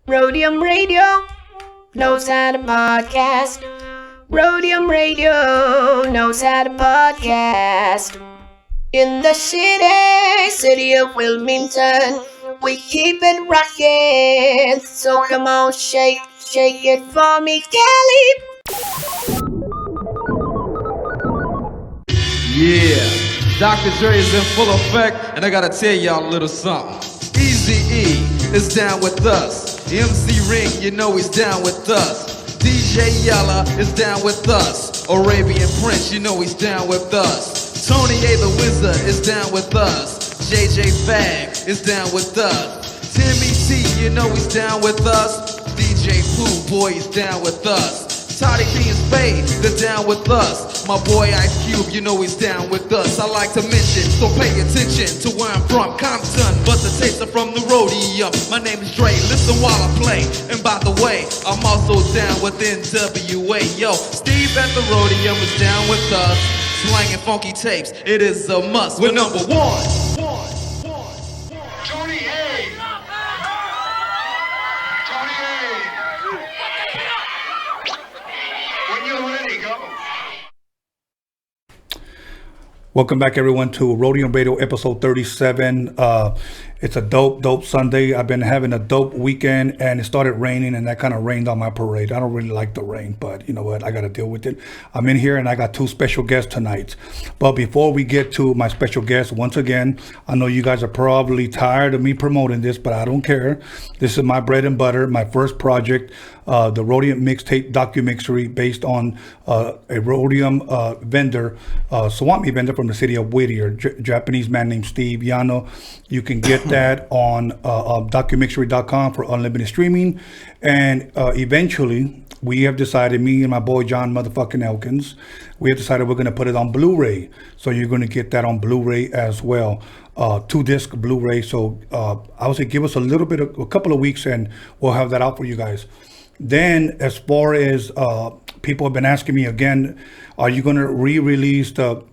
Roadium Radio knows how to podcast. Roadium Radio knows how to podcast. In the city of Wilmington, we keep it rockin'. So come on, shake it for me, Kelly. Yeah, Dr. Dre is in full effect, and I gotta tell y'all a little something. Eazy-E is down with us. MC Ring, you know he's down with us. DJ Yella is down with us. Arabian Prince, you know he's down with us. Tony A the Wizard is down with us. JJ Fag is down with us. Timmy T, you know he's down with us. DJ Pooh, boy, he's down with us. Toddy P and Spade, they're down with us. My boy Ice Cube, you know he's down with us. I like to mention, so pay attention to where I'm from, Compton, but the tapes are from the Roadium. My name is Dre, listen while I play. And by the way, I'm also down with NWA. Yo, Steve at the Roadium is down with us. Slanging funky tapes, it is a must. We're number one. Tony A. Tony A. When you're ready, go. Welcome back, everyone, to Roadium Radio episode 37. It's a dope Sunday. I've been having a dope weekend, and it started raining, and that kind of rained on my parade. I don't really like the rain, but you know what? I got to deal with it. I'm in here, and I got two special guests tonight. But before we get to my special guests, once again, I know you guys are probably tired of me promoting this, but I don't care. This is my bread and butter, my first project, the Roadium MIXTAPE DOCUMIXERY, based on a Roadium vendor, swap meet vendor from the city of Whittier, Japanese man named Steve YANO. You can get that on DOCUMIXERY.com for unlimited streaming. And eventually, we have decided, me and my boy John motherfucking Elkins, we have decided we're going to put it on Blu-ray. So you're going to get that on Blu-ray as well. 2-disc Blu-ray. So I would say give us a couple of weeks, and we'll have that out for you guys. Then, as far as people have been asking me again, are you going to re-release the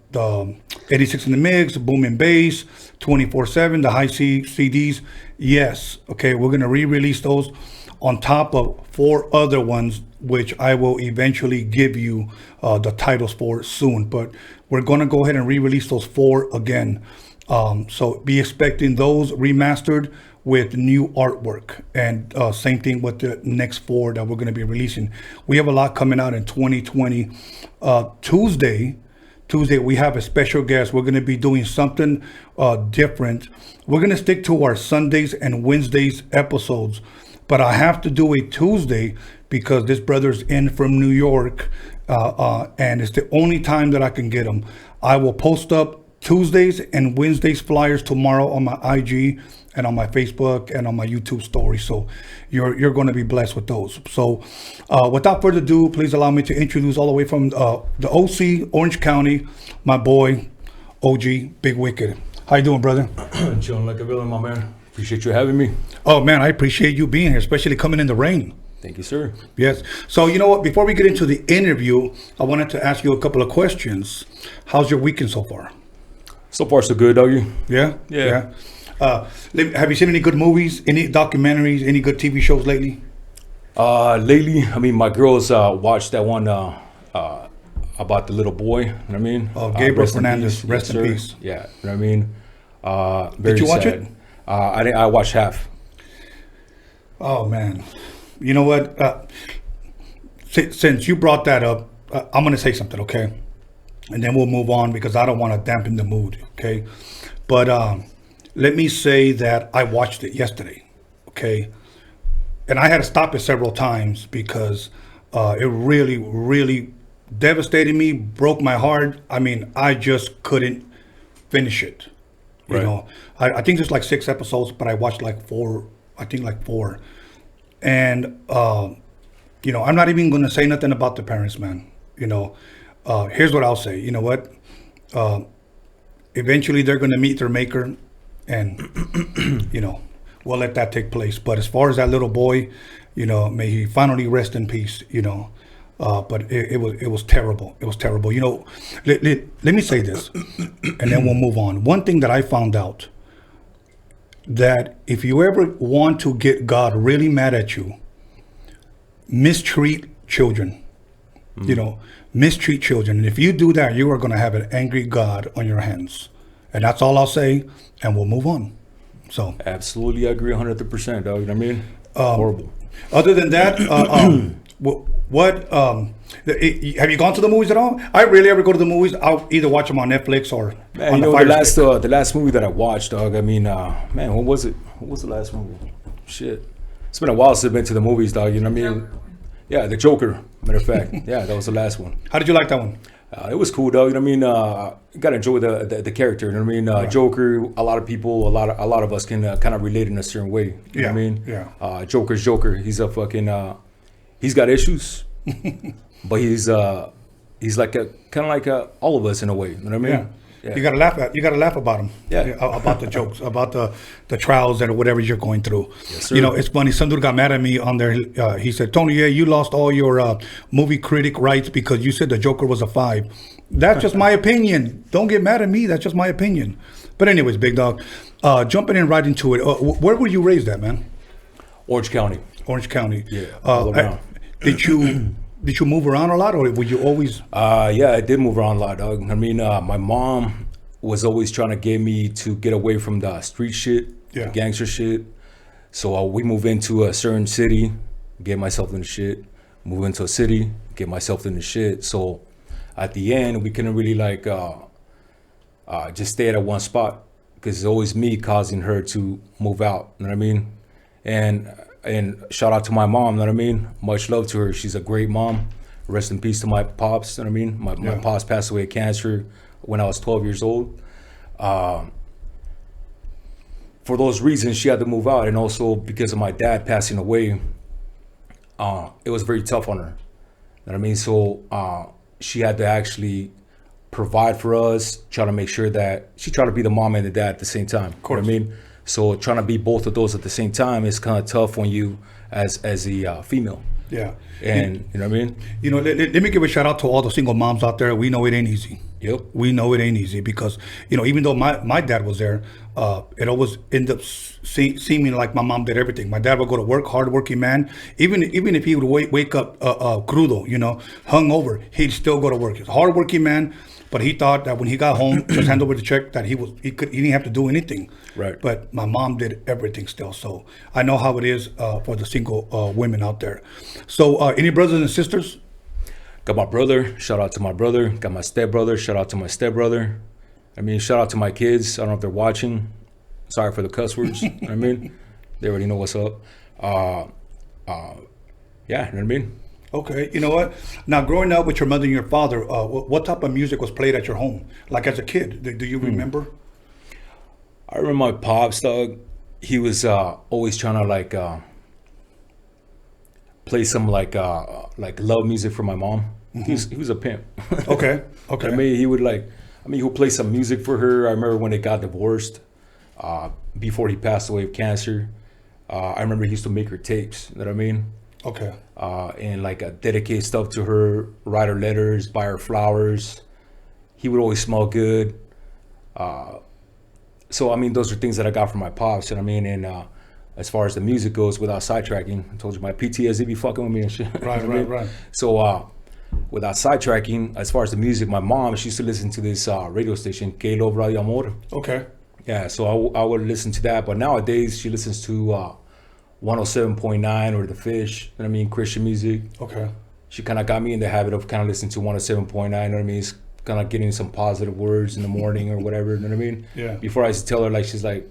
86 in the Mix, Boom and Bass, 24/7, the high C CDs? Yes. Okay, we're going to re-release those on top of 4 other ones, which I will eventually give you the titles for soon. But we're going to go ahead and re-release those 4 again. So be expecting those remastered with new artwork, and same thing with the next 4 that we're going to be releasing. We have a lot coming out in 2020. Tuesday we have a special guest. We're going to be doing something different. We're going to stick to our Sundays and Wednesdays episodes, but I have to do a Tuesday because this brother's in from New York, and it's the only time that I can get him. I will post up Tuesdays and Wednesdays flyers tomorrow on my IG and on my Facebook and on my YouTube story. So you're going to be blessed with those. So without further ado, please allow me to introduce all the way from the OC, Orange County, my boy, OG, Big Wicked. How you doing, brother? Chilling like a villain, my man. Appreciate you having me. Oh, man, I appreciate you being here, especially coming in the rain. Thank you, sir. Yes. So you know what? Before we get into the interview, I wanted to ask you a couple of questions. How's your weekend so far? So far, so good, doggy. Yeah? Yeah. Have you seen any good movies, any documentaries, any good TV shows lately? Lately, I mean, my girls watched that one about the little boy. You know what I mean? Oh, Gabriel Fernandez, rest in peace. Yeah, you know what I mean? Very Did you watch sad. it? I watched half. Oh, man. You know what? Since you brought that up, I'm going to say something, okay? And then we'll move on because I don't want to dampen the mood, okay? But let me say that I watched it yesterday, okay? And I had to stop it several times because it really, really devastated me, broke my heart. I mean, I just couldn't finish it. You know, I think there's like 6 episodes, but I watched like 4, I think like 4. And, you know, I'm not even going to say nothing about the parents, man. You know, here's what I'll say. You know what? Eventually they're going to meet their maker, and, you know, we'll let that take place. But as far as that little boy, you know, may he finally rest in peace, you know. But it was terrible. It was terrible. You know, let me say this, and then we'll move on. One thing that I found out, that if you ever want to get God really mad at you, mistreat children. You know, mistreat children. And if you do that, you are going to have an angry God on your hands. And that's all I'll say, and we'll move on. So Absolutely, I agree 100%, dog. You know what I mean? Horrible. other than that, have you gone to the movies at all? I rarely ever go to the movies. I'll either watch them on Netflix or Man, on you the know, Fire Stick. the last movie that I watched, dog, I mean, man, what was it? What was the last movie? Shit. It's been a while since I've been to the movies, dog, you know what I mean? Yeah, The Joker, matter of fact. Yeah, that was the last one. How did you like that one? It was cool, dog. You know what I mean? You gotta enjoy the character. You know what I mean? Joker. A lot of people, a lot of us can kind of relate in a certain way. You know what I mean? Yeah. Joker's Joker. He's a fucking. He's got issues, but he's like kind of like all of us in a way. You know what I mean? Yeah. Yeah. You gotta laugh about them. Yeah. About the jokes, about the trials and whatever you're going through. Yes, sir. You know, it's funny. Some dude got mad at me on there. He said, "Tony, yeah, you lost all your movie critic rights because you said the Joker was a 5." That's just my opinion. Don't get mad at me. That's just my opinion. But anyways, big dog, jumping in right into it. Where were you raised at, man? Orange County. Orange County. Yeah. All around. Did you move around a lot, or were you always? Yeah, I did move around a lot, dog. I mean, my mom was always trying to get me to get away from the street shit, Yeah. gangster shit. So we move into a certain city, get myself into shit. Move into a city, get myself into shit. So at the end, we couldn't really like just stay at one spot because it's always me causing her to move out. You know what I mean? And shout out to my mom, you know what I mean? Much love to her. She's a great mom. Rest in peace to my pops, you know what I mean? My pops passed away of cancer when I was 12 years old. For those reasons, she had to move out. And also because of my dad passing away, it was very tough on her. You know what I mean? So she had to actually provide for us, try to make sure that she tried to be the mom and the dad at the same time. Of course. You know what I mean? So trying to be both of those at the same time is kind of tough when you as a female. Yeah. And you know what I mean? You know, let me give a shout out to all the single moms out there. We know it ain't easy. Yep. We know it ain't easy because, you know, even though my dad was there, it always ended up seeming like my mom did everything. My dad would go to work, hardworking man. Even if he would wake up crudo, you know, hungover, he'd still go to work. He's a hardworking man, but he thought that when he got home, just hand over the check, that he didn't have to do anything. Right. But my mom did everything still. So I know how it is for the single women out there. So any brothers and sisters? Got my brother, shout out to my brother. Got my stepbrother, shout out to my stepbrother. I mean, shout out to my kids. I don't know if they're watching. Sorry for the cuss words. You know what I mean? They already know what's up. Yeah, you know what I mean? Okay, you know what? Now, growing up with your mother and your father, what type of music was played at your home? Like as a kid, do you remember? I remember my pops, dog. He was always trying to like play some like love music for my mom. He was a pimp. Okay. I mean, he would play some music for her. I remember when they got divorced, before he passed away of cancer. I remember he used to make her tapes. You know what I mean? Okay. And like dedicate stuff to her, write her letters, buy her flowers. He would always smell good. So I mean, those are things that I got from my pops. You know what I mean? And as far as the music goes, without sidetracking, I told you my PTSD be fucking with me and shit. Right. So without sidetracking, as far as the music, my mom, she used to listen to this radio station, Que Lo Radio Amor. Okay. Yeah, so I would listen to that. But nowadays, she listens to 107.9 or The Fish, you know what I mean, Christian music. Okay. She kind of got me in the habit of kind of listening to 107.9, you know what I mean? It's kind of getting some positive words in the morning or whatever, you know what I mean? Yeah. Before I used to tell her, like, she's like,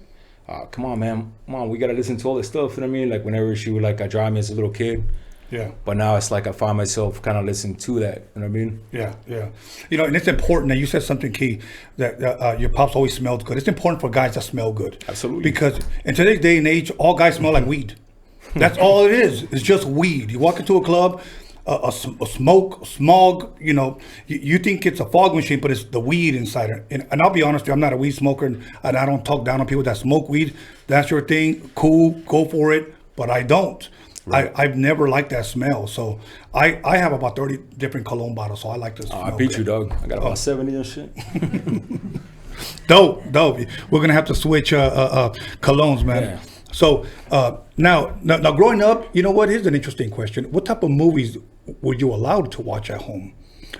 come on, man, Mom, we got to listen to all this stuff, you know what I mean? Like, whenever she would, like, drive me as a little kid. Yeah. But now it's like I find myself kind of listening to that, you know what I mean? Yeah. You know, and it's important that you said something key, that your pops always smelled good. It's important for guys to smell good. Absolutely. Because in today's day and age, all guys smell like weed. That's all it is. It's just weed. You walk into a club, a smoke, smog, you know, you think it's a fog machine, but it's the weed inside it. And I'll be honest with you, I'm not a weed smoker, and I don't talk down on people that smoke weed. That's your thing. Cool. Go for it. But I don't. Right. I've never liked that smell. So I have about 30 different cologne bottles, so I like to smell I beat good. you, dog. I got about 70 and shit. Dope. We're gonna have to switch colognes, man. Yeah. So now, growing up, you know what? Here's an interesting question. What type of movies were you allowed to watch at home?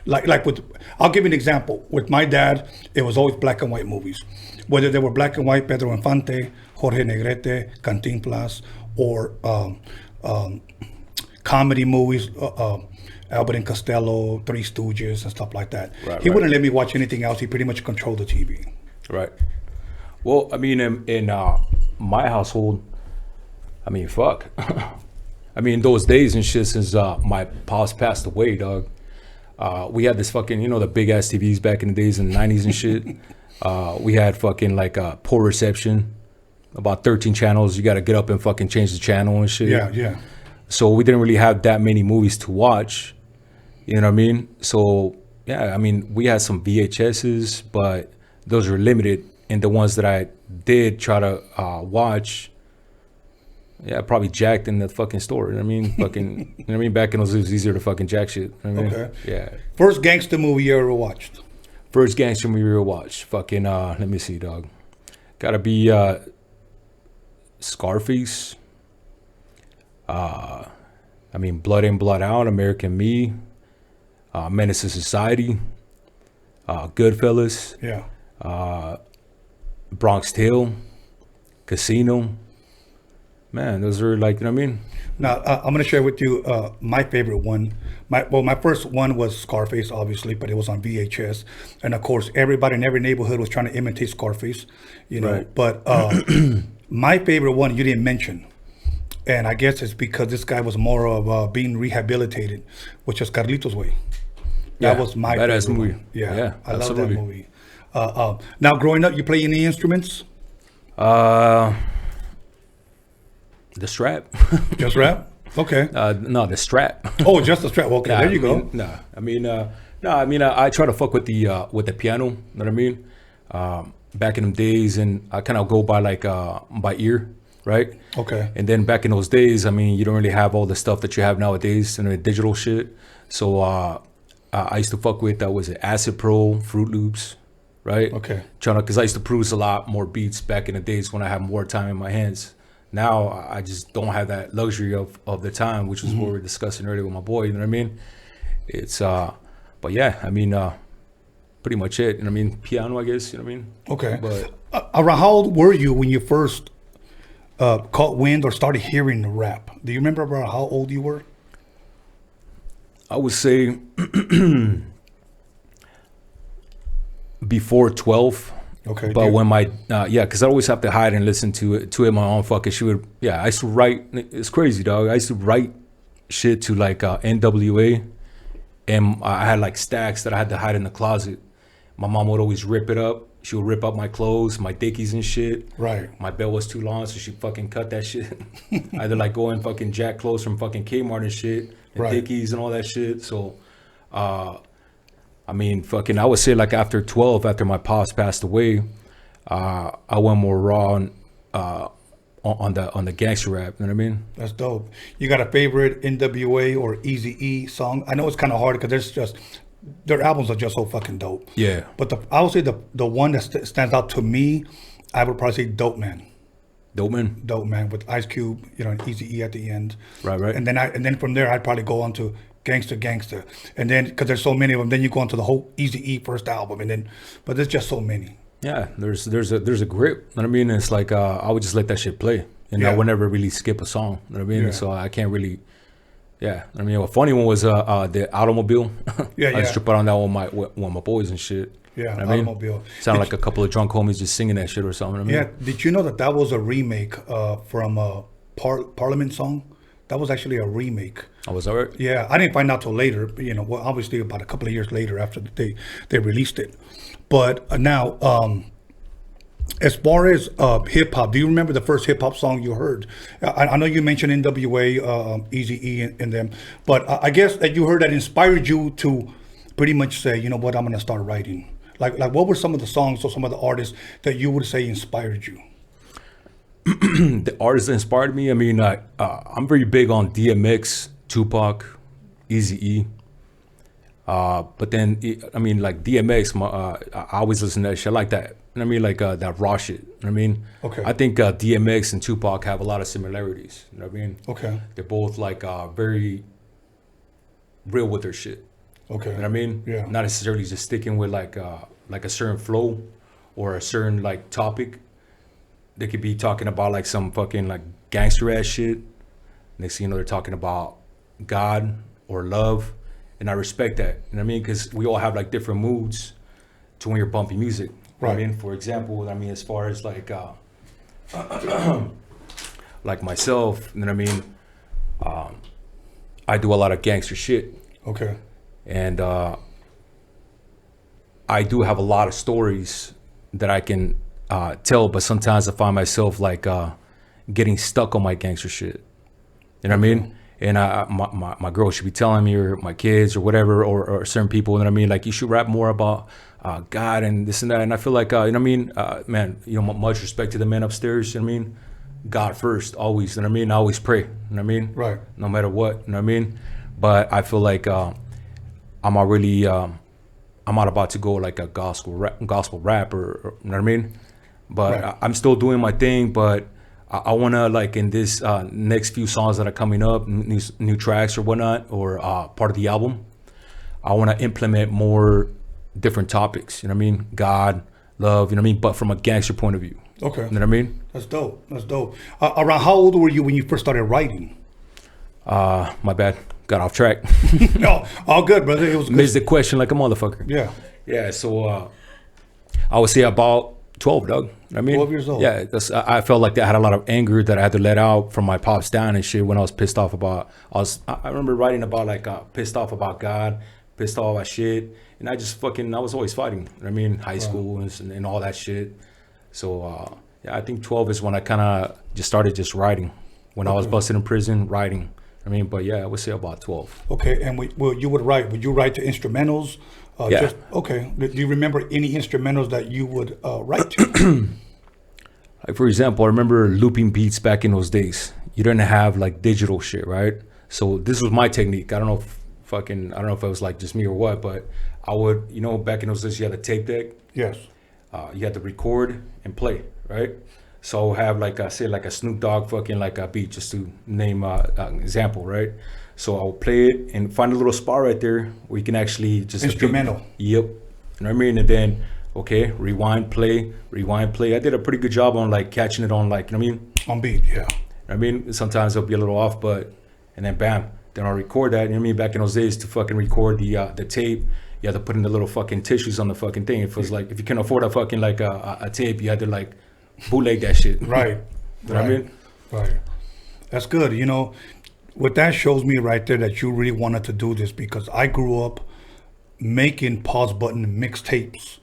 Like with, I'll give you an example. With my dad, it was always black and white movies. Whether they were black and white, Pedro Infante, Jorge Negrete, Cantinflas, or comedy movies, Albert and Costello, Three Stooges, and stuff like that. He wouldn't let me watch anything else. He pretty much controlled the TV. Right. Well, I mean, in my household, I mean, fuck. I mean, those days and shit since my pops passed away, dog. We had this fucking, you know, the big ass TVs back in the days in the 90s and shit. We had fucking like poor reception, about 13 channels. You got to get up and fucking change the channel and shit. Yeah. So we didn't really have that many movies to watch. You know what I mean? So, yeah, I mean, we had some VHSs, but those were limited. And the ones that I did try to watch, yeah, probably jacked in the fucking store. You know what I mean? Fucking, you know what I mean? Back in those days, it was easier to fucking jack shit. You know what I mean? Okay. Yeah. First gangster movie you ever watched? First gangster movie we ever watched. Fucking, let me see, dog. Gotta be Scarface. I mean, Blood In, Blood Out, American Me, Menace to Society, Goodfellas. Yeah. Bronx Tale, Casino. Man, those are like, you know what I mean? Now, I'm going to share with you my favorite one. My first one was Scarface, obviously, but it was on VHS. And, of course, everybody in every neighborhood was trying to imitate Scarface, you know. Right. But my favorite one you didn't mention, and I guess it's because this guy was more of being rehabilitated, which was Carlitos Way. That was my badass favorite movie. one. Yeah, I absolutely. love that movie. Now, growing up, you play any instruments? The strap. Just rap? Okay. No, the strap. Oh, just the strap. Okay, Nah, there you go. I try to fuck with the piano. You know what I mean? Back in them days, and I kind of go by like by ear, right? Okay. And then back in those days, I mean, you don't really have all the stuff that you have nowadays and the digital shit. So I used to fuck with was it Acid Pro, Fruit Loops, right? Okay. Because I used to produce a lot more beats back in the days when I had more time in my hands. Now I just don't have that luxury of the time, which was what we were discussing earlier with my boy. You know what I mean? It's but yeah, I mean, pretty much it. And I mean, piano, I guess. You know what I mean? Okay. But Around how old were you when you first caught wind or started hearing the rap? Do you remember about how old you were? I would say before 12. Okay. But when my because I always have to hide and listen to it my own fucking shit. I used to write. It's crazy, dog. I used to write shit to like NWA, and I had like stacks that I had to hide in the closet. My mom would always rip it up. She would rip up my clothes, my dickies and shit. Right. My belt was too long, so she fucking cut that shit. I had to like go and fucking jack clothes from fucking Kmart and shit, and Right. dickies and all that shit. So, I mean, fucking, I would say like after 12, after my pops passed away, I went more raw on the gangster rap. You know what I mean? That's dope. You got a favorite NWA or Eazy-E song? I know it's kind of hard because their albums are just so fucking dope. Yeah. But I would say the one that stands out to me, I would probably say Dope Man. Dope Man. Dope Man with Ice Cube, you know, and Eazy-E at the end. Right. And then from there, I'd probably go on to Gangster. And then, because there's so many of them, then you go on to the whole Eazy-E first album. But there's just so many. Yeah, there's a grip. You know what I mean? It's like I would just let that shit play, and I would never really skip a song. You know what I mean? Yeah. So I can't really. Yeah, I mean, a funny one was the Automobile. Yeah, I used to put on that with my boys and shit. Yeah, You know what I mean? Automobile. Sound like a couple of drunk homies just singing that shit or something. You know what I mean? Yeah, did you know that was a remake from a Parliament song? That was actually a remake. Oh, was that right? Yeah, I didn't find out till later. You know, well, obviously about a couple of years later after they released it. But now, as far as hip hop, do you remember the first hip hop song you heard? I know you mentioned NWA, Eazy-E, and them, but I guess that you heard that inspired you to pretty much say, you know what, I'm gonna start writing. Like what were some of the songs or some of the artists that you would say inspired you? The artists that inspired me. I mean, I'm very big on DMX, Tupac, Eazy-E. But then, I mean, like DMX, I always listen to that shit. I like that I mean, like that raw shit. I mean, Okay. I think DMX and Tupac have a lot of similarities. You know what I mean? Okay. They're both like very real with their shit. Okay. You know what I mean? Yeah. Not necessarily just sticking with like a certain flow or a certain like topic. They could be talking about like some fucking like gangster ass shit. Next thing you know, they're talking about God or love, and I respect that. You know what I mean? Because we all have like different moods to when you're bumping music. You know what I Right. mean? For example, I mean, as far as like like myself, you know what I mean? I do a lot of gangster shit. Okay. And I do have a lot of stories that I can tell, but sometimes I find myself like getting stuck on my gangster shit. You know what I mean? And my girl should be telling me, or my kids, or whatever, or certain people. You know what I mean? Like, you should rap more about God and this and that. And I feel like, you know what I mean? Man, you know, much respect to the men upstairs. You know what I mean? God first, always. You know what I mean? I always pray. You know what I mean? Right. No matter what. You know what I mean? But I feel like I'm not really. I'm not about to go like a gospel rap, or you know what I mean? But Right. I'm still doing my thing. But I want to, like, in this next few songs that are coming up, new tracks or whatnot, or part of the album, I want to implement more different topics. You know what I mean? God, love. You know what I mean? But from a gangster point of view. Okay. You know what I mean? That's dope. That's dope. Around how old were you when you first started writing? My bad. Got off track. No, all good, brother. It was good. Missed the question like a motherfucker. Yeah. Yeah, so I would say about 12, Doug. I mean, 12 years old. Yeah, I felt like I had a lot of anger that I had to let out from my pops down and shit when I was pissed off about. I remember writing about like pissed off about God, pissed off about shit, and I was always fighting. You know what I mean, high school and all that shit. So yeah, I think 12 is when I kind of just started just writing. When I was busted in prison, writing. I mean, but yeah, I would say about 12. Okay, and you would write. Would you write to instrumentals? Yeah. Okay. Do you remember any instrumentals that you would write to? Like, for example, I remember looping beats back in those days. You didn't have like digital shit, right? So this was my technique. I don't know if it was like just me or what, but I would, you know, back in those days you had a tape deck. Yes. You had to record and play, right? So I'll have like say like a Snoop Dogg fucking like a beat, just to name an example, right? So I'll play it and find a little spot right there where you can actually just Instrumental. Yep. You know what I mean? And then rewind, play. I did a pretty good job on like catching it on, like, you know what I mean? On beat, yeah. I mean, sometimes it'll be a little off, and then bam, then I'll record that. You know what I mean? Back in those days, to fucking record the tape, you had to put in the little fucking tissues on the fucking thing. It was like, if you can afford a fucking like a tape, you had to like bootleg that shit. Right. You know what I mean? Right. That's good. You know, what that shows me right there, that you really wanted to do this, because I grew up making pause button mixtapes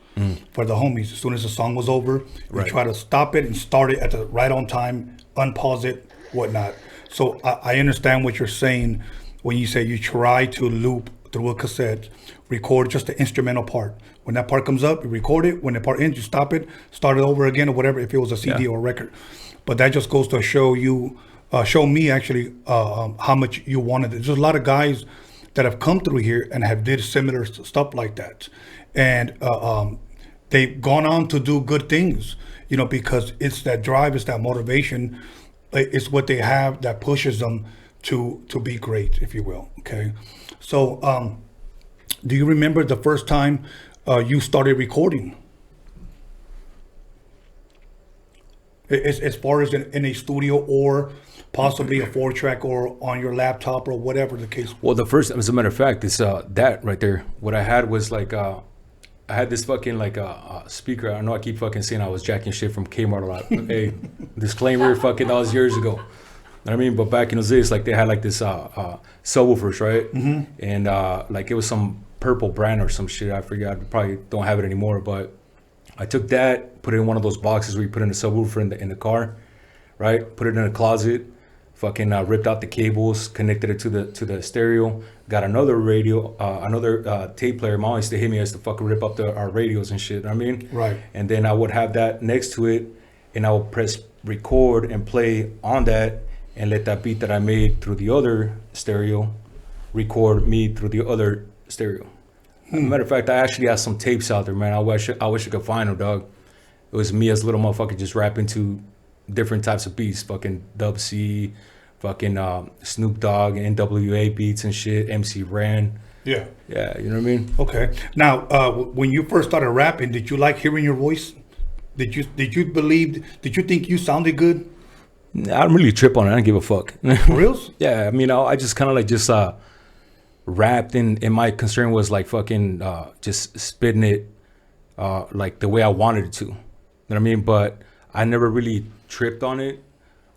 for the homies. As soon as the song was over, we try to stop it and start it at the right on time, unpause it, whatnot. So I understand what you're saying when you say you try to loop through a cassette, record just the instrumental part. When that part comes up, you record it. When the part ends, you stop it, start it over again, or whatever, if it was a CD or a record. But that just goes to show me actually how much you wanted it. There's a lot of guys that have come through here and have did similar stuff like that. And they've gone on to do good things, you know, because it's that drive, it's that motivation, it's what they have that pushes them to be great, if you will. Okay. So do you remember the first time you started recording? As far as in a studio, or possibly a 4-track, or on your laptop, or whatever the case. Well, the first, as a matter of fact, is that right there. What I had was like, I had this fucking like speaker. I know I keep fucking saying I was jacking shit from Kmart a lot. Hey, disclaimer, fucking, that was years ago. You know what I mean? But back in those days, like, they had like this subwoofers, right? Mm-hmm. And like, it was some purple brand or some shit. I forgot. I probably don't have it anymore. But I took that, put it in one of those boxes where you put in a subwoofer in the car, right? Put it in a closet. Fucking ripped out the cables, connected it to the stereo. Got another radio, another tape player. Mom used to hit me as to fucking rip up our radios and shit. You know what I mean? Right. And then I would have that next to it, and I would press record and play on that, and let that beat that I made through the other stereo record me through the other stereo. Matter of fact, I actually have some tapes out there, man. I wish I could find them, dog. it was me as a little motherfucker just rapping to different types of beats, fucking Dub C, fucking Snoop Dogg, NWA beats and shit, MC Ren. Yeah. Yeah, you know what I mean? Okay. Now, when you first started rapping, did you like hearing your voice? Did you think you sounded good? I don't really trip on it. I don't give a fuck. For reals? Yeah, I mean, I just kind of like just rapped, and my concern was like fucking just spitting it like the way I wanted it to. You know what I mean? But I never really tripped on it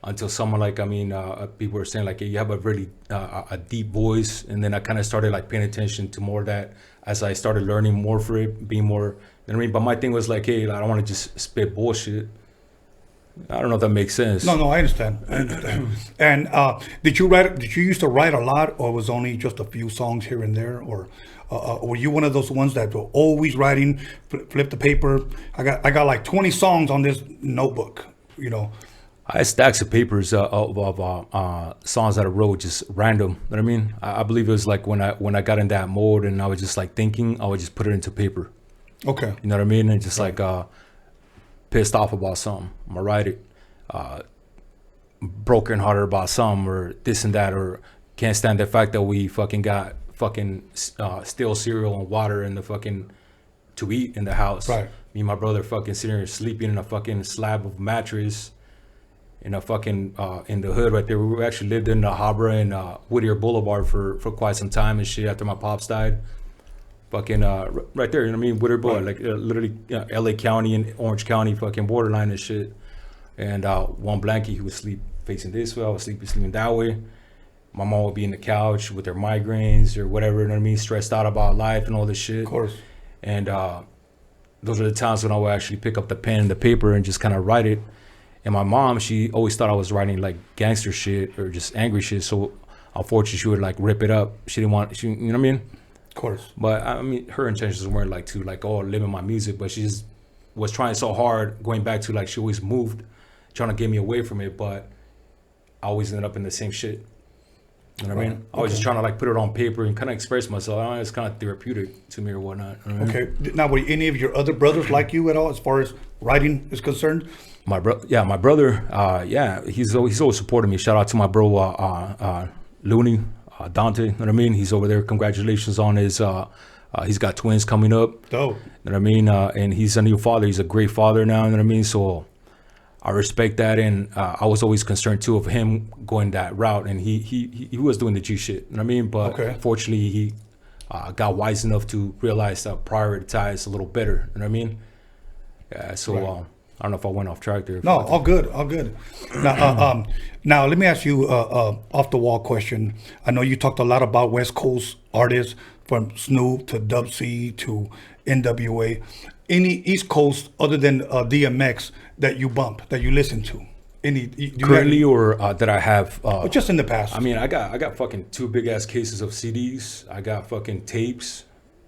until someone like, I mean, people were saying like, hey, you have a really a deep voice. And then I kind of started like paying attention to more of that as I started learning more for it, being more, you know what I mean? But my thing was like, hey, I don't want to just spit bullshit. I don't know if that makes sense. No, I understand. And did you used to write a lot, or was only just a few songs here and there, or were you one of those ones that were always writing, flip the paper? I got like 20 songs on this notebook, you know. I had stacks of papers of songs that I wrote, just random. You know what I mean? I believe it was like when I got in that mode and I was just like thinking, I would just put it into paper. Okay. You know what I mean? And just like pissed off about something, I'm gonna write it. Broken hearted about something, or this and that, or can't stand the fact that we fucking got fucking stale cereal and water in the fucking to eat in the house. Right. Me and my brother fucking sitting here sleeping in a fucking slab of mattress in a fucking in the hood right there. We actually lived in Habra and Whittier Boulevard for quite some time and shit after my pops died. Fucking right there, you know what I mean? Whittier Boulevard, like literally LA County and Orange County fucking borderline and shit. And one Blacky, he would sleep facing this way, I was sleeping that way. My mom would be in the couch with her migraines or whatever, you know what I mean? Stressed out about life and all this shit. Of course. And those are the times when I would actually pick up the pen and the paper and just kind of write it. And my mom, she always thought I was writing like gangster shit or just angry shit. So unfortunately, she would like rip it up. She didn't want, you know what I mean? Of course. But I mean, her intentions weren't like to like, oh, limit my music. But she just was trying so hard, going back to like, she always moved, trying to get me away from it. But I always ended up in the same shit. You know what I mean? I was just trying to like put it on paper and kind of express myself. I don't know, it's kind of therapeutic to me or whatnot. You know what I mean? Okay. Now, were any of your other brothers like you at all as far as writing is concerned? My brother, he's always supported me. Shout out to my bro, Looney, Dante. You know what I mean? He's over there. Congratulations on his. He's got twins coming up. Dope. You know what I mean? And he's a new father. He's a great father now. You know what I mean? So I respect that, and I was always concerned too of him going that route. And he was doing the G shit. You know what I mean? But Fortunately, he got wise enough to realize that prioritize a little better. You know what I mean? Yeah. So. I don't know if I went off track there. No, all good. Now let me ask you off the wall question. I know you talked a lot about West Coast artists, from Snoop to Dub C to NWA. Any East Coast other than DMX that you bump, that you listen to? Currently, or that I have? Just in the past. I mean, I got fucking 2 big ass cases of CDs. I got fucking tapes.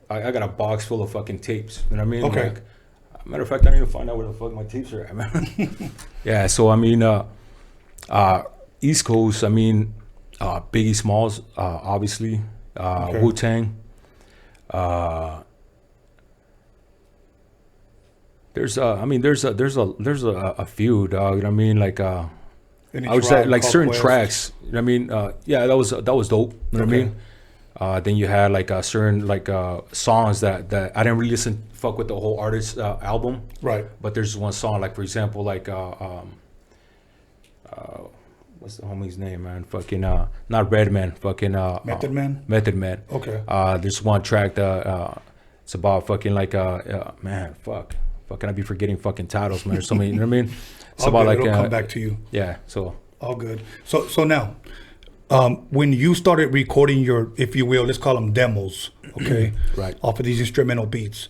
I got a box full of fucking tapes. You know what I mean? Okay. Like, matter of fact, I need to find out where the fuck my tapes are at, man. Yeah, so I mean, East Coast, I mean, Biggie Smalls, obviously, Wu-Tang. There's a few, dog. You know what I mean? Like, I would say like certain tracks. You know what I mean? Yeah, that was dope. You know what I mean? Then you had like certain like songs that I didn't really fuck with the whole artist album. Right. But there's one song, like for example, like what's the homie's name, man? Fucking not Redman, fucking Method Man. Method Man. Okay. There's one track that it's about fucking like man, fucking I be forgetting fucking titles, man. Or something, you know what I mean? It's about like it'll come back to you. Yeah. So all good. So now. When you started recording your, if you will, let's call them demos, okay, right, off of these instrumental beats,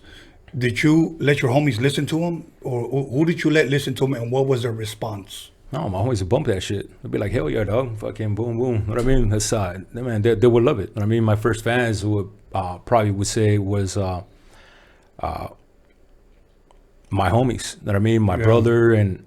did you let your homies listen to them, or who did you let listen to them, and what was their response? No, my homies would bump that shit. They'd be like, hell yeah, dog, fucking boom, boom. You know what I mean? That's man, they would love it. You know what I mean? My first fans would probably would say was my homies. You know what I mean? My brother and.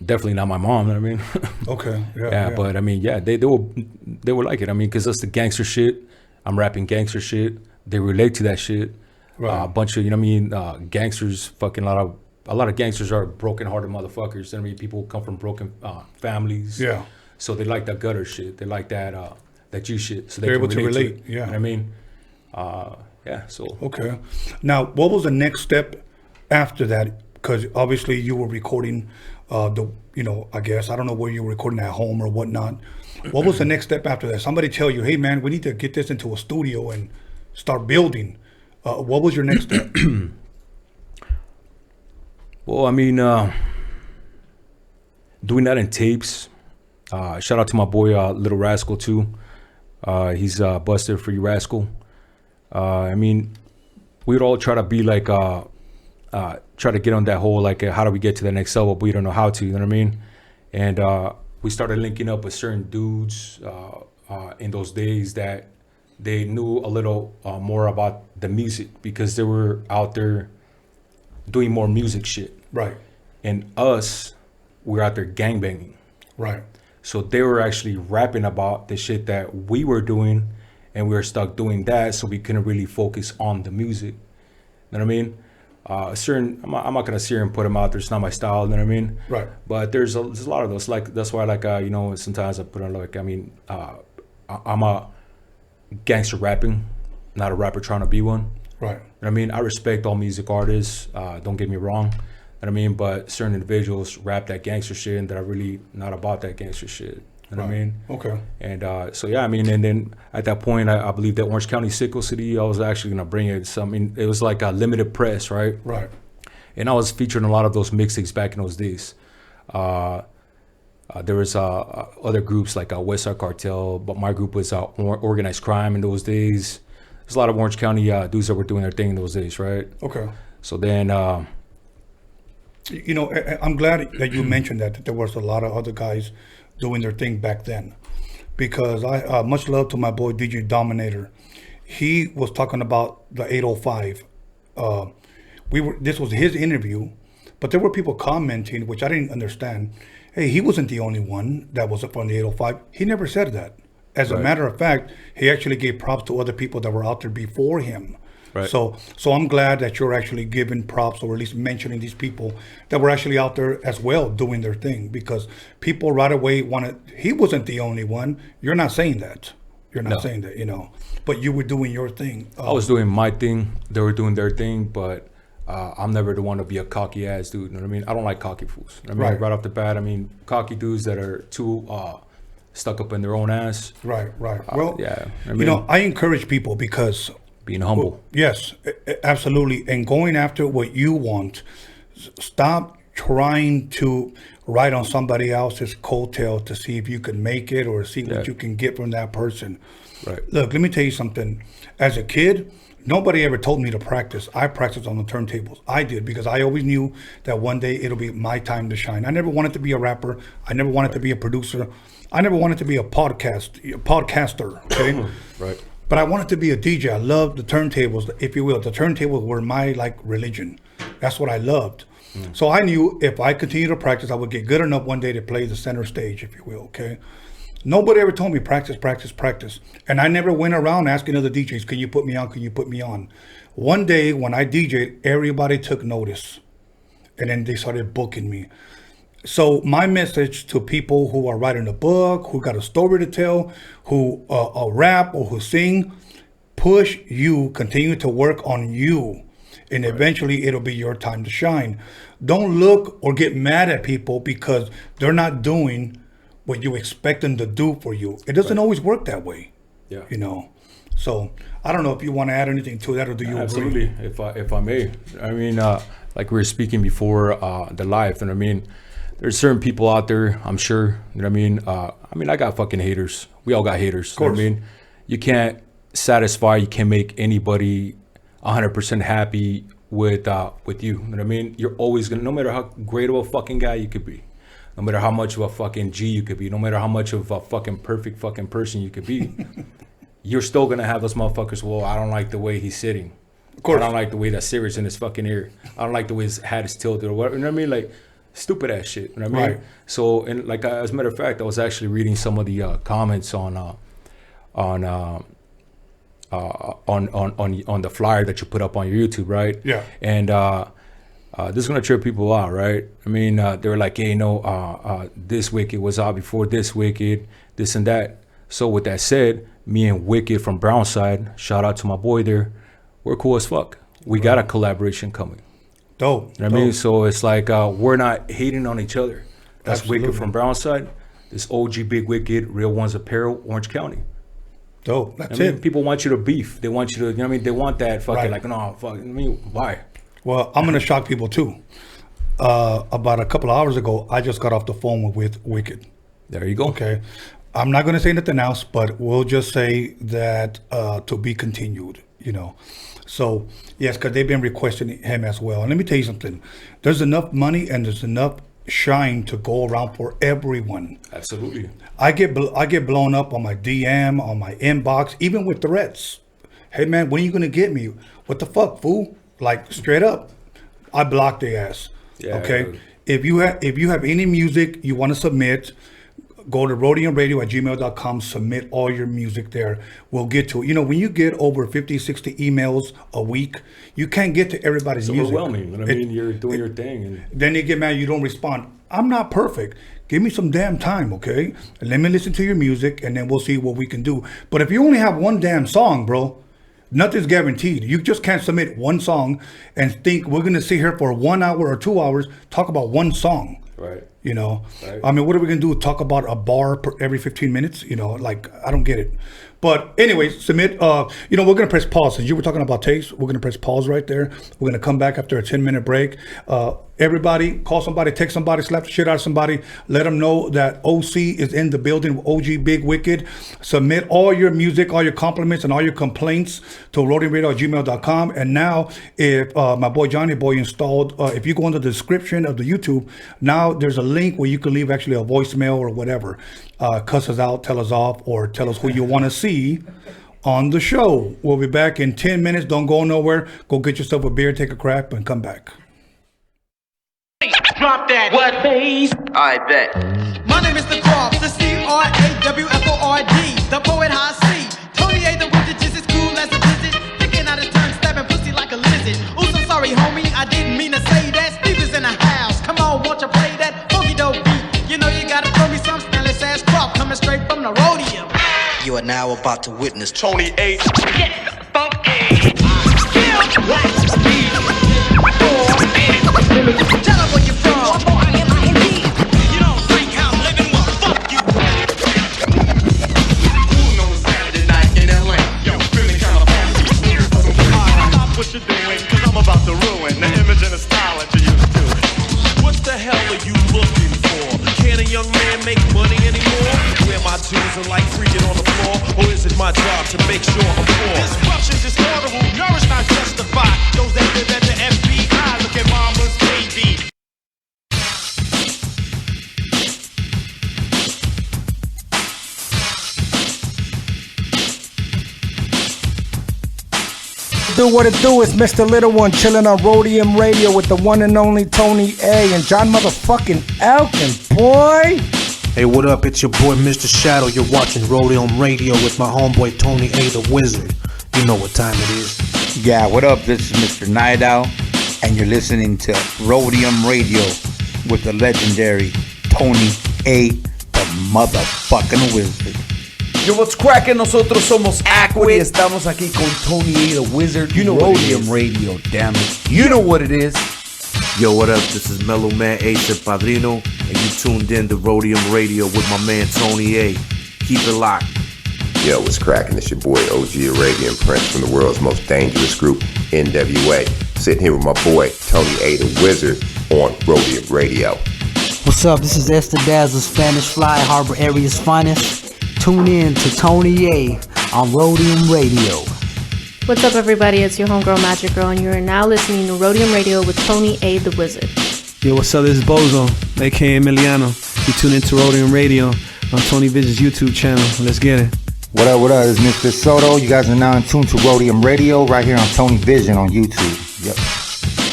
Definitely not my mom, you know what I mean? Okay. Yeah, but I mean, yeah, they were like it. I mean, because that's the gangster shit. I'm rapping gangster shit. They relate to that shit. Right. A bunch of, you know what I mean, gangsters, fucking a lot of a lot of gangsters are broken-hearted motherfuckers. I mean, people come from broken families. Yeah. So they like that gutter shit. They like that G shit. So They're can able to relate. it. Yeah. You know what I mean? Yeah. So. Okay. Now, what was the next step after that? Because obviously you were recording I guess, I don't know where you were recording at home or whatnot. What was the next step after that? Somebody tell you, hey man, we need to get this into a studio and start building. What was your next step? Well, I mean, doing that in tapes. Shout out to my boy, Little Rascal too. He's busted for you, Rascal. I mean, we would all try to be like, try to get on that whole, like, how do we get to the next level, but we don't know how to, you know what I mean? And we started linking up with certain dudes in those days that they knew a little more about the music because they were out there doing more music shit. Right. And us, we're out there gangbanging. Right. So they were actually rapping about the shit that we were doing, and we were stuck doing that, so we couldn't really focus on the music. You know what I mean? I'm not gonna sit here and put them out there. It's not my style. You know what I mean? Right. But there's a lot of those. Like that's why, like sometimes I put on like I'm a gangster rapping, not a rapper trying to be one. Right. You know what I mean? I respect all music artists. Don't get me wrong. You know what I mean? But certain individuals rap that gangster shit, and that are really not about that gangster shit. You know what I mean? Okay. And so yeah, I mean, and then at that point, I believe that Orange County Sickle City, I was actually gonna bring it. It was like a limited press, right? Right. And I was featured in a lot of those mixtapes back in those days. There was other groups like West Side Cartel, but my group was Organized Crime in those days. There's a lot of Orange County dudes that were doing their thing in those days, right? Okay. So then, I'm glad that you mentioned that there was a lot of other guys doing their thing back then, because I much love to my boy DJ Dominator. He was talking about the 805. This was his interview, but there were people commenting, which I didn't understand. Hey, he wasn't the only one that was from the 805. He never said that. As a matter of fact, he actually gave props to other people that were out there before him. Right. So I'm glad that you're actually giving props, or at least mentioning these people that were actually out there as well doing their thing, because people right away he wasn't the only one. You're not saying that. You're not saying that, but you were doing your thing. I was doing my thing. They were doing their thing, but I'm never the one to be a cocky ass dude. You know what I mean? I don't like cocky fools. You know what I mean? Right off the bat, I mean, cocky dudes that are too stuck up in their own ass. Right. Well, yeah. I mean, I encourage people because being humble. Well, yes, absolutely. And going after what you want. Stop trying to ride on somebody else's coattail to see if you can make it or see what you can get from that person. Right. Look, let me tell you something. As a kid, nobody ever told me to practice. I practiced on the turntables. I did, because I always knew that one day it'll be my time to shine. I never wanted to be a rapper. I never wanted to be a producer. I never wanted to be a podcaster. Okay. Right. But I wanted to be a DJ. I loved the turntables, if you will. The turntables were my religion. That's what I loved. So I knew if I continued to practice, I would get good enough one day to play the center stage, if you will. Okay. Nobody ever told me practice. And I never went around asking other DJs, can you put me on? Can you put me on? One day when I DJed, everybody took notice. And then they started booking me. So my message to people who are writing a book, who got a story to tell, who rap or who sing, push you, continue to work on you, and eventually it'll be your time to shine. Don't look or get mad at people because they're not doing what you expect them to do for you. It doesn't always work that way. Yeah. So I don't know if you want to add anything to that, or do you Absolutely, agree? if I may. I mean, like we were speaking before the live, and I mean, there's certain people out there, I'm sure, you know what I mean? I got fucking haters. We all got haters. Of course. You know what I mean? You can't satisfy, you can't make anybody 100% happy with you. You know what I mean? You're always gonna, no matter how great of a fucking guy you could be, no matter how much of a fucking G you could be, no matter how much of a fucking perfect fucking person you could be, you're still gonna have those motherfuckers, well, I don't like the way he's sitting. Of course. I don't like the way that Sirius in his fucking ear. I don't like the way his hat is tilted or whatever. You know what I mean? Like, stupid ass shit. You know what I mean? Right. So, and like, as a matter of fact, I was actually reading some of the comments on the flyer that you put up on your YouTube, right? Yeah. And this is gonna trip people out, right? I mean, they were like, hey, this Wicked was out before this Wicked, this and that. So with that said, me and Wicked from Brownside, shout out to my boy there, we're cool as fuck. We got a collaboration coming. Dope. You know what I mean? So it's like we're not hating on each other. That's Absolutely. Wicked from Brownside. This OG Big Wicked, Real Ones Apparel, Orange County. Dope. That's I mean, it. people want you to beef. They want you to, you know what I mean? They want that fucking Right. like, no, fuck. I mean, why? Well, I'm gonna shock people too. About a couple of hours ago, I just got off the phone with Wicked. There you go. Okay, I'm not gonna say nothing else, but we'll just say that to be continued. You know, so yes, because they've been requesting him as well. And let me tell you something: there's enough money and there's enough shine to go around for everyone. Absolutely. I get blown up on my DM, on my inbox, even with threats. Hey man, when are you gonna get me? What the fuck, fool? Like straight up, I blocked their ass. Yeah. Okay. If you have any music you want to submit, go to roadiumradio@gmail.com. Submit all your music there. We'll get to it. You know, when you get over 50, 60 emails a week, you can't get to everybody's It's music. overwhelming. You know what I mean? You're doing your thing. And Then they get mad you don't respond. I'm not perfect. Give me some damn time, okay? Let me listen to your music and then we'll see what we can do. But if you only have one damn song, bro, nothing's guaranteed. You just can't submit one song and think we're gonna sit here for 1 hour or 2 hours, talk about one song. right. You know, Right. I mean, what are we gonna do? Talk about a bar every 15 minutes? You know, like I don't get it. But anyway, submit. You know, we're gonna press pause. Since you were talking about tapes, we're gonna press pause right there. We're gonna come back after a 10-minute break. Everybody, call somebody, text somebody, slap the shit out of somebody. Let them know that OC is in the building. OG Big Wicked. Submit all your music, all your compliments, and all your complaints to roadiumradio@gmail.com. And now, if my boy Johnny Boy installed, if you go into the description of the YouTube, now there's a link where you can leave actually a voicemail or whatever. Cuss us out, tell us off, or tell us who you want to see on the show. We'll be back in 10 minutes. Don't go nowhere. Go get yourself a beer, take a crap, and come back. Drop that. What bass? I bet. My name is the Croft, the CRAWFORD, the poet high C. Tony A, the wizard, just as cool as a visit. Thinking out of turn, stabbing pussy like a lizard. Ooh, so sorry, homie, I didn't mean to say that. Steve is in the house. Come on, won't you play that funky dope beat? You know you gotta throw me some Stanley ass Croft coming straight from the Roadium. You are now about to witness Tony A. Tell her where you from. You don't think I'm living well, fuck you. Who's on a Saturday night in LA? Yo, feeling kinda fancy. Stop what you're doing, cause I'm about to ruin the image and the style that you used to. What the hell are you looking for? Can a young man make money anymore? Where my tools are like freaking on the floor? Or is it my job to make sure I'm poor? Disruption's is horrible, nourish not justify. Those that live at the FBI, look at mama's baby. Do what it do, it's Mr. Little One chilling on Roadium Radio with the one and only Tony A and John motherfucking Elkins, boy. Hey, what up? It's your boy Mr. Shadow. You're watching Roadium Radio with my homeboy Tony A, the Wizard. You know what time it is. Yeah, what up? This is Mr. Night Owl, and you're listening to Roadium Radio with the legendary Tony A, the motherfucking Wizard. Yo, what's cracking? Nosotros somos Aqua y estamos aquí con Tony A, the Wizard. You know Roadium Radio, damn it. You know what it is. Yo, what up? This is Mellow Man Ace and Padrino, and you tuned in to Roadium Radio with my man Tony A. Keep it locked. Yo, what's cracking? It's your boy OG Arabian Prince from the world's most dangerous group, NWA. Sitting here with my boy Tony A, the Wizard on Roadium Radio. What's up? This is Esther Dazzle, Spanish Fly, Harbor Area's finest. Tune in to Tony A on Roadium Radio. What's up, everybody? It's your homegirl Magic Girl, and you are now listening to Roadium Radio with Tony A, the Wizard. Yo, what's up? This is Bozo, aka Emiliano. You tune into Roadium Radio on Tony Vision's YouTube channel. Let's get it. What up, what up? It's Mr. Soto. You guys are now in tune to Roadium Radio right here on Tony Vision on YouTube. Yep.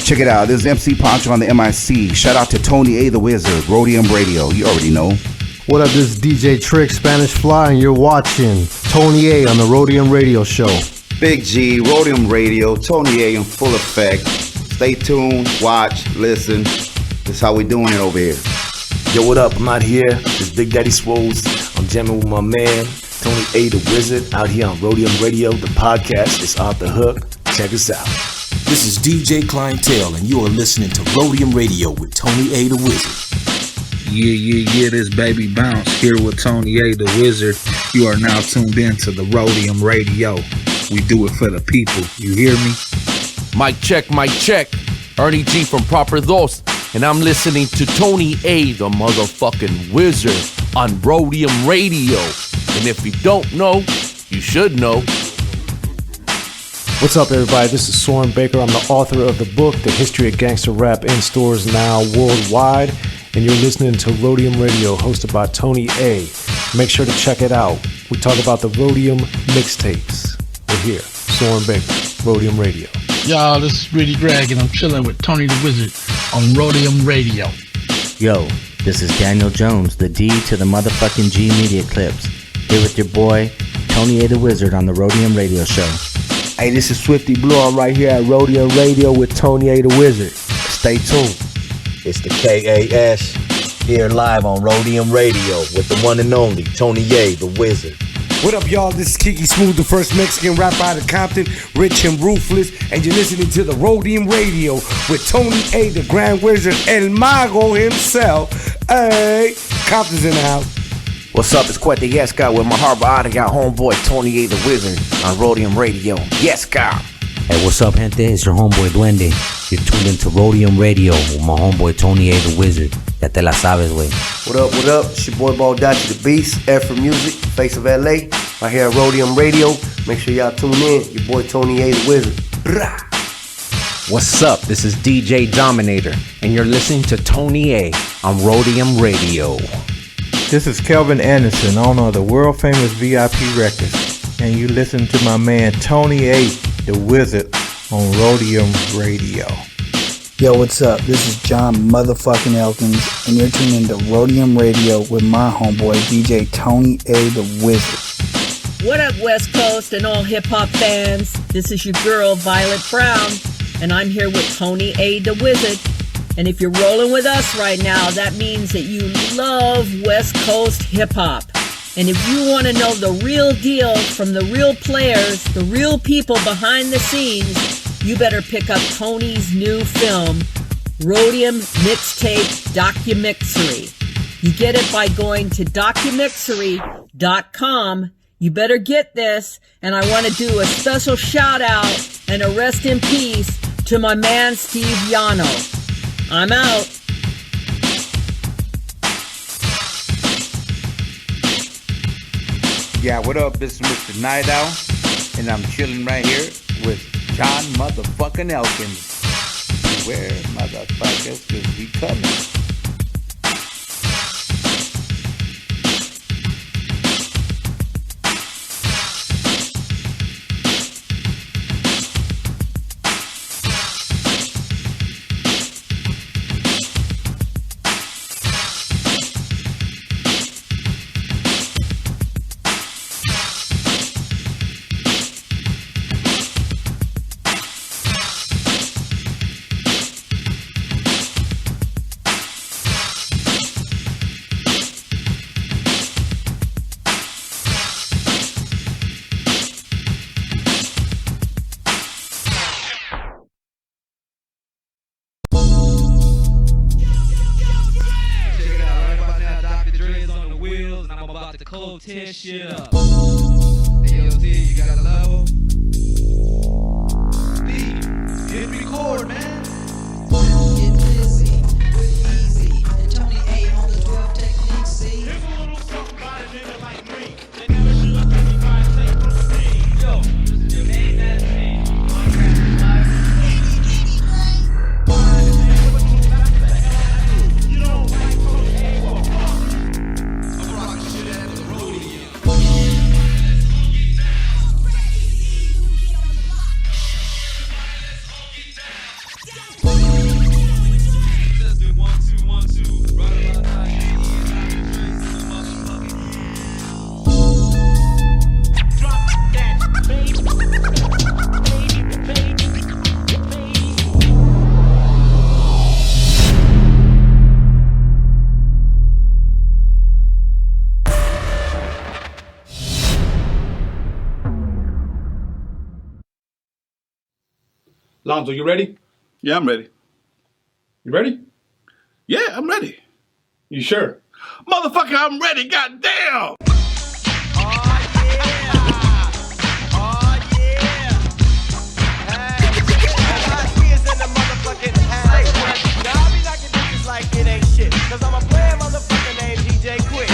Check it out. This is MC Pancho on the MIC. Shout out to Tony A, the Wizard, Roadium Radio. You already know. What up, this is DJ Trick, Spanish Fly, and you're watching Tony A on the Roadium Radio Show. Big G, Roadium Radio, Tony A in full effect. It's Stay tuned, watch, listen. This is how we doing it over here. Yo, what up? I'm out here. It's Big Daddy Swoles. I'm jamming with my man, Tony A. the Wizard, out here on Roadium Radio. The podcast is off the hook. Check us out. This is DJ Clientele, and you are listening to Roadium Radio with Tony A. the Wizard. Yeah, this baby Bounce here with Tony A. the Wizard. You are now tuned in to the Roadium Radio. We do it for the people. You hear me? Mic check. Ernie G from Proper Dos. And I'm listening to Tony A, the motherfucking Wizard, on Roadium Radio. And if you don't know, you should know. What's up, everybody? This is Soren Baker. I'm the author of the book, The History of Gangster Rap, in stores now worldwide. And you're listening to Roadium Radio, hosted by Tony A. Make sure to check it out. We talk about the Roadium mixtapes. We're here. Soren Baker, Roadium Radio. Y'all, this is Rudy Gregg, and I'm chilling with Tony the Wizard on Roadium Radio. Yo, this is Daniel Jones, the D to the motherfucking G Media Clips. Here with your boy, Tony A. the Wizard on the Roadium Radio Show. Hey, this is Swifty Blue. I'm right here at Roadium Radio with Tony A. the Wizard. Stay tuned. It's the KAS, here live on Roadium Radio with the one and only Tony A. the Wizard. What up, y'all? This is Kiki Smooth, the first Mexican rapper out of Compton, rich and ruthless, and you're listening to the Roadium Radio with Tony A, the Grand Wizard, El Mago himself. Hey, Compton's in the house. What's up? It's Quete Yes Guy with my Harbor Audio homeboy Tony A. the Wizard on Roadium Radio. Yes, Guy. Hey, what's up, gente? It's your homeboy Duende. You're tuned into Roadium Radio with my homeboy Tony A. the Wizard. Ya te la sabes, wey. What up? It's your boy Baldachi the Beast, F for Music, Face of LA. Right here at Roadium Radio. Make sure y'all tune in. Your boy Tony A. the Wizard. Brah. What's up? This is DJ Dominator, and you're listening to Tony A. on Roadium Radio. This is Kelvin Anderson, owner of the world famous VIP Records, and you listen to my man Tony A. the Wizard on Roadium Radio. Yo, what's up? This is John motherfucking Elkins, and you're tuned into Roadium Radio with my homeboy DJ Tony A. the Wizard. What up, West Coast and all hip-hop fans? This is your girl, Violet Brown, and I'm here with Tony A. the Wizard. And if you're rolling with us right now, that means that you love West Coast hip-hop. And if you want to know the real deal from the real players, the real people behind the scenes, you better pick up Tony's new film, Roadium Mixtape DOCUMIXERY. You get it by going to DOCUMIXERY.com. You better get this, and I want to do a special shout out and a rest in peace to my man Steve YANO. I'm out. Yeah, what up? This is Mr. Night Owl, and I'm chilling right here with John motherfucking Elkins. Beware, motherfuckers, cause we coming. Tear shit up. AOT, you got a level? Steve, hit record, man. Get busy with Easy and Tony A on the 12 techniques, see? Here's a little something about a nigga like me. They never should have been trying to take from me. Yo, this is your main man, you don't like Tony A, well, fuck. I'm rocking shit at the Roadium. Lonzo, you ready? Yeah, I'm ready. You ready? Yeah, I'm ready. You sure? Motherfucker, I'm ready. Goddamn. Like it ain't shit, cause I'm a player motherfucker named DJ Quick.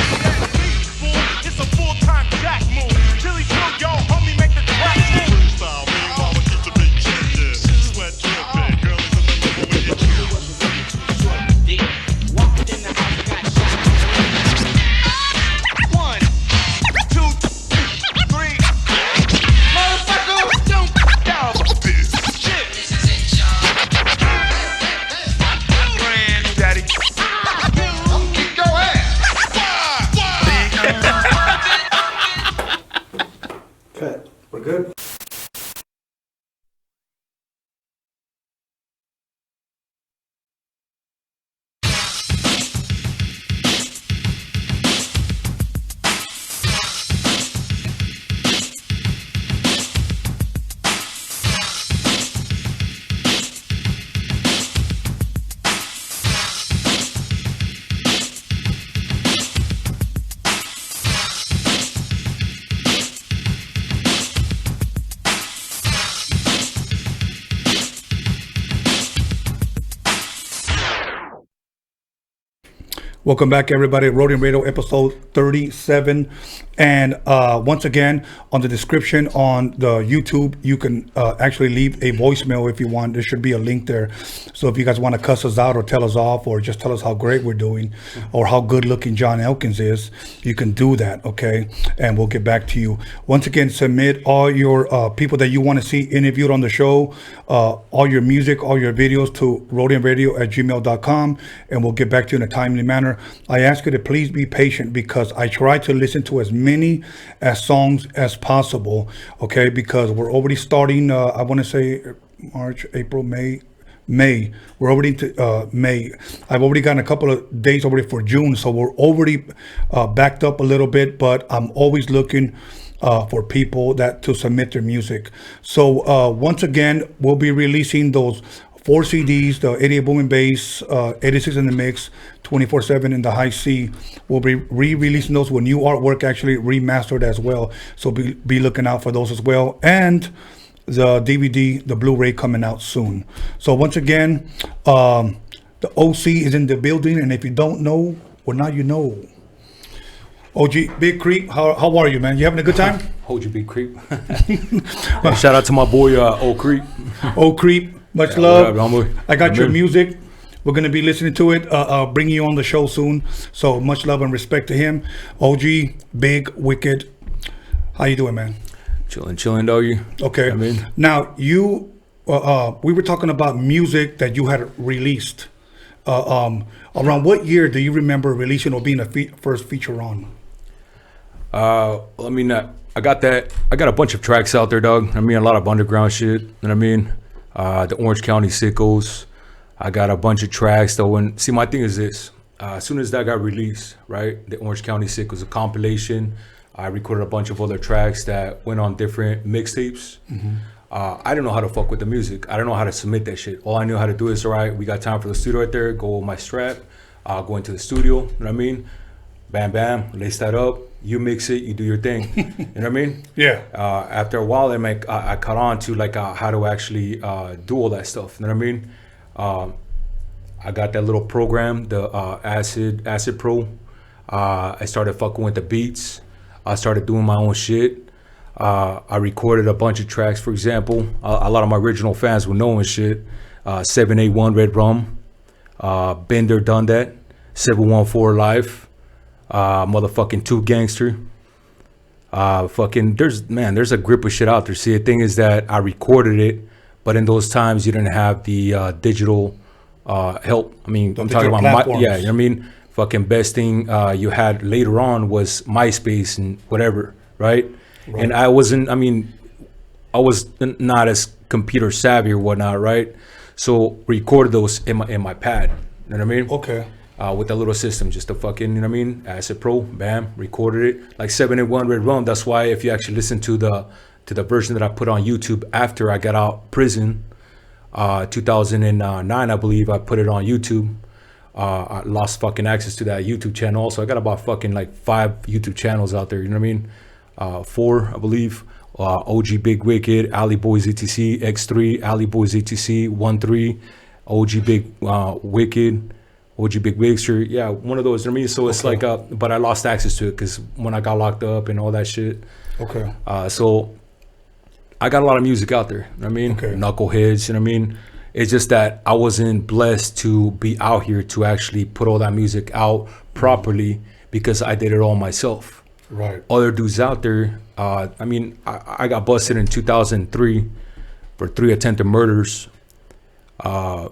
It's a full-time jack move. Chili chill, yo, homie, make the track move. Freestyle, meanwhile, we keep the big chicken. Sweat dripping, girl is in the middle when you chill. Walked in the house, got shot. 1, 2, 3. Motherfucker, don't down this shit. This is it, y'all. Daddy. I'm kick your ass. Cut. We're good. Welcome back, everybody. Roadium Radio episode 37. And once again, on the description on the YouTube, you can actually leave a voicemail if you want. There should be a link there. So if you guys want to cuss us out or tell us off or just tell us how great we're doing or how good looking John Elkins is, you can do that, okay? And we'll get back to you. Once again, submit all your people that you want to see interviewed on the show, all your music, all your videos to roadiumradio@gmail.com, and we'll get back to you in a timely manner. I ask you to please be patient because I try to listen to as many songs as possible, okay? Because we're already starting, I want to say March, April, May. We're already to May. I've already gotten a couple of days already for June, so we're already backed up a little bit, but I'm always looking for people that to submit their music. So once again, we'll be releasing those 4 CDs, the 88 Boom and Bass, 86 in the Mix, 24/7 in the High C. We'll be re-releasing those with new artwork, actually remastered as well. So be looking out for those as well. And the DVD, the Blu-ray coming out soon. So once again, the OC is in the building, and if you don't know, well, now you know. OG, Big Creep, how are you, man? You having a good time? Hold you, Big Creep. Shout out to my boy, Old Creep. Old Creep, much love. I got your music. We're going to be listening to it. Bring you on the show soon. So much love and respect to him. OG, Big, Wicked. How you doing, man? Chilling, doggy. Okay. Now, you, we were talking about music that you had released. Around what year do you remember releasing or being a first feature on? I got a bunch of tracks out there, dog. A lot of underground shit. You know what I mean? The Orange County Sickles. I got a bunch of tracks that my thing is this. As soon as that got released, right? The Orange County Sickles, a compilation. I recorded a bunch of other tracks that went on different mixtapes. Mm-hmm. I didn't know how to fuck with the music. I don't know how to submit that shit. All I knew how to do is, all right, we got time for the studio right there. Go with my strap. I'll go into the studio. You know what I mean? Bam, bam. Lace that up. You mix it. You do your thing. You know what I mean? Yeah. After a while, I caught on to how to actually do all that stuff. You know what I mean? I got that little program, the Acid Pro. I started fucking with the beats. I started doing my own shit. I recorded a bunch of tracks. For example, a lot of my original fans will know and shit. 781 Red Rum, Been There Done That, 714 Life, motherfucking 2 Gangster. There's a grip of shit out there. See, the thing is that I recorded it, but in those times you didn't have the digital help. I'm talking about you know what I mean? Fucking best thing you had later on was MySpace and whatever, right? And I was not as computer savvy or whatnot, right? So recorded those in my pad. You know what I mean? Okay. With that little system, just a fucking, you know what I mean? Acid Pro, bam, recorded it. Like 781 Red Rum. That's why if you actually listen to the version that I put on YouTube after I got out prison, 2009, I believe, I put it on YouTube. I lost fucking access to that YouTube channel. Also, I got about fucking like 5 YouTube channels out there. You know what I mean? 4, I believe. OG Big Wicked, Alley Boys ETC, X3, Alley Boys ETC, 1-3, OG Big Wicked, OG Big Mixer. Yeah, one of those. You know what I mean? So it's like, but I lost access to it because when I got locked up and all that shit. Okay. So I got a lot of music out there. You know what I mean? Knuckleheads. You know what I mean? It's just that I wasn't blessed to be out here to actually put all that music out properly because I did it all myself. Right. Other dudes out there, I mean, I got busted in 2003 for 3 attempted murders. Got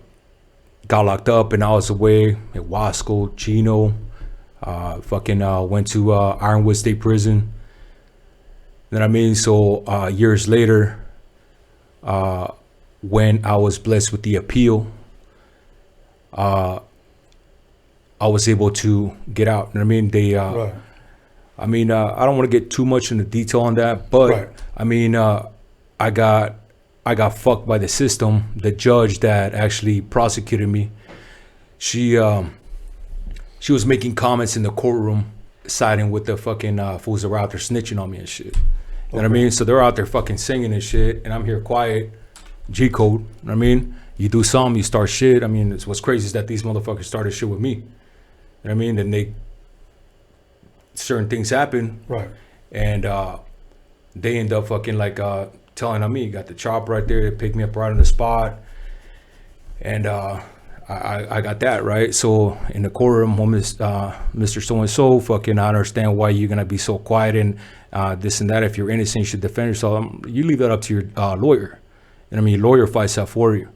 locked up and I was away at Wasco, Chino. Went to Ironwood State Prison. You know what I mean? So years later, when I was blessed with the appeal, I was able to get out. You know what I mean? They, right. I mean, I don't want to get too much into detail on that, but Right. I mean, I got fucked by the system. The judge that actually prosecuted me, she was making comments in the courtroom, siding with the fucking fools that were out there snitching on me and shit. You know what I mean? So they're out there fucking singing and shit, and I'm here quiet, G code. You know what I mean? You do something, you start shit. I mean, what's crazy is that these motherfuckers started shit with me. You know what I mean? Then certain things happen, right? And they end up fucking like telling on me. Got the chopper right there. They picked me up right on the spot, and I got that right. So in the courtroom, Mr. So and So, fucking, I understand why you're gonna be so quiet and this and that. If you're innocent, you should defend yourself. You leave that up to your lawyer. And I mean, your lawyer fights that for you.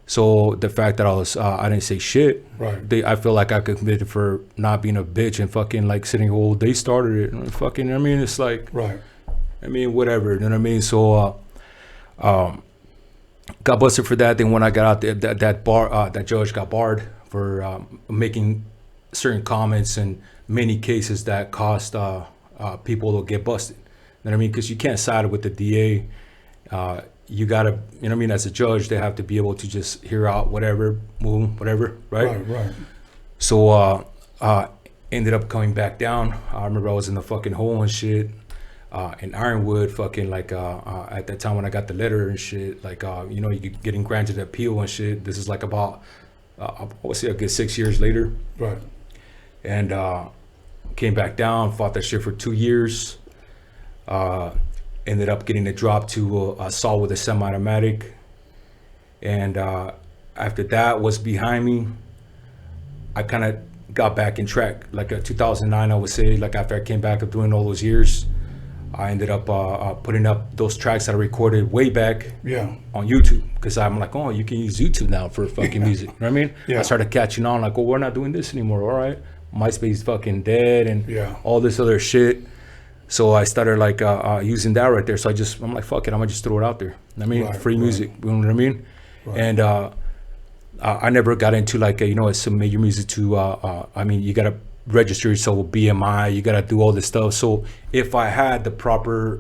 So the fact that I didn't say shit, right? I feel like I could commit it for not being a bitch and fucking like sitting here. Well, they started it, and fucking. I mean, it's like, right? I mean, whatever. You know what I mean? So, got busted for that. Then when I got out there, that judge got barred for making certain comments and many cases that cost people to get busted. You know what I mean? Because you can't side with the DA. You gotta, you know what I mean, as a judge, they have to be able to just hear out whatever, whatever, right? Right. So ended up coming back down. I remember I was in the fucking hole and shit in Ironwood, fucking like at that time when I got the letter and shit, like you know, you getting granted appeal and shit. This is like about I would say a good 6 years later, right? And came back down, fought that shit for 2 years. Ended up getting a drop to assault with a semi-automatic, and after that was behind me, I kind of got back in track. Like 2009, I would say, like after I came back of doing all those years, I ended up putting up those tracks that I recorded way back on YouTube, because I'm like, oh, you can use YouTube now for fucking music. You know what I mean? Yeah. I started catching on, like, well, we're not doing this anymore. All right, MySpace fucking dead and all this other shit. So I started like using that right there. So I'm like, fuck it, I'm gonna just throw it out there. I mean, free music, you know what I mean? Right. And I never got into like, you know, submit your music to, I mean, you gotta register yourself with BMI, you gotta do all this stuff. So if I had the proper,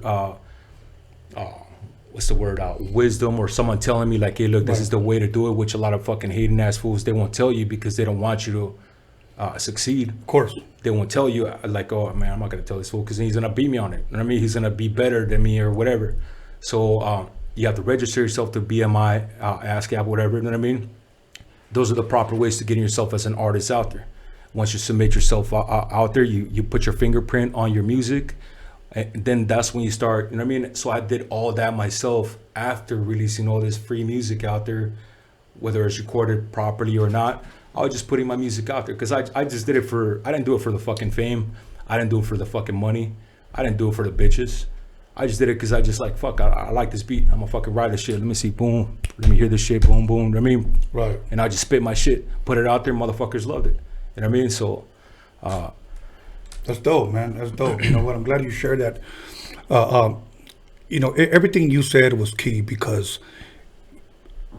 what's the word, wisdom, or someone telling me like, hey, look, this is the way to do it, which a lot of fucking hating ass fools, they won't tell you because they don't want you to succeed. Of course. They won't tell you like, oh man, I'm not gonna tell this fool because he's gonna beat me on it. You know what I mean? He's gonna be better than me or whatever. So you have to register yourself to BMI, ASCAP, whatever. You know what I mean? Those are the proper ways to getting yourself as an artist out there. Once you submit yourself out there, you put your fingerprint on your music, and then that's when you start. You know what I mean? So I did all that myself after releasing all this free music out there, whether it's recorded properly or not. I was just putting my music out there because I just did it I didn't do it for the fucking fame. I didn't do it for the fucking money. I didn't do it for the bitches. I just did it because I just like, fuck, I like this beat. I'm gonna fucking ride this shit. Let me see, boom. Let me hear this shit, boom, boom. You know what I mean? Right. And I just spit my shit, put it out there, motherfuckers loved it. You know what I mean? So. That's dope, man. That's dope. You know what? I'm glad you shared that. You know, everything you said was key because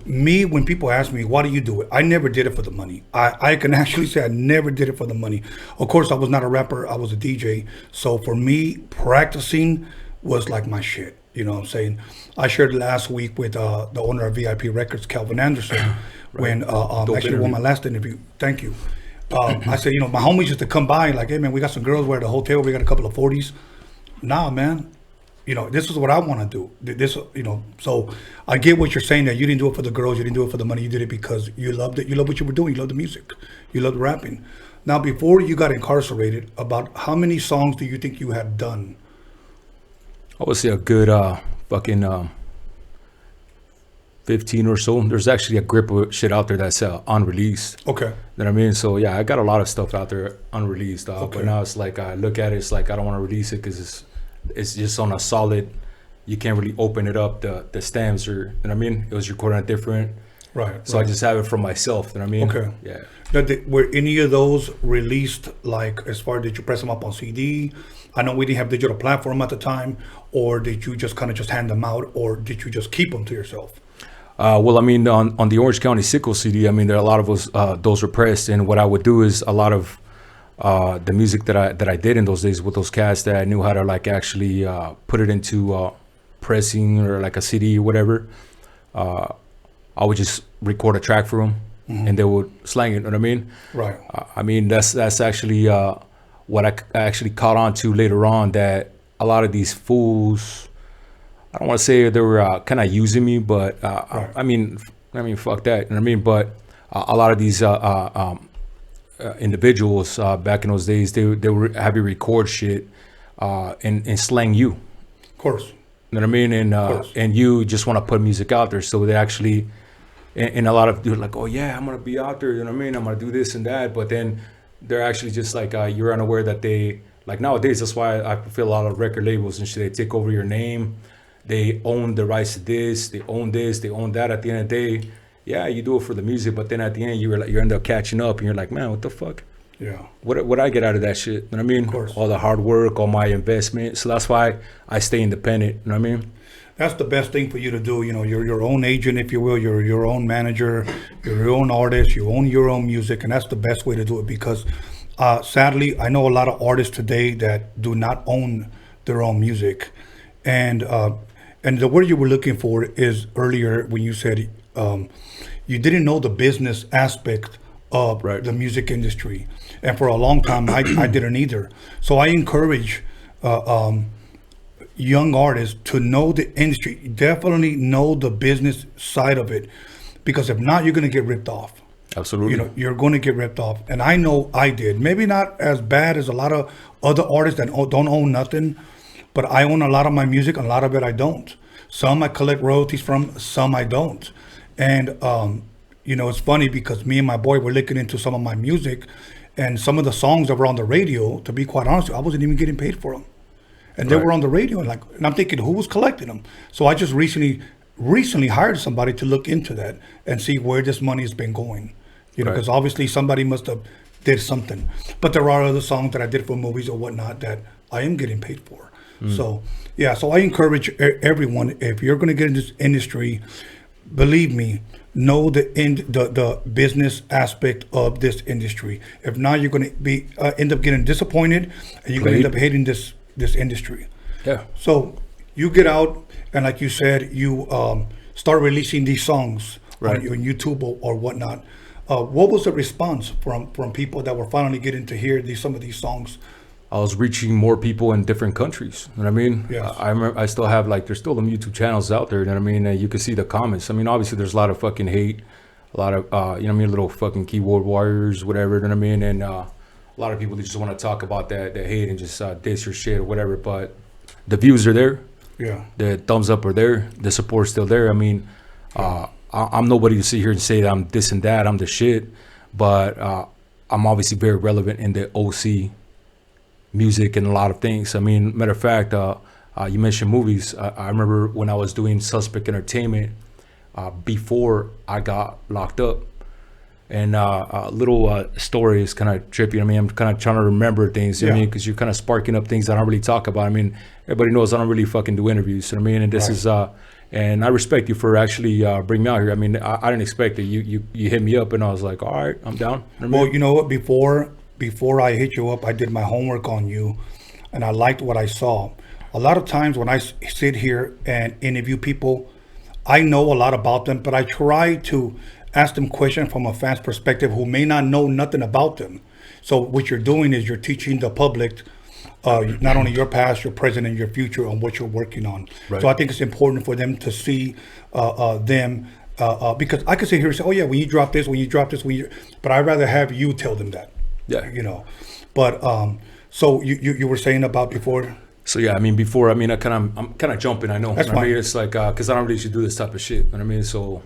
when people ask me, why do you do it? I never did it for the money. I can actually say I never did it for the money. Of course, I was not a rapper. I was a DJ. So for me, practicing was like my shit. You know what I'm saying? I shared last week with the owner of VIP Records, Calvin Anderson, when actually won my last interview. Thank you. I said, you know, my homies used to come by like, hey man, we got some girls. We're at a hotel. We got a couple of 40s. Nah, man. You know, this is what I want to do. This, you know, so I get what you're saying, that you didn't do it for the girls, you didn't do it for the money, you did it because you loved it. You loved what you were doing. You loved the music. You loved rapping. Now, before you got incarcerated, about how many songs do you think you had done? I would say a good fucking 15 or so. There's actually a grip of shit out there that's unreleased. Okay. You know what I mean? So yeah, I got a lot of stuff out there unreleased. Okay. But now it's like I look at it, it's like I don't want to release it because it's just on a solid. You can't really open it up. The stems, or you know what I mean? It was recorded on different. Right. So I just have it for myself. You know what I mean? Okay. Yeah. Now, were any of those released, like, as far as, did you press them up on CD? I know we didn't have digital platform at the time, or did you just kind of just hand them out, or did you just keep them to yourself? Well, I mean, on the Orange County Sickle CD, I mean, there are a lot of us, those were pressed, and what I would do is a lot of the music that I did in those days with those cats that I knew how to like actually put it into pressing or like a CD or whatever. I would just record a track for them, and they would slang it. You know what I mean? Right. I mean, that's actually what I actually caught on to later on, that a lot of these fools, I don't want to say they were kind of using me, but right. I mean, fuck that. You know what I mean? But a lot of these individuals back in those days, they were have you record shit and slang you. Of course. You know what I mean? And you just want to put music out there, so they actually, and a lot of dudes like, oh yeah, I'm gonna be out there. You know what I mean? I'm gonna do this and that, but then they're actually just like you're unaware that they, like nowadays. That's why I feel a lot of record labels and shit, they take over your name. They own the rights to this, they own that. At the end of the day, yeah, you do it for the music, but then at the end you end up catching up and you're like, man, what the fuck? Yeah. What I get out of that shit? You know what I mean? Of course. All the hard work, all my investment. So that's why I stay independent. You know what I mean? That's the best thing for you to do. You know, you're your own agent, if you will. You're your own manager. You're your own artist. You own your own music, and that's the best way to do it. Because sadly, I know a lot of artists today that do not own their own music, and the word you were looking for is earlier when you said you didn't know the business aspect of the music industry, and for a long time I didn't either. So I encourage young artists to know the industry, definitely know the business side of it, because if not, you're going to get ripped off. Absolutely. You know, you're going to get ripped off, and I know I did. Maybe not as bad as a lot of other artists that don't own nothing, but I own a lot of my music, and a lot of it I don't. Some I collect royalties from, some I don't. And you know, it's funny because me and my boy were looking into some of my music, and some of the songs that were on the radio, to be quite honest, I wasn't even getting paid for them. And they were on the radio, and I'm thinking, who was collecting them? So I just recently hired somebody to look into that and see where this money has been going. You know, because obviously somebody must have did something. But there are other songs that I did for movies or whatnot that I am getting paid for. So yeah, so I encourage everyone, if you're going to get in this industry, believe me, know the business aspect of this industry. If not, you're going to be end up getting disappointed, and you're going to end up hating this industry. Yeah. So you get out, and like you said, you start releasing these songs on YouTube or whatnot. What was the response from people that were finally getting to hear some of these songs? I was reaching more people in different countries. You know what I mean? Yes. I remember I still have there's still them YouTube channels out there. You know what I mean? You can see the comments. I mean, obviously there's a lot of fucking hate, a lot of you know what I mean, little fucking keyboard warriors, whatever. You know what I mean? And a lot of people that just want to talk about that hate and just diss your shit or whatever. But the views are there. Yeah. The thumbs up are there. The support's still there. I mean, I'm nobody to sit here and say that I'm this and that. I'm the shit. But I'm obviously very relevant in the OC music and a lot of things. I mean, matter of fact, you mentioned movies. I remember when I was doing Suspect Entertainment before I got locked up. And a little story is kind of trippy. I mean, I'm kind of trying to remember things, you know what I mean? Because you're kind of sparking up things I don't really talk about. I mean, everybody knows I don't really fucking do interviews, you know what I mean? And this is, and I respect you for actually bringing me out here. I mean, I didn't expect it. You hit me up and I was like, all right, I'm down. You know what I mean? Well, you know what? Before I hit you up, I did my homework on you, and I liked what I saw. a lot of times when I sit here and interview people, I know a lot about them, but I try to ask them questions from a fan's perspective who may not know nothing about them. So what you're doing is you're teaching the public not only your past, your present, and your future on what you're working on. Right. So I think it's important for them to see them because I could sit here and say, oh yeah, when you drop this, but I'd rather have you tell them that. Yeah. You know. But so you were saying about before. So yeah, I mean before, I mean I'm kind of jumping. I know. That's I fine. mean it's like because I don't really do this type of shit. You know what I mean? So,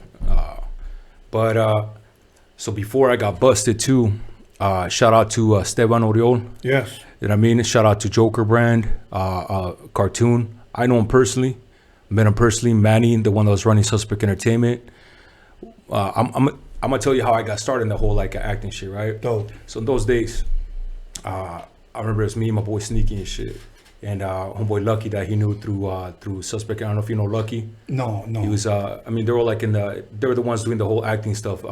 so before I got busted too, shout out to Esteban Oriol. Yes. You know what I mean? Shout out to Joker Brand, Cartoon. I know him personally. Met him personally. Manny, the one that was running Suspect Entertainment. I'm gonna tell you how I got started in the whole like acting shit, right? Dope. So in those days, I remember it was me and my boy Sneaky and shit. And homeboy Lucky that he knew through Suspect. I don't know if you know Lucky. No. He was. I mean, they were like they were the ones doing the whole acting stuff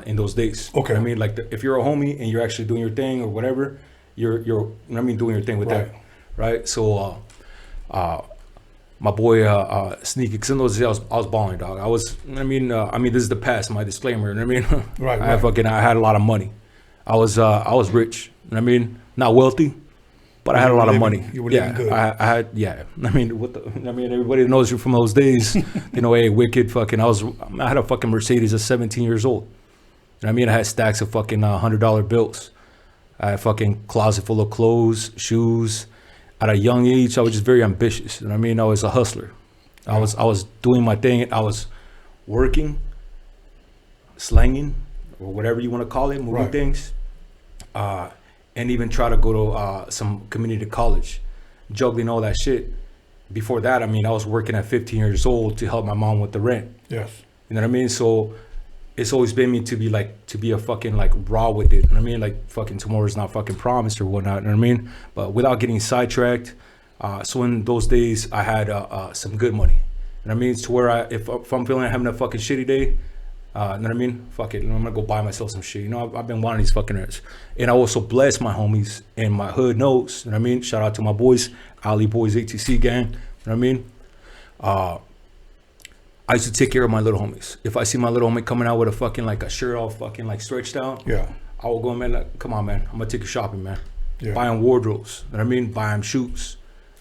in those days. Okay. You know what I mean, like if you're a homie and you're actually doing your thing or whatever, you're you know what I mean, doing your thing with Right. that, right? So, my boy Sneaky, because in those days I was balling, dog. I was. I mean, this is the past. My disclaimer. You know what I mean? Right. I had a lot of money. I was rich. You know what I mean? Not wealthy. But I had a lot of money. You were living good. I had, yeah. I mean, everybody knows you from those days. You know, hey, wicked fucking. I had a fucking Mercedes at 17 years old. You know what I mean? I had stacks of fucking $100 bills. I had a fucking closet full of clothes, shoes. At a young age, I was just very ambitious. You know what I mean? I was a hustler. I was doing my thing. I was working, slanging, or whatever you want to call it, moving things. And even try to go to some community college, juggling all that shit. Before that, I mean, I was working at 15 years old to help my mom with the rent. Yes. You know what I mean? So it's always been me to be a fucking like raw with it. You know what I mean? Like fucking tomorrow's not fucking promised or whatnot. You know what I mean? But without getting sidetracked. So in those days, I had some good money. You know what I mean? To where if I'm feeling like having a fucking shitty day, you know what I mean? Fuck it. I'm gonna go buy myself some shit. You know, I've been wanting these fucking ads. And I also bless my homies and my hood knows. You know what I mean? Shout out to my boys, Ali Boys ATC gang. You know what I mean? I used to take care of my little homies. If I see my little homie coming out with a fucking like a shirt all fucking like stretched out, yeah, I will go, man, like, come on, man. I'm gonna take you shopping, man. Yeah. Buy him wardrobes. You know what I mean? Buy him shoes.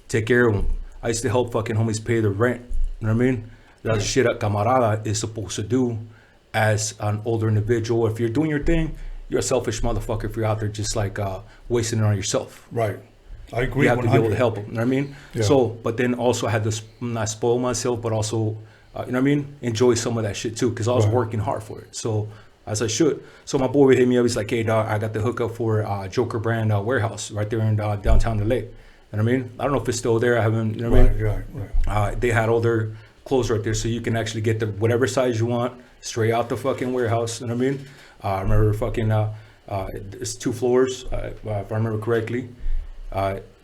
Take care of them. I used to help fucking homies pay the rent. You know what I mean? That's the shit a camarada is supposed to do as an older individual. If you're doing your thing, you're a selfish motherfucker if you're out there just like wasting it on yourself. Right. I agree. You have 100. to be able to help them. You know what I mean? Yeah. So, but then also I had to not spoil myself, but also, you know what I mean? Enjoy some of that shit too, because I was working hard for it. So, as I should. So my boy would hit me up. He's like, hey, dog, I got the hookup for Joker Brand warehouse right there in downtown LA. You know what I mean? I don't know if it's still there. I haven't, you know what I mean? Right. They had all their clothes right there, so you can actually get the whatever size you want straight out the fucking warehouse. You know what I mean? I remember fucking it's 2 floors, if I remember correctly.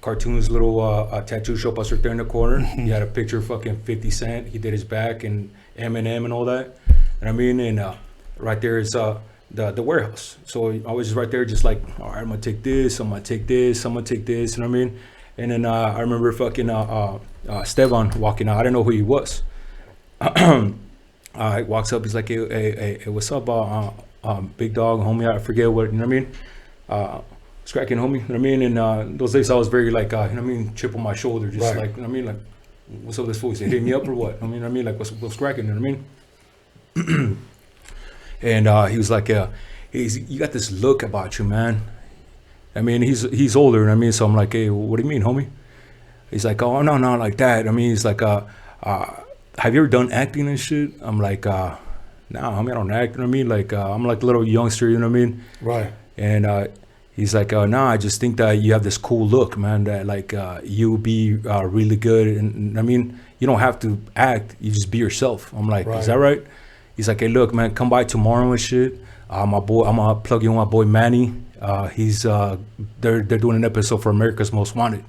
Cartoon's little tattoo shop was right there in the corner. He had a picture of fucking 50 Cent. He did his back and Eminem and all that. You know what I mean? And right there is the warehouse. So I was just right there, just like, all right, I'm gonna take this, I'm gonna take this, I'm gonna take this. You know what I mean? And then I remember fucking Esteban walking out. I didn't know who he was. He walks up. He's like, hey, what's up, big dog, homie? I forget what, you know what I mean? Scracking, homie, you know what I mean? And those days I was very like, you know what I mean? Chip on my shoulder, just like, you know what I mean? Like, what's up with this fool? He said, hit me up or what? I mean, like, what's cracking, you know what I mean? And he was like, you got this look about you, man. I mean, he's older, you know what I mean? So I'm like, hey, what do you mean, homie? He's like, oh, no, like that. I mean, he's like, have you ever done acting and shit? I'm like, nah, homie, I don't act, you know what I mean? Like, I'm like a little youngster, you know what I mean? Right. And he's like, nah, I just think that you have this cool look, man, that like you be really good. And I mean, you don't have to act, you just be yourself. I'm like, is that right? He's like, hey, look, man, come by tomorrow and shit. My boy, I'm gonna plug you in with my boy Manny. He's they're doing an episode for America's Most Wanted.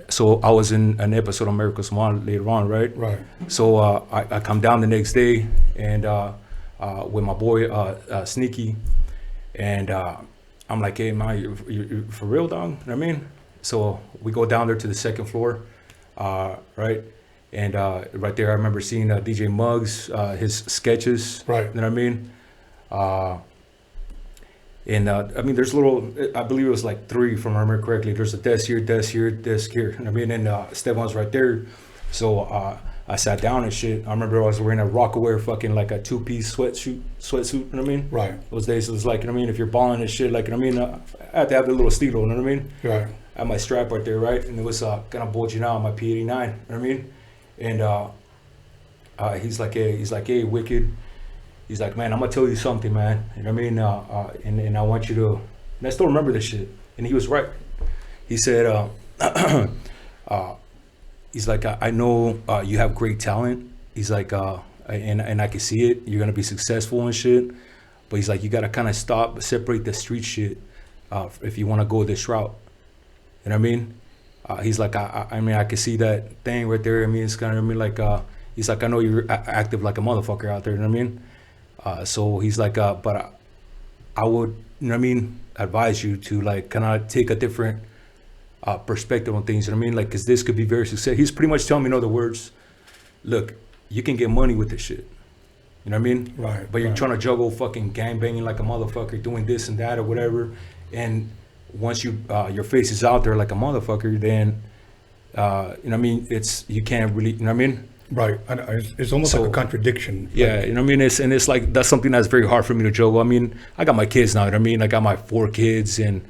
So I was in an episode of America's Most Wanted later on, right? Right. So I come down the next day and with my boy Sneaky, and I'm like, hey man, you for real, dog? You know what I mean? So we go down there to the second floor. right? And right there, I remember seeing DJ Muggs, his sketches. Right. You know what I mean? And I mean, there's little, I believe it was like 3, if I remember correctly. There's a desk here, desk here, desk here. I mean, and Stefan's right there. So I sat down and shit. I remember I was wearing a Rockaware fucking like a 2-piece sweatsuit, you know what I mean? Right. Those days it was like, you know what I mean, if you're balling and shit, like, you know what I mean, I had to have the little stilo, you know what I mean? Right. I had my strap right there, right? And it was kind of bulging out, my P89, you know what I mean? And he's like, hey, Wicked. He's like, man, I'm gonna tell you something, man. You know what I mean? And I want you to, and I still remember this shit. And he was right. He said, he's like, I know you have great talent. He's like, and I can see it. You're gonna be successful and shit. But he's like, you gotta kind of separate the street shit if you want to go this route. You know what I mean? He's like, I mean, I can see that thing right there. I mean, it's kind of, I mean, like, he's like, I know you're active like a motherfucker out there. You know what I mean? So he's like, but I would, you know what I mean, advise you to like kind of take a different perspective on things. You know what I mean? Like, cause this could be very successful. He's pretty much telling me in other words, look, you can get money with this shit. You know what I mean? Right. But you're trying to juggle fucking gangbanging like a motherfucker, doing this and that or whatever. And once you your face is out there like a motherfucker, then you know what I mean, you can't really, you know what I mean? Right. It's almost like a contradiction. Yeah, you know what I mean? It's like, that's something that's very hard for me to juggle. I mean, I got my kids now, you know what I mean? I got my 4 kids, and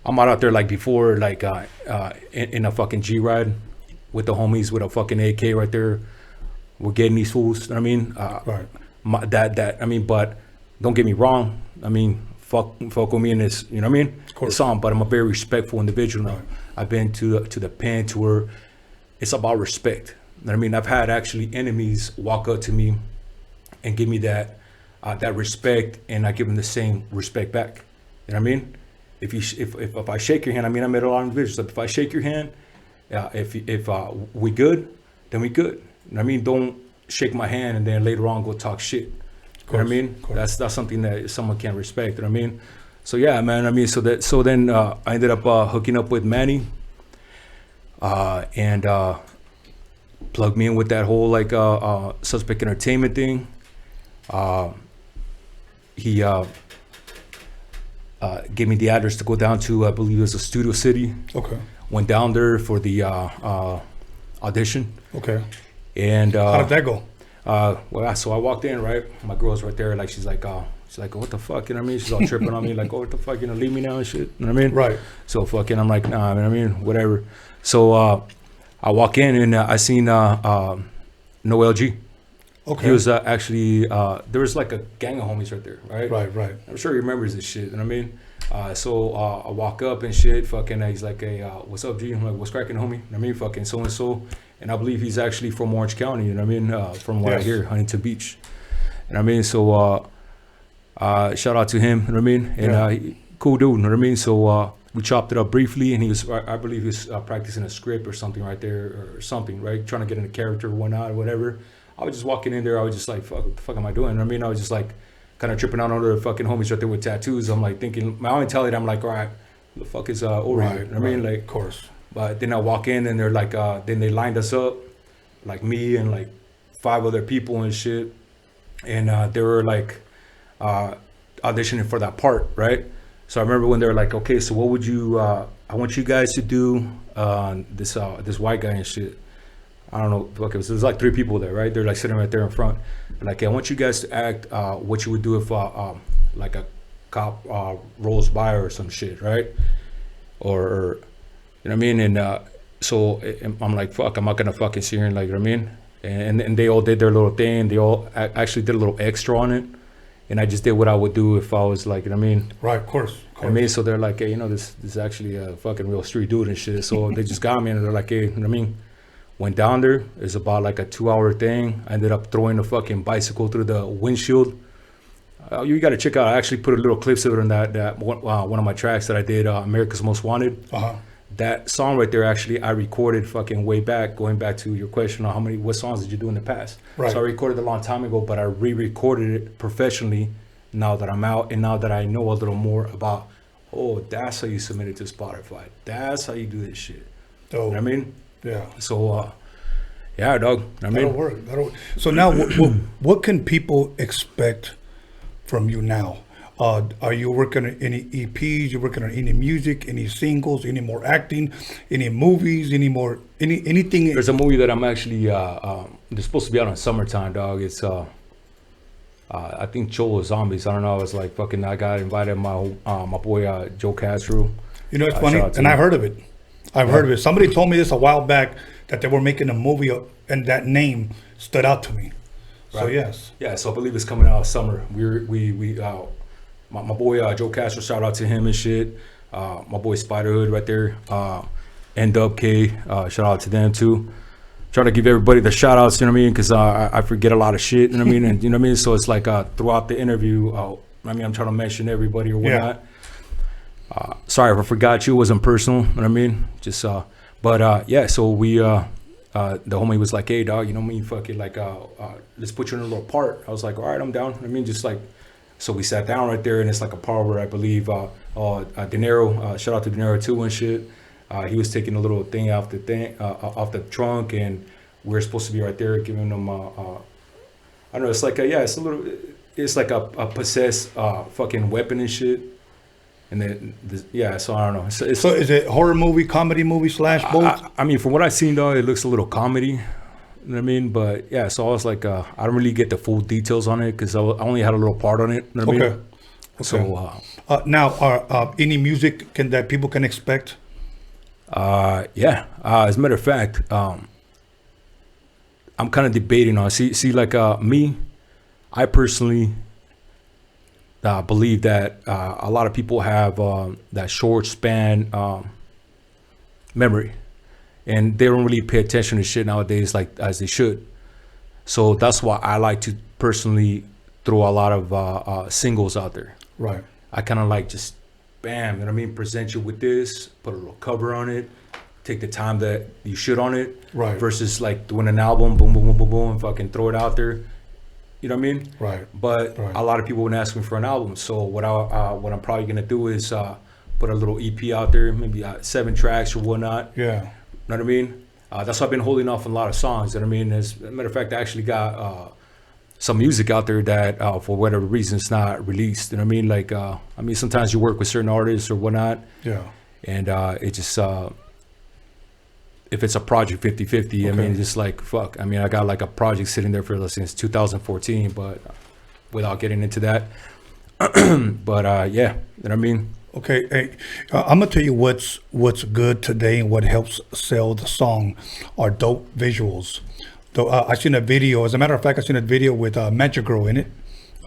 I'm out there like before, like in a fucking G-Ride with the homies with a fucking AK right there. We're getting these fools, you know what I mean? Right. I mean, but don't get me wrong. I mean, fuck with me in this, you know what I mean? Of course. It's on, but I'm a very respectful individual now. Right. I've been to the pen to where it's about respect. You know what I mean? I've had actually enemies walk up to me and give me that respect, and I give them the same respect back. You know what I mean? If I shake your hand, I mean, I met a lot of individuals. If I shake your hand, if we good, then we good. You know what I mean? Don't shake my hand and then later on go talk shit. You know what I mean? That's something that someone can't respect. You know what I mean? So yeah, man. I mean, so then I ended up hooking up with Manny, and plugged me in with that whole like Suspect Entertainment thing. He gave me the address to go down to, I believe it was a Studio City. Okay. Went down there for the audition. Okay. And how did that go? Well, so I walked in, right? My girl's right there, like she's like, what the fuck? You know what I mean? She's all tripping on me, like, oh, what the fuck? You know, leave me now and shit. You know what I mean? Right. So fucking, I'm like, nah, you know what I mean? Whatever. So I walk in and I seen Noel G. Okay. He was actually, there was like a gang of homies right there, right? Right. I'm sure he remembers this shit, you know what I mean? So I walk up and shit, fucking, he's like, hey, what's up, G? I'm like, what's cracking, homie? You know what I mean? Fucking so-and-so. And I believe he's actually from Orange County, you know what I mean? From what I hear, Huntington Beach. You know what I mean? So shout out to him, you know what I mean? And cool dude, you know what I mean? So we chopped it up briefly, and he was, I believe he was practicing a script or something right there, or something, right? Trying to get in a character or whatnot, or whatever. I was just walking in there, I was just like, fuck, what the fuck am I doing? You know what I mean? I was just like, kind of tripping out on the fucking homies right there with tattoos. I'm like thinking, my mentality, I'm like, all right, what the fuck is over here? You know what I mean? Like, of course. But then I walk in and they're like, then they lined us up, like me and like 5 other people and shit. And they were like auditioning for that part, right? So I remember when they were like, okay, so what would you, I want you guys to do this white guy and shit. I don't know, okay, so there's like 3 people there, right? They're like sitting right there in front. Like, hey, I want you guys to act what you would do if like a cop rolls by or some shit, right? Or you know what I mean? And so I'm like, fuck, I'm not gonna fucking see her, like, you know what I mean? And they all did their little thing. They all actually did a little extra on it. And I just did what I would do if I was like, you know what I mean? Right, of course. I mean, so they're like, hey, you know, this is actually a fucking real street dude and shit. So they just got me and they're like, hey, you know what I mean? Went down there. It's about like a 2-hour thing. I ended up throwing a fucking bicycle through the windshield. You got to check out. I actually put a little clips of it on that one of my tracks that I did, America's Most Wanted. That song right there, actually, I recorded fucking way back, going back to your question on what songs did you do in the past. Right. So I recorded a long time ago, but I re-recorded it professionally now that I'm out and now that I know a little more about, oh, that's how you submit it to Spotify. That's how you do this shit. Oh. You know what I mean? Yeah. So, yeah, dog. I mean, That'll work. So now, what can people expect from you now? Are you working on any EPs? You working on any music, any singles, any more acting, any movies, anything? There's a movie that I'm actually it's supposed to be out in summertime, dog. It's I think Joel Zombies. I don't know. It's like fucking. I got invited my boy Joe Castro. You know, it's funny, and I heard of it. I've heard of it. Somebody told me this a while back that they were making a movie, and that name stood out to me. Right. So yes. Yeah. So I believe it's coming out summer. My boy Joe Castro, shout out to him and shit. My boy Spiderhood right there. NWK, shout out to them too. Try to give everybody the shout outs, you know what I mean? Because I forget a lot of shit, you know what I mean? And you know what I mean? So it's like throughout the interview, I'm trying to mention everybody or whatnot. Yeah. Sorry if I forgot you. It wasn't personal, you know what I mean? Just, but yeah, so we, the homie was like, hey, dog, you know what I mean? Fuck it, like, let's put you in a little part. I was like, all right, I'm down. I mean, just like, so we sat down right there, and it's like a part where I believe De Niro, shout out to De Niro too and shit. He was taking a little thing off the trunk, and we're supposed to be right there giving him I don't know. It's like it's like a possessed fucking weapon and shit. And then so I don't know. So is it horror movie, comedy movie / both? I mean, from what I've seen though, it looks a little comedy. You know what I mean? But yeah, so I was like, I don't really get the full details on it because I only had a little part on it. You know what I mean? Okay. So now, are any music that people can expect? Yeah. As a matter of fact, I'm kind of debating on. See, like me, I personally believe that a lot of people have that short span memory. And they don't really pay attention to shit nowadays like as they should. So that's why I like to personally throw a lot of singles out there. Right. I kind of like just, bam, you know what I mean? Present you with this, put a little cover on it, take the time that you should on it. Right. Versus like doing an album, boom, boom, boom, boom, boom, and fucking throw it out there. You know what I mean? Right. But a lot of people would ask me for an album. So what I'm probably gonna do is put a little EP out there, maybe 7 tracks or whatnot. Yeah. You know what I mean? That's why I've been holding off on a lot of songs. You know what I mean? As a matter of fact, I actually got some music out there that for whatever reason it's not released. You know what I mean? Like, I mean, sometimes you work with certain artists or whatnot. Yeah. And it just, if it's a project 50-50, I mean, it's just like, fuck. I mean, I got like a project sitting there for since 2014, but without getting into that. But yeah, you know what I mean? Okay, hey, I'm gonna tell you what's good today and what helps sell the song are dope visuals. Though I seen a video. As a matter of fact, I seen a video with Magic Girl in it.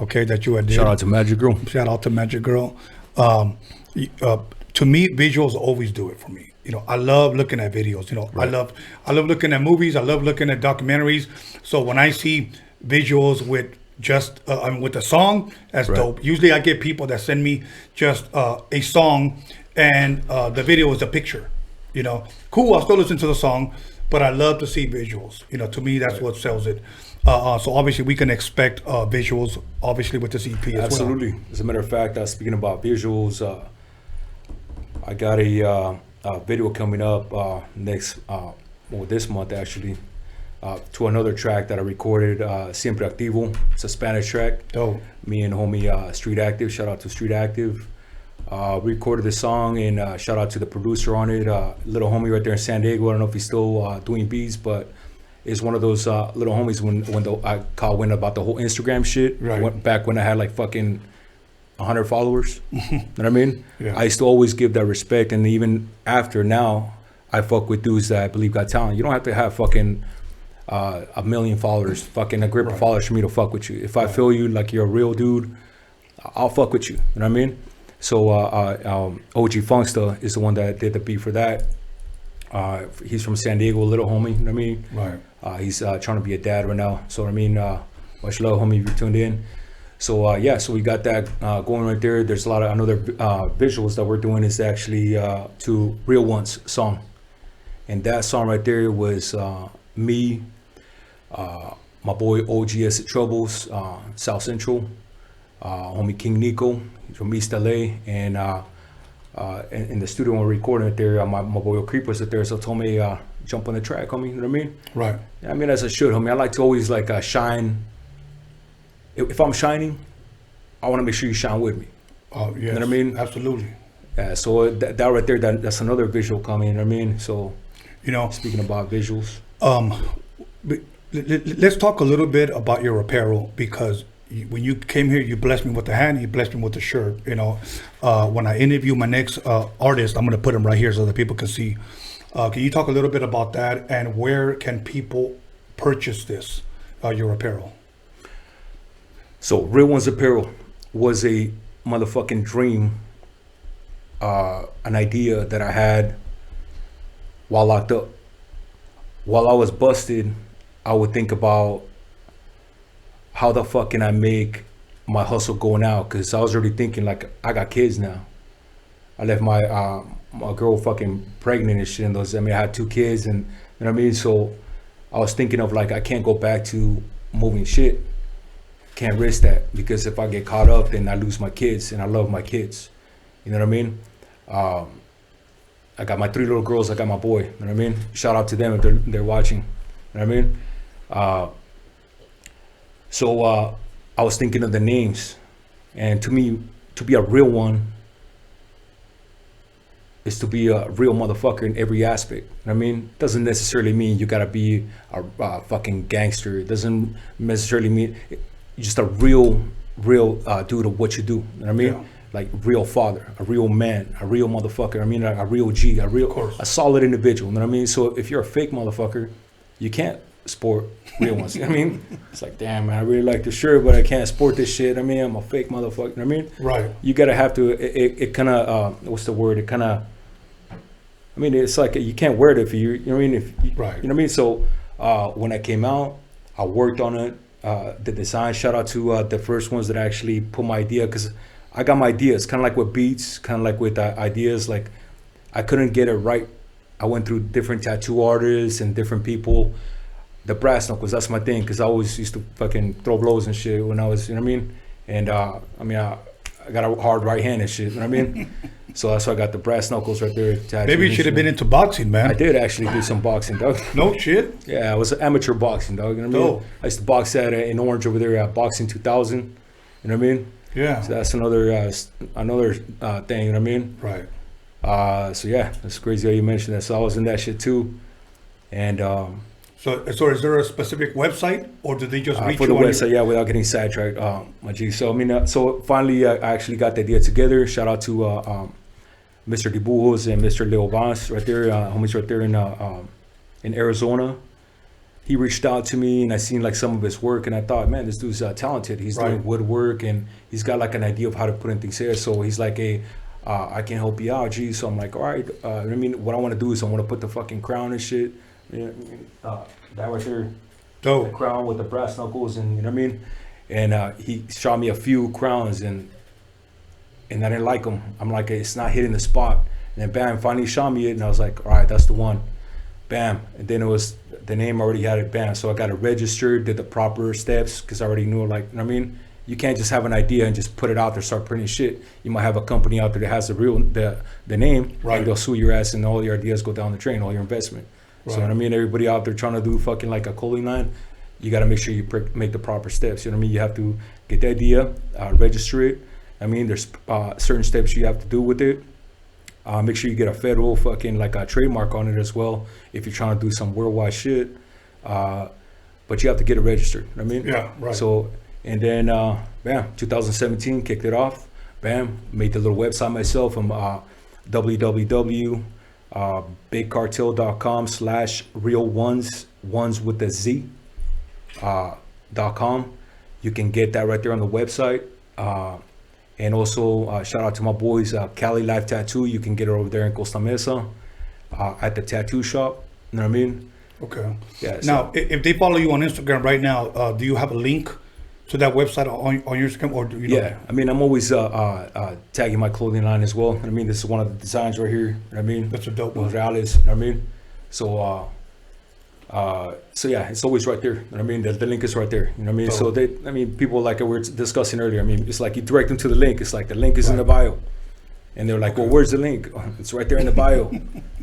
Okay, that you had did. Shout out to Magic Girl. Shout out to Magic Girl. To me, visuals always do it for me. You know, I love looking at videos. You know, right. I love looking at movies. I love looking at documentaries. So when I see visuals with just with a song, that's dope. Usually I get people that send me just a song and the video is a picture. You know, cool, I'll still listen to the song, but I love to see visuals. You know, to me that's what sells it. So obviously we can expect visuals obviously with this EP as Absolutely. well. As a matter of fact, speaking about visuals, I got a video coming up this month actually. To another track that I recorded, Siempre Activo. It's a Spanish track. Oh. Me and homie Street Active, shout out to Street Active. We recorded the song and shout out to the producer on it, little homie right there in San Diego. I don't know if he's still doing beats, but it's one of those little homies when I caught wind about the whole Instagram shit. Right. Back when I had like fucking 100 followers. You know what I mean? Yeah. I used to always give that respect, and even after now, I fuck with dudes that I believe got talent. You don't have to have fucking 1 million followers, fucking a grip of followers for me to fuck with you. If I feel you like you're a real dude, I'll fuck with you. You know what I mean? So OG Funksta is the one that did the beat for that. He's from San Diego, a little homie. You know what I mean? Right. He's trying to be a dad right now. So I mean, much love, homie, if you tuned in. So yeah, so we got that going right there. There's a lot of another visuals that we're doing is actually to Real Ones song, and that song right there was me. My boy OGS at Troubles, South Central, homie King Nico from East LA, and in the studio when we're recording it there. My boy Creep was there, so told me jump on the track, homie. You know what I mean? Right. I mean, as I should, homie. I like to always like shine. If I'm shining, I want to make sure you shine with me. Oh, yes. You know what I mean? Absolutely. Yeah, so that right there, that's another visual coming, you know what I mean? So, you know, speaking about visuals. Let's talk a little bit about your apparel, because when you came here, you blessed me with the hat, you blessed me with the shirt. You know, when I interview my next artist, I'm going to put him right here so that people can see. Can you talk a little bit about that, and where can people purchase this, your apparel? So, Real Ones Apparel was a motherfucking dream, an idea that I had while locked up. While I was busted, I would think about how the fuck can I make my hustle going out, because I was already thinking like, I got kids now. I left my my girl fucking pregnant and shit, and those, I mean, I had 2 kids, and you know what I mean? So I was thinking of like, I can't go back to moving shit. Can't risk that, because if I get caught up, then I lose my kids, and I love my kids. You know what I mean? I got my 3 little girls. I got my boy. You know what I mean? Shout out to them if they're watching. You know what I mean? So I was thinking of the names, and to me, to be a real one is to be a real motherfucker in every aspect. You know what I mean? Doesn't necessarily mean you gotta be a fucking gangster. It doesn't necessarily mean you're just a real dude of what you do. You know what I mean? Yeah. Like real father, a real man, a real motherfucker. I mean, a real G, a solid individual. You know what I mean? So if you're a fake motherfucker, you can't sport real ones. You know what I mean? It's like, damn, man, I really like the shirt, but I can't sport this shit. I mean, I'm a fake motherfucker. You know what I mean? Right. You gotta have to. It kind of what's the word? It kind of. I mean, it's like you can't wear it if you. You know what I mean? Right. You know what I mean? So when I came out, I worked on it. The design. Shout out to the first ones that actually put my idea, because I got my ideas. Kind of like with beats. Kind of like with ideas. Like I couldn't get it right. I went through different tattoo artists and different people. The brass knuckles, that's my thing, because I always used to fucking throw blows and shit when I was, you know what I mean? And I mean, I got a hard right hand and shit, you know what I mean? So that's why I got the brass knuckles right there. Maybe you should have been into boxing, man. I did actually do some boxing, dog. No shit? Yeah, I was amateur boxing, dog. You know what I mean? I used to box in Orange over there at Boxing 2000. You know what I mean? Yeah. So that's another thing, you know what I mean? Right. So yeah, it's crazy how you mentioned that. So I was in that shit too. And So is there a specific website, or did they just reach for the website? Yeah, without getting sidetracked, my G. So I mean, so finally, I actually got the idea together. Shout out to Mr. Dibujos and Mr. Lil Vance right there, homies right there in Arizona. He reached out to me, and I seen like some of his work, and I thought, man, this dude's talented. He's doing woodwork, and he's got like an idea of how to put in things here. So he's like, hey, I can help you out, G. So I'm like, all right. I mean, what I want to do is I want to put the fucking crown and shit. Yeah, that right there, the crown with the brass knuckles, and you know what I mean. And he shot me a few crowns, and I didn't like them. I'm like, it's not hitting the spot. And then bam, finally shot me it, and I was like, all right, that's the one. Bam, and then it was the name already had it. Bam, so I got it registered, did the proper steps, because I already knew, like, you know what I mean. You can't just have an idea and just put it out there, start printing shit. You might have a company out there that has the name, right? And they'll sue your ass, and all your ideas go down the drain, all your investment. Right. So, you know what I mean, everybody out there trying to do fucking like a clothing line, you got to make sure you make the proper steps. You know what I mean? You have to get the idea, register it. I mean, there's certain steps you have to do with it. Make sure you get a federal fucking like a trademark on it as well if you're trying to do some worldwide shit. But you have to get it registered. You know what I mean? Yeah, right. So, and then, bam, 2017, kicked it off. Bam, made the little website myself from bigcartel.com/real1s with the Z .com. You can get that right there on the website. And also shout out to my boys, Cali Life Tattoo. You can get it over there in Costa Mesa at the tattoo shop. You know what I mean? Okay. Yeah. Now, if they follow you on Instagram right now, do you have a link to that website on your Instagram, or do you know? Yeah, I mean, I'm always tagging my clothing line as well. I mean, this is one of the designs right here. You know what I mean? That's a dope one. Reales, you know what I mean? So, so yeah, it's always right there. You know what I mean? The link is right there. You know what I mean? So people like we were discussing earlier. I mean, it's like you direct them to the link. It's like the link is in the bio, And they're like, well, where's the link? It's right there in the bio.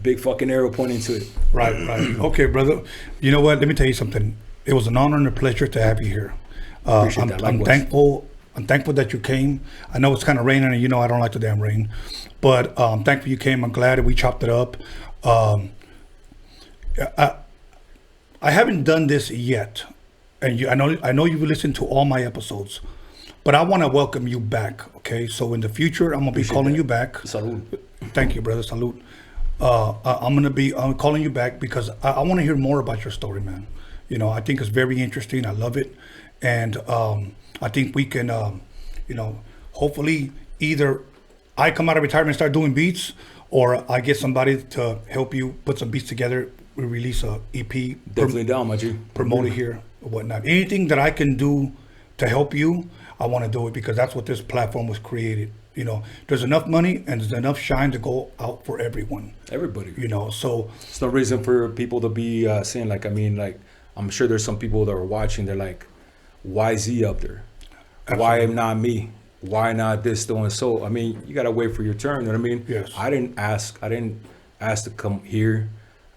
Big fucking arrow pointing to it. Right. Okay, brother. You know what? Let me tell you something. It was an honor and a pleasure to have you here. Appreciate that. I'm thankful. I'm thankful that you came. I know it's kind of raining, and you know I don't like the damn rain, but I'm thankful you came. I'm glad that we chopped it up. I haven't done this yet, and I know you've listened to all my episodes, but I want to welcome you back. Okay, so in the future, I'm gonna be calling you back. Salud. Thank you, brother. Salud. I'm calling you back because I want to hear more about your story, man. You know, I think it's very interesting. I love it, and I think we can, hopefully either I come out of retirement and start doing beats, or I get somebody to help you put some beats together. We release a EP. Definitely down, my G. Promote it here or whatnot. Anything that I can do to help you, I want to do it because that's what this platform was created. You know, there's enough money and there's enough shine to go out for everyone. Everybody. You know, so it's no reason for people to be saying like, I mean, like, I'm sure there's some people that are watching. They're like, why is he up there? Absolutely. Why not me? Why not this, so and so? I mean, you gotta wait for your turn. You know what I mean? Yes. I didn't ask to come here.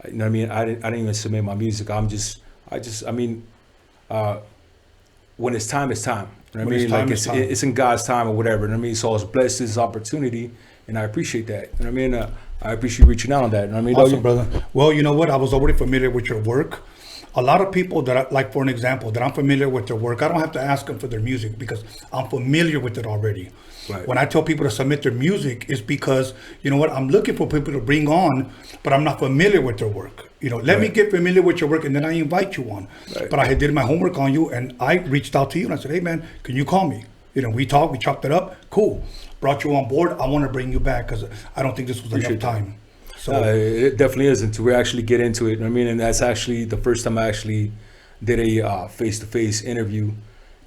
You know what I mean? I didn't even submit my music. I mean, when it's time, it's time. You know what I mean? Like it's in God's time or whatever. You know what I mean? So I was blessed this opportunity, and I appreciate that. You know what I mean? I appreciate reaching out on that. You know what I mean? Awesome, brother. Well, you know what? I was already familiar with your work. A lot of people that, like for an example, that I'm familiar with their work, I don't have to ask them for their music because I'm familiar with it already. Right. When I tell people to submit their music, it's because, you know what, I'm looking for people to bring on, but I'm not familiar with their work. You know, let me get familiar with your work and then I invite you on. Right. But I did my homework on you and I reached out to you and I said, hey man, can you call me? You know, we talked, we chopped it up. Cool. Brought you on board. I want to bring you back because I don't think this was enough time. So it definitely isn't to actually get into it. I mean, and that's actually the first time I actually did a face-to-face interview.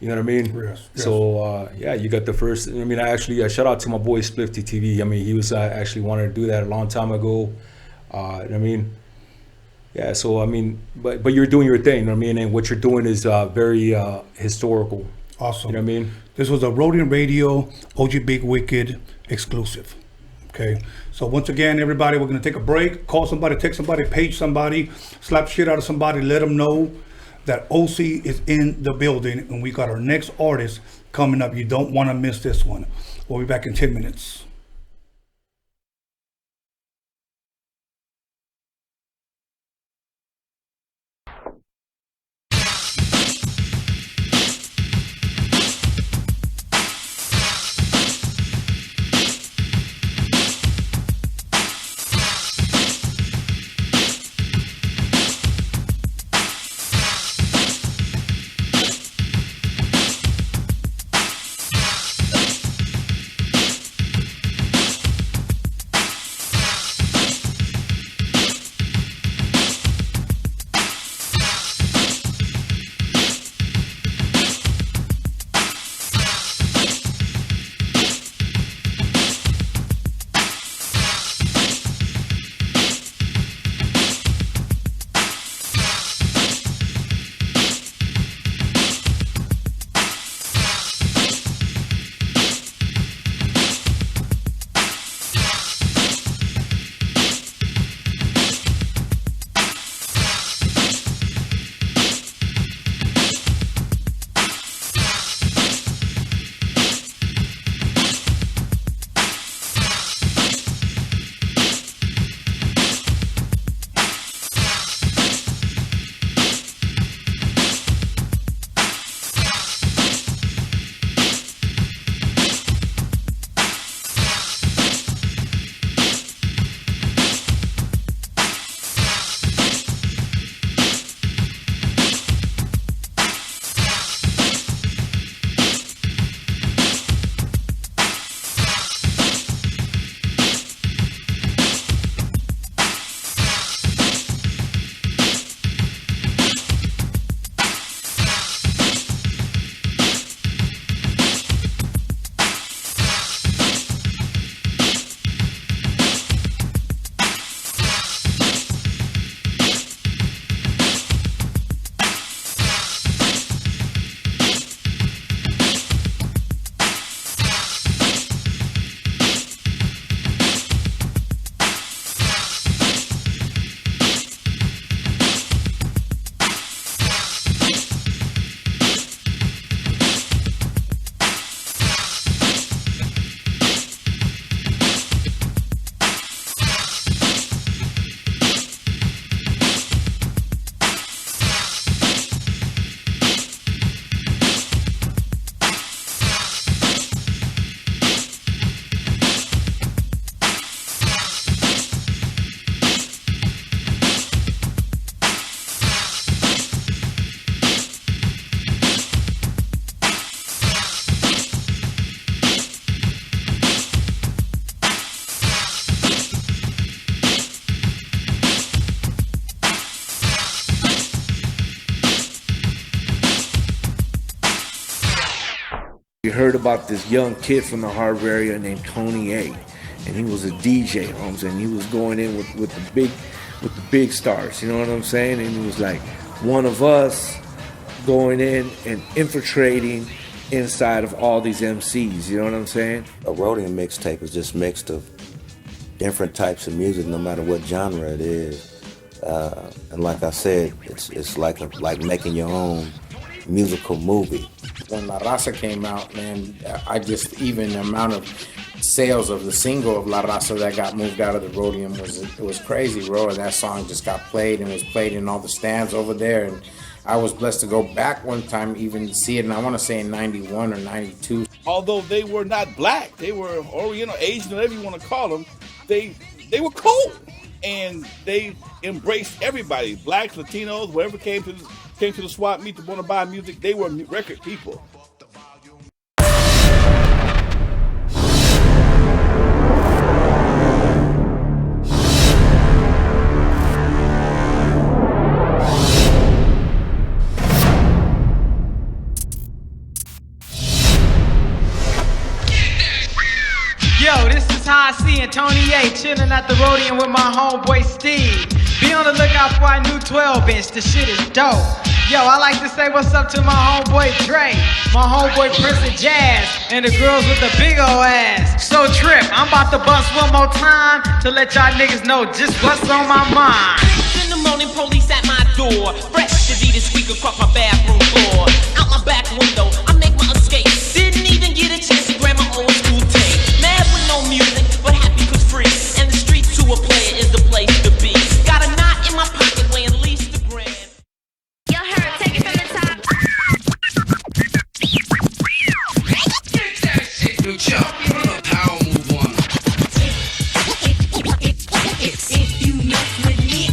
You know what I mean? Yes. So yeah, you got the first. I mean, I shout out to my boy Splifty TV. I mean, he was actually wanted to do that a long time ago. I mean, yeah. So I mean, but you're doing your thing. You know what I mean? And what you're doing is very historical. Awesome. You know what I mean? This was a Roadium Radio OG Big Wicked exclusive. Okay, so once again, everybody, we're gonna take a break. Call somebody, text somebody, page somebody, slap shit out of somebody, let them know that OC is in the building, and we got our next artist coming up. You don't want to miss this one. We'll be back in 10 minutes. heard about this young kid from the Harbor area named Tony A, and he was a DJ, Holmes, and he was going in with the big stars, you know what I'm saying? And he was like one of us going in and infiltrating inside of all these MCs, you know what I'm saying? A Roadium mixtape is just mixed of different types of music, no matter what genre it is. And like I said, it's like making your own musical movie. When La Raza came out, man, even the amount of sales of the single of La Raza that got moved out of the Roadium was crazy, bro. And that song just got played and was played in all the stands over there. And I was blessed to go back one time even to see it, and I want to say in 91 or 92. Although they were not black, they were Oriental, Asian, whatever you want to call them, they were cool. And they embraced everybody, blacks, Latinos, whoever came to the swap meet to want to buy music, they were record people. Yo, this is how I see it. Tony A chilling at the Roadium with my homeboy Steve. Be on the lookout for our new 12-inch. The shit is dope. Yo, I like to say what's up to my homeboy Dre, my homeboy Prince of Jazz, and the girls with the big ol' ass. So Trip, I'm about to bust one more time to let y'all niggas know just what's on my mind. In the morning, police at my door. Fresh to be this week across my bathroom floor. Out my back window, I make my escape. Didn't even get a chance to grab my old school tape. Mad with no music, but happy cause free. And the streets to a player is the place to be. Got a knot in my pocket weighing at least a grand. Yo, her, take it from the top. Get that shit, new chop. Put a power move on. If you mess with me.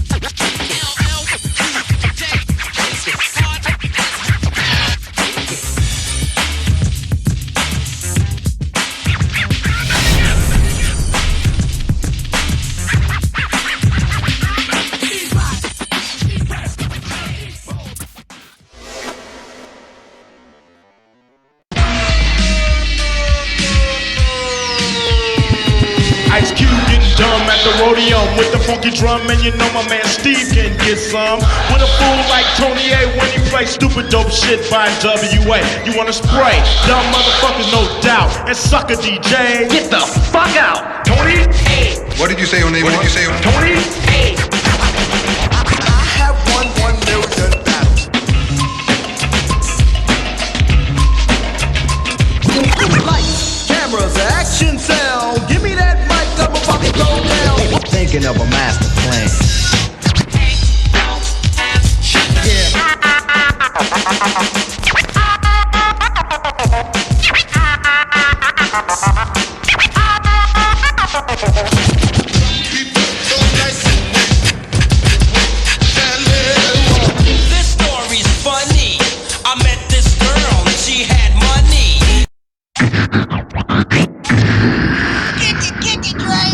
Ice Cube getting dumb at the Roadium with the funky drum, and you know my man Steve can get some. With a fool like Tony A when he plays stupid dope shit by WA. You wanna spray? Dumb motherfuckers, no doubt. And sucker DJ, get the fuck out. Tony A. What did you say your name? What did you say your name? Tony A. I have won 1 million battles. Lights, cameras, action sound. Give me that mic, I'm about to go down. Thinking of a master plan. This story's funny. I met this girl and she had money. Kick it, Dre.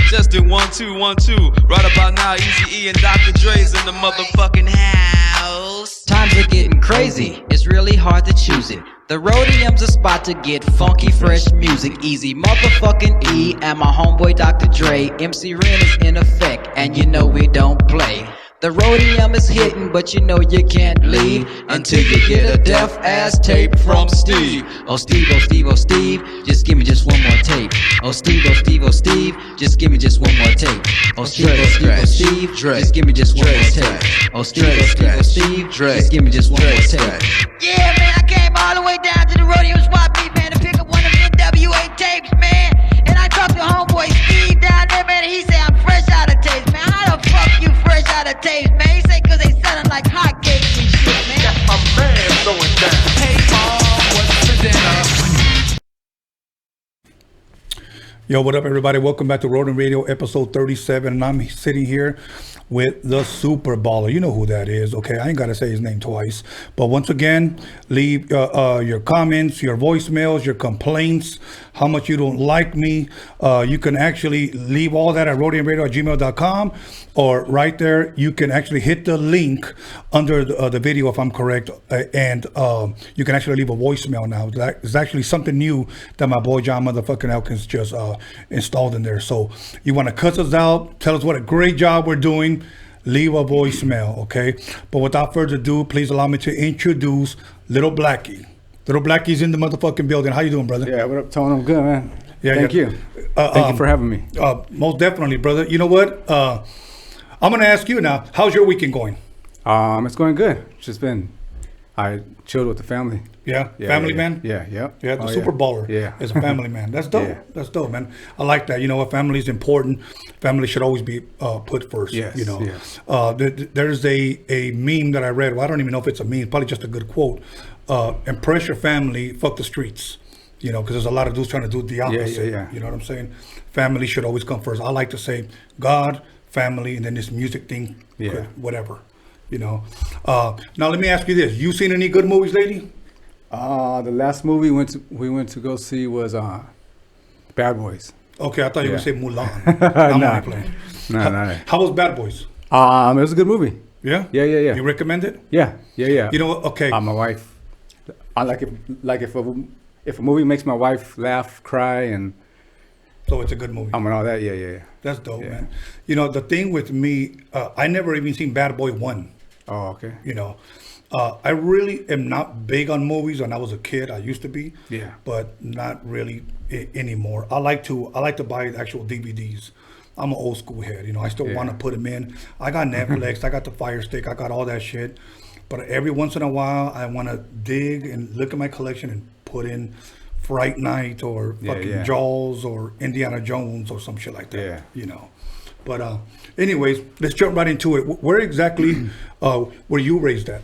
Just do 1 2 1 2. Right about now, Easy E and Dr. Dre's in the motherfucking house. Times are getting crazy, it's really hard to choose it. The Roadium's a spot to get funky, fresh music. Easy motherfucking E and my homeboy Dr. Dre. MC Ren is in effect, and you know we don't play. The Roadium is hitting, but you know you can't leave until you get a deaf ass tape from Steve. Oh Steve, oh Steve, oh Steve, just give me just one more tape. Oh Steve, oh Steve, oh Steve, just give me just one more tape. Oh Steve, oh Steve, oh Steve, just give me just one more tape. Oh Steve, oh Steve, oh Steve, just give me just one more tape. Yeah, man, I came all the way down to the Roadium swap meet, man, to pick up one of the NWA tapes, man. And I talked to homeboy Steve down there, man, and he said I'm fresh out of tapes, man. How the fuck you fresh out of tapes, man? He said cause they selling like hotcakes and shit, man. Got my man going down. Hey mom, what's for dinner? Yo, what up, everybody? Welcome back to Roadium Radio, episode 37. And I'm sitting here with the Super Baller. You know who that is, okay? I ain't got to say his name twice. But once again, leave your comments, your voicemails, your complaints, how much you don't like me. You can actually leave all that at roadiumradio@gmail.com, or right there, you can actually hit the link under the video, if I'm correct, and you can actually leave a voicemail now. That is actually something new that my boy John motherfucking Elkins just installed in there. So you want to cuss us out, tell us what a great job we're doing, leave a voicemail, okay? But without further ado, please allow me to introduce Lil Blacky. Lil Blacky's in the motherfucking building. How you doing, brother? Yeah, what up, Tone? I'm good, man. Yeah, Thank you. Thank you for having me. Most definitely, brother. You know what? I'm going to ask you now, how's your weekend going? It's going good. It's just been, I chilled with the family. Yeah, family man? Yeah. Yeah, the Super Baller is a family man. That's dope. Yeah. That's dope, man. I like that. You know what? Family is important. Family should always be put first. Yes, you know. yes. There's a meme that I read. Well, I don't even know if it's a meme. Probably just a good quote. Impress your family, fuck the streets. You know, because there's a lot of dudes trying to do the opposite. Yeah. You know what I'm saying? Family should always come first. I like to say God, family, and then this music thing, whatever. You know. Now let me ask you this: you seen any good movies lately? The last movie we went to go see was Bad Boys. Okay, I thought you were going to say Mulan. No. How was Bad Boys? It was a good movie. Yeah? Yeah. You recommend it? Yeah. You know what? Okay. My wife. I like it. Like if a movie makes my wife laugh, cry, and so it's a good movie. And all that. Yeah. That's dope, man. You know, the thing with me, I never even seen Bad Boy 1. Oh, okay. You know, I really am not big on movies. When I was a kid, I used to be. Yeah. But not really anymore. I like to buy actual DVDs. I'm an old school head. You know, I still want to put them in. I got Netflix. I got the Fire Stick. I got all that shit. But every once in a while, I want to dig and look at my collection and put in Fright Night or fucking Jaws or Indiana Jones or some shit like that. Yeah. You know. But anyways, let's jump right into it. Where exactly were you raised at?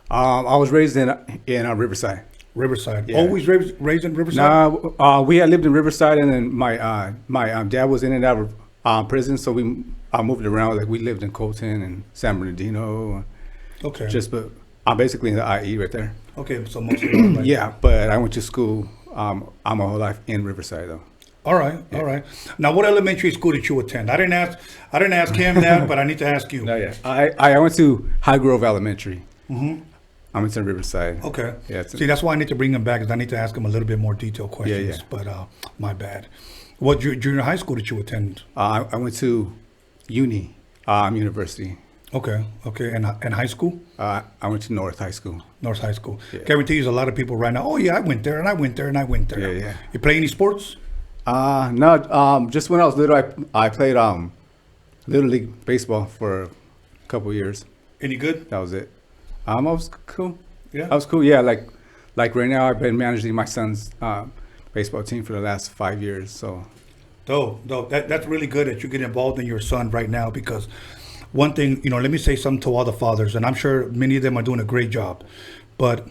I was raised in Riverside. Riverside. Yeah. Always raised in Riverside? No, we had lived in Riverside, and then my dad was in and out of prison, so we moved around. Like we lived in Colton and San Bernardino. Okay. But I'm basically in the IE right there. Okay, so mostly right. Yeah, but I went to school my whole life in Riverside though. All right. Now, what elementary school did you attend? I didn't ask him that, but I need to ask you. No, yeah. I went to High Grove Elementary. Mm-hmm. I'm in Riverside. Okay. Yeah. See, that's why I need to bring him back, because I need to ask him a little bit more detailed questions. Yeah. But my bad. What junior high school did you attend? I went to University. Okay. And high school? I went to North High School. North High School. Yeah. Guarantee there's a lot of people right now. Oh yeah, I went there and I went there and I went there. Yeah. You play any sports? No. Just when I was little, I played Little League baseball for a couple years. Any good? That was it. I was cool. Yeah. I was cool. Yeah. Like right now, I've been managing my son's baseball team for the last 5 years. So. Dope. That's really good that you get involved in your son right now, because one thing, you know, let me say something to all the fathers, and I'm sure many of them are doing a great job, but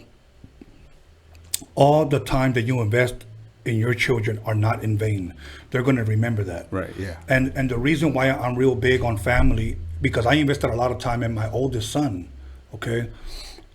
all the time that you invest in your children are not in vain. They're going to remember that. Right, yeah. And the reason why I'm real big on family, because I invested a lot of time in my oldest son, okay?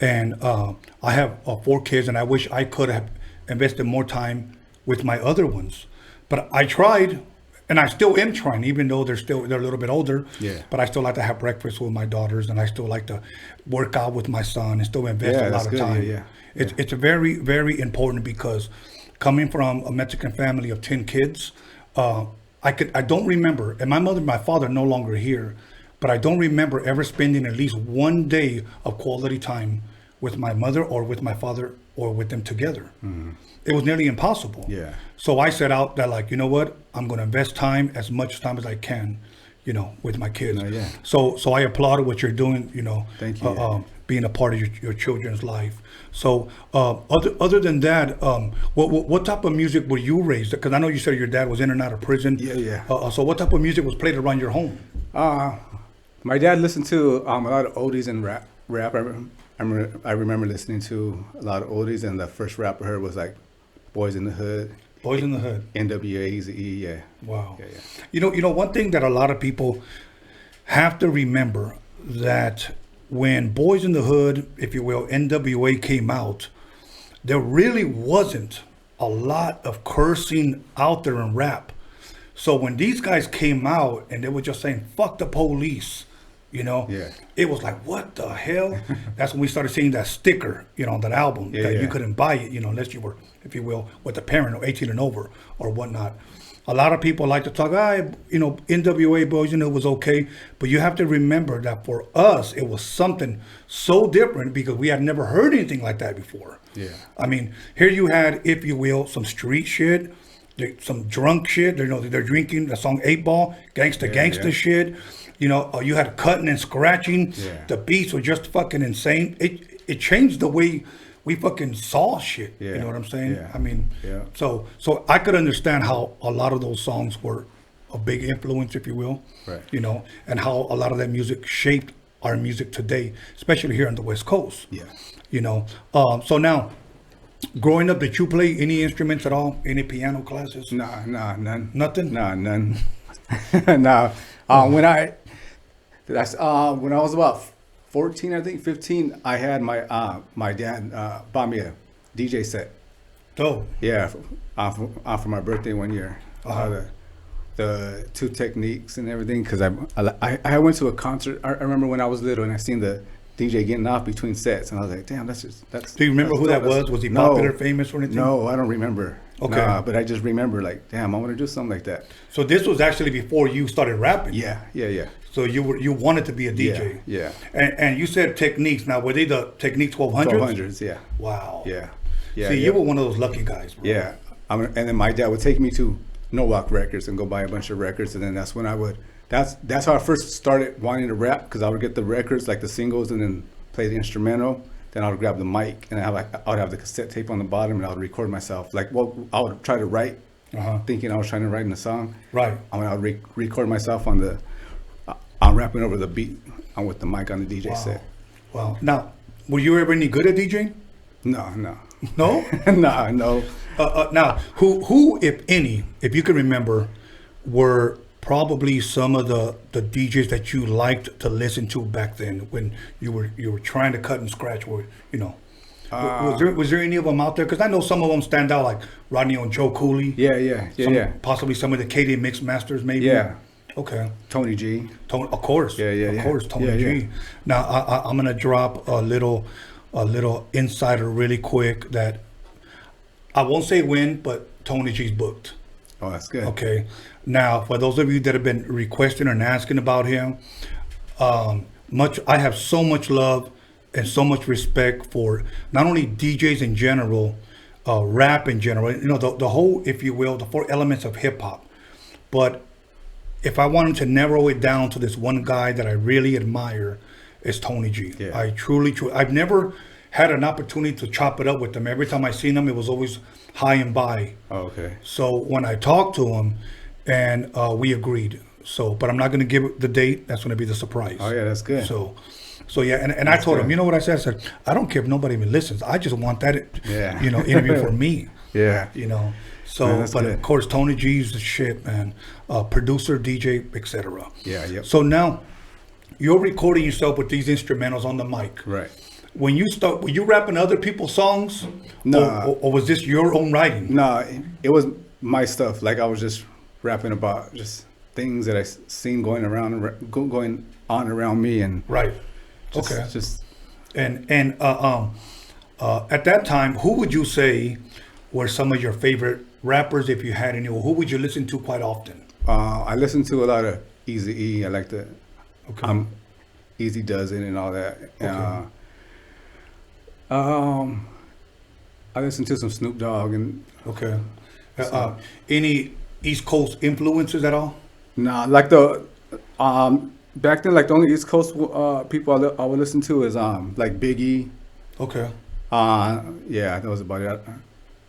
And I have 4 kids, and I wish I could have invested more time with my other ones. But I tried, and I still am trying, even though they're a little bit older. Yeah. But I still like to have breakfast with my daughters, and I still like to work out with my son, and still invest a lot of time. Yeah. It's very, very important, because coming from a Mexican family of 10 kids, I don't remember, and my mother and my father are no longer here, but I don't remember ever spending at least one day of quality time with my mother or with my father or with them together. Mm-hmm. It was nearly impossible. Yeah. So I set out that, like, you know what, I'm going to invest as much time as I can, you know, with my kids. Yeah. So I applaud what you're doing, you know. Thank you. Being a part of your children's life. So other than that, what type of music were you raised? Because I know you said your dad was in and out of prison. Yeah. So what type of music was played around your home? My dad listened to a lot of oldies and rap. I remember listening to a lot of oldies, and the first rap I heard was like Boys in the Hood. Boys in the Hood. NWA, Eazy-E, yeah. Wow. Yeah. You know, one thing that a lot of people have to remember that when Boys in the Hood, if you will, NWA came out, there really wasn't a lot of cursing out there in rap. So when these guys came out and they were just saying, fuck the police, you know, it was like, what the hell? That's when we started seeing that sticker, you know, on that album, that you couldn't buy it, you know, unless you were, if you will, with a parent or 18 and over or whatnot. A lot of people like to talk, you know, NWA Boys, you know, was okay. But you have to remember that for us, it was something so different because we had never heard anything like that before. Yeah. I mean, here you had, if you will, some street shit, some drunk shit. You know, they're drinking the song 8 Ball, gangsta shit. You know, you had cutting and scratching. Yeah. The beats were just fucking insane. It changed the way we fucking saw shit. Yeah. You know what I'm saying? Yeah. I mean, Yeah. so I could understand how a lot of those songs were a big influence, if you will. Right. You know, and how a lot of that music shaped our music today, especially here on the West Coast. Yeah. You know, so now, growing up, did you play any instruments at all? Any piano classes? Nah, none. Nothing? Nah, none. Nah. When I was about 14, I think 15, I had my dad bought me a DJ set. Oh. Yeah, for my birthday one year. The 2 techniques and everything, because I went to a concert. I remember when I was little and I seen the DJ getting off between sets, and I was like, damn, that's. Do you remember who that was? Was he popular, famous, or anything? No, I don't remember. Okay. Nah, but I just remember, like, damn, I want to do something like that. So this was actually before you started rapping. Yeah. So you wanted to be a DJ. Yeah. And you said techniques. Now, were they the Technique 1200s? 1200s, yeah. Wow. Yeah. See, you were one of those lucky guys, bro. Yeah. And then my dad would take me to No Walk Records and go buy a bunch of records, and then that's when I would. That's how I first started wanting to rap, because I would get the records, like the singles, and then play the instrumental. Then I would grab the mic, and I would have the cassette tape on the bottom, and I would record myself. Like, well, I would try to write, thinking I was trying to write in a song. Right. I mean, I would record myself on I'm rapping over the beat with the mic on the DJ set. Wow. Now, were you ever any good at DJing? No. No? No. Now, who, if any, if you can remember, were probably some of the DJs that you liked to listen to back then when you were trying to cut and scratch, or you know, was there any of them out there? Because I know some of them stand out, like Rodney and Joe Cooley. Yeah. Possibly some of the KD Mix Masters, maybe. Yeah. Okay. Tony G. Of course. Yeah. Of course, Tony G. Yeah. Now I'm gonna drop a little insider really quick that I won't say when, but Tony G's booked. Oh, that's good. Okay. Now, for those of you that have been requesting and asking about him, I have so much love and so much respect for not only DJs in general, rap in general, you know, the whole, if you will, the 4 elements of hip hop. But if I wanted to narrow it down to this one guy that I really admire, it's Tony G. Yeah. I truly, I've never had an opportunity to chop it up with him. Every time I seen him, it was always high and by. Oh, okay. So when I talked to him, and we agreed. So, but I'm not going to give the date. That's going to be the surprise. Oh yeah, that's good. So yeah, and I told him, you know what I said? I said, I don't care if nobody even listens. I just want that, interview for me. Yeah. You know. So, Man, but good. of course, Tony G's the shit, man. Producer, DJ, etc. Yeah. Yep. So now, you're recording yourself with these instrumentals on the mic. Right. When you start, were you rapping other people's songs? No. Or was this your own writing? No, it was my stuff. Like, I was just rapping about just things that I seen going on around me, and right. And at that time, who would you say were some of your favorite rappers, if you had any, or who would you listen to quite often? I listened to a lot of Eazy-E. I like the Easy Does It and all that. Okay. I listened to some Snoop Dogg and any East Coast influences at all? Nah, like the back then, like the only East Coast people I would listen to is like Biggie. Okay. Yeah, that was about it.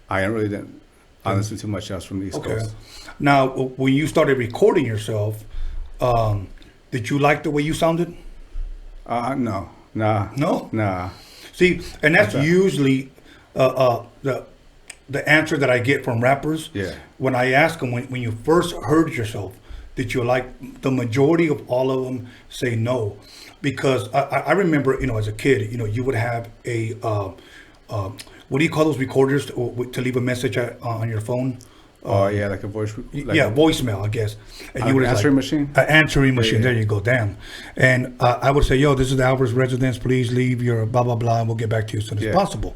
I really didn't. I listened to much else from the East Coast. Now, when you started recording yourself, did you like the way you sounded? No. Nah. See, and that's usually the answer that I get from rappers. Yeah. When I ask them, when you first heard yourself, did you like the majority of all of them say no? Because I remember, as a kid, you would have a what do you call those recorders to leave a message on your phone? Oh yeah, like a voice. Voicemail, I guess. And you would answering machine. An answering machine. Yeah. There you go. Damn. And I would say, yo, this is the Alvarez residence. Please leave your blah blah blah, and we'll get back to you as soon as possible.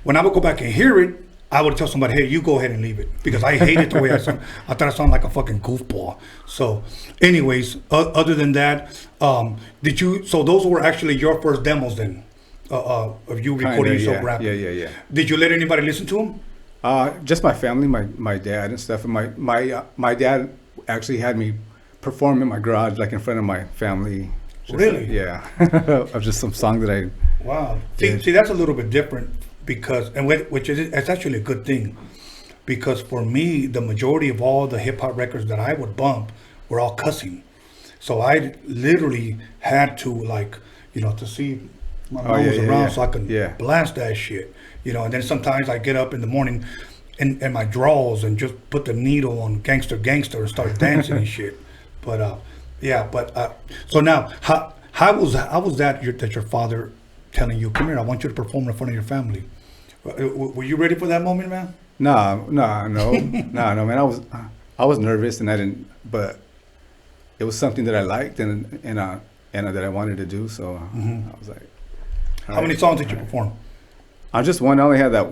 When I would go back and hear it, I would tell somebody, hey, you go ahead and leave it, because I hated the way I sound. I thought I sounded like a fucking goofball. So, anyways, other than that, so those were actually your first demos then, of you recording yourself rapping? Yeah. Did you let anybody listen to them? Just my family, my dad and stuff. And my dad actually had me perform in my garage, like in front of my family. Really? Yeah. Of just some song that I. Wow. See, that's a little bit different, because it's actually a good thing, because for me, the majority of all the hip hop records that I would bump were all cussing. So I literally had to to see my nose around so I can blast that shit. And then sometimes I get up in the morning in my drawers and just put the needle on gangster and start dancing and shit. But so now how was that your father telling you, come here, I want you to perform in front of your family? Were you ready for that moment, man? No, man. I was nervous, and I didn't, but it was something that I liked and that I wanted to do. So I was like, how many songs did you perform? I just one. I only had that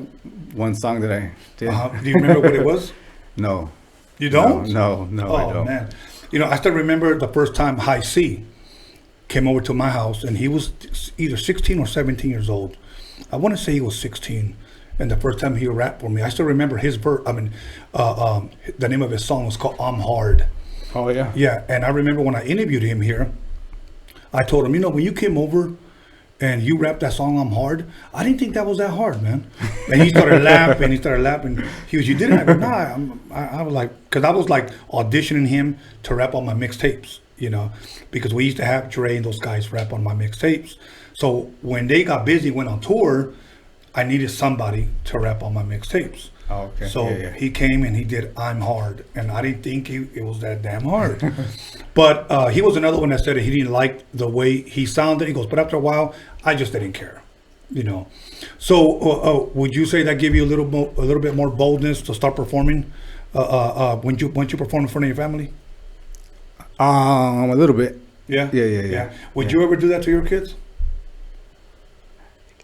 one song that I did. Do you remember what it was? No. You don't? No, oh, I don't. Man. I still remember the first time High C came over to my house, and he was either 16 or 17 years old. I want to say he was 16. And the first time he rapped for me, I still remember his verse. The name of his song was called I'm Hard. Oh, yeah. Yeah, and I remember when I interviewed him here, I told him, when you came over and you rapped that song I'm Hard, I didn't think that was that hard, man. And he started laughing. He was, you didn't? I go, nah. I was like, because I was like auditioning him to rap on my mixtapes, because we used to have Dre and those guys rap on my mixtapes. So when they got busy, went on tour, I needed somebody to rap on my mixtapes. Oh, okay. So he came and he did I'm Hard, and I didn't think it was that damn hard. But he was another one that said that he didn't like the way he sounded. He goes, but after a while, I just didn't care, So would you say that gave you a little bit more boldness to start performing when you perform in front of your family? A little bit. Yeah. Yeah. Would you ever do that to your kids?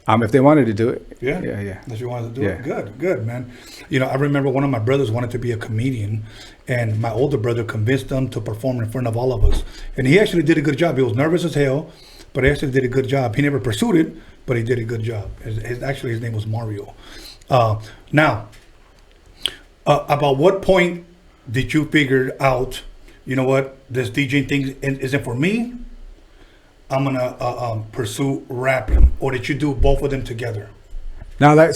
If they wanted to do it. Yeah. If you wanted to do it. Good, man. I remember one of my brothers wanted to be a comedian, and my older brother convinced him to perform in front of all of us. And he actually did a good job. He was nervous as hell, but he actually did a good job. He never pursued it, but he did a good job. His name was Mario. Now, about what point did you figure out, this DJ thing isn't for me? I'm gonna pursue rapping, or did you do both of them together? Now I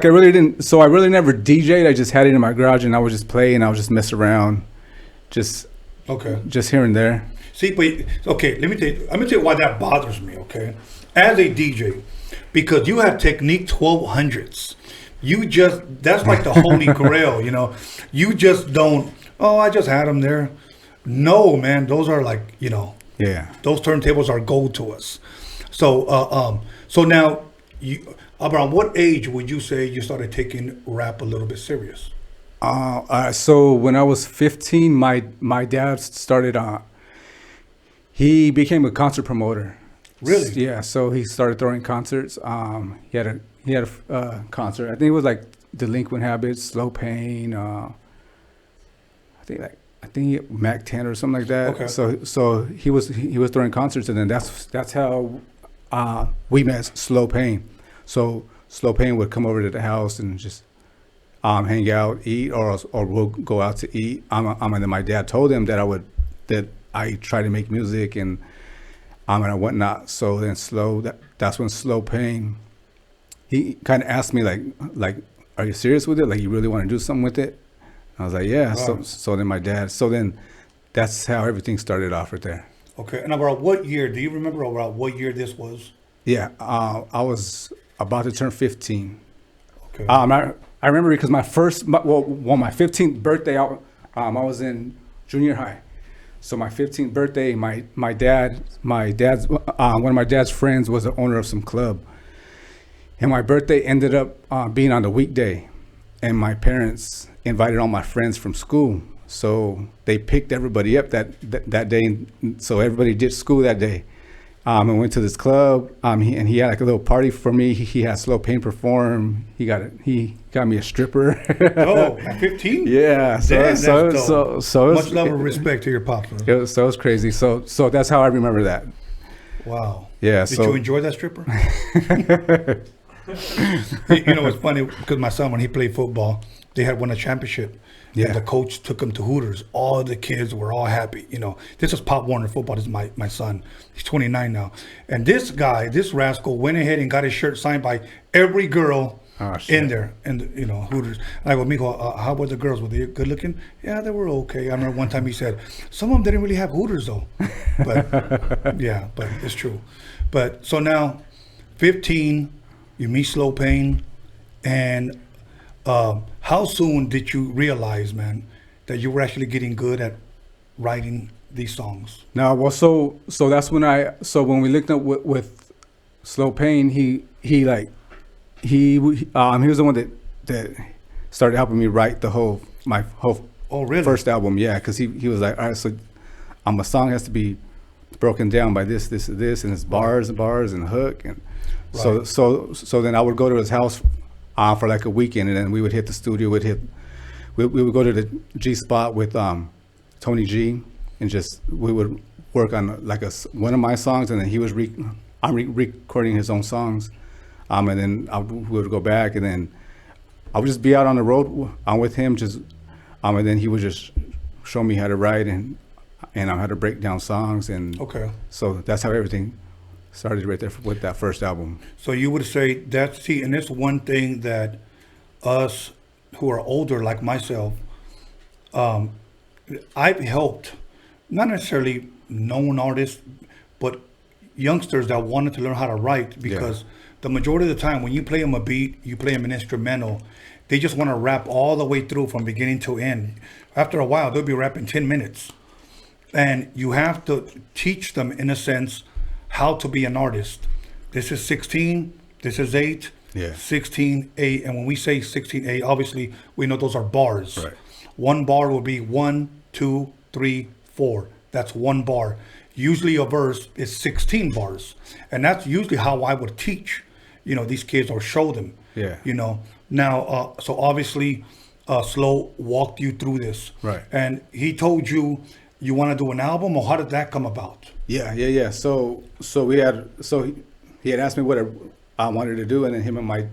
really didn't. So I really never DJ'd. I just had it in my garage, and I would just play, and I would just mess around, just here and there. See, but okay, let me tell you why that bothers me. Okay, as a DJ, because you have Technique 1200s, that's like the holy grail. You just don't. Oh, I just had them there. No, man, those are like Yeah. Those turntables are gold to us. So now, around what age would you say you started taking rap a little bit serious? So when I was 15, my dad started. He became a concert promoter. Really? Yeah. So he started throwing concerts. He had a concert. I think it was like Delinquent Habits, Slow Pain. I think Mac 10 or something like that. Okay. So he was throwing concerts, and then that's how we met Slow Pain. So Slow Pain would come over to the house and just hang out, eat, or we'll go out to eat. And then my dad told him that I try to make music and whatnot. So then that's when Slow Pain, he kind of asked me like, are you serious with it? Like, you really want to do something with it? I was like, yeah. Wow. So then that's how everything started off right there. Okay. And about what year? Do you remember about what year this was? Yeah. I was about to turn 15. Okay. I remember because my 15th birthday, I was in junior high. So my 15th birthday, my dad's one of my dad's friends was the owner of some club, and my birthday ended up being on the weekday, and my parents invited all my friends from school. So they picked everybody up that day, so everybody ditched school that day. And went to this club. He had like a little party for me. He had Slow Pain perform. He got me a stripper. Oh, at 15? Yeah. So Damn, so that's dope. so Much love and respect to your pops. It was crazy. So that's how I remember that. Wow. Yeah. Did you enjoy that stripper? You know, it's funny because my son, when he played football, they had won a championship. Yeah. And the coach took him to Hooters. All the kids were all happy. You know, this is Pop Warner football. This is my son. He's 29 now. And this guy, this rascal, went ahead and got his shirt signed by every girl in there. And, you know, Hooters. And I go, Mijo, how were the girls? Were they good looking? Yeah, they were okay. I remember one time he said, some of them didn't really have Hooters, though. But, yeah, but it's true. But so now, 15, you meet Slow Pain, and how soon did you realize, man, that you were actually getting good at writing these songs? No, well, so that's when when we linked up with Slow Pain, he was the one that started helping me write my whole first album. Yeah, because he was like, all right, so my song has to be broken down by this, and it's bars and hook, and right. So then I would go to his house for like a weekend, and then we would hit the studio. We would go to the G spot with Tony G, and we would work on like one of my songs, and then he was recording his own songs, and then we would go back, and then I would just be out on the road with him, and then he would just show me how to write and how to break down songs, and so that's how everything started right there with that first album. So you would say and that's one thing that us who are older, like myself, I've helped, not necessarily known artists, but youngsters that wanted to learn how to write, because the majority of the time when you play them a beat, you play them an instrumental, they just want to rap all the way through from beginning to end. After a while, they'll be rapping 10 minutes. And you have to teach them, in a sense, how to be an artist. This is 16, this is 8, 16, 8. And when we say 16, 8, obviously we know those are bars. Right. One bar will be 1, 2, 3, 4. That's one bar. Usually a verse is 16 bars. And that's usually how I would teach, these kids, or show them. Yeah. Now, so obviously Slow walked you through this. Right. And he told you want to do an album, or how did that come about? Yeah. So he had asked me what I wanted to do, and then him and my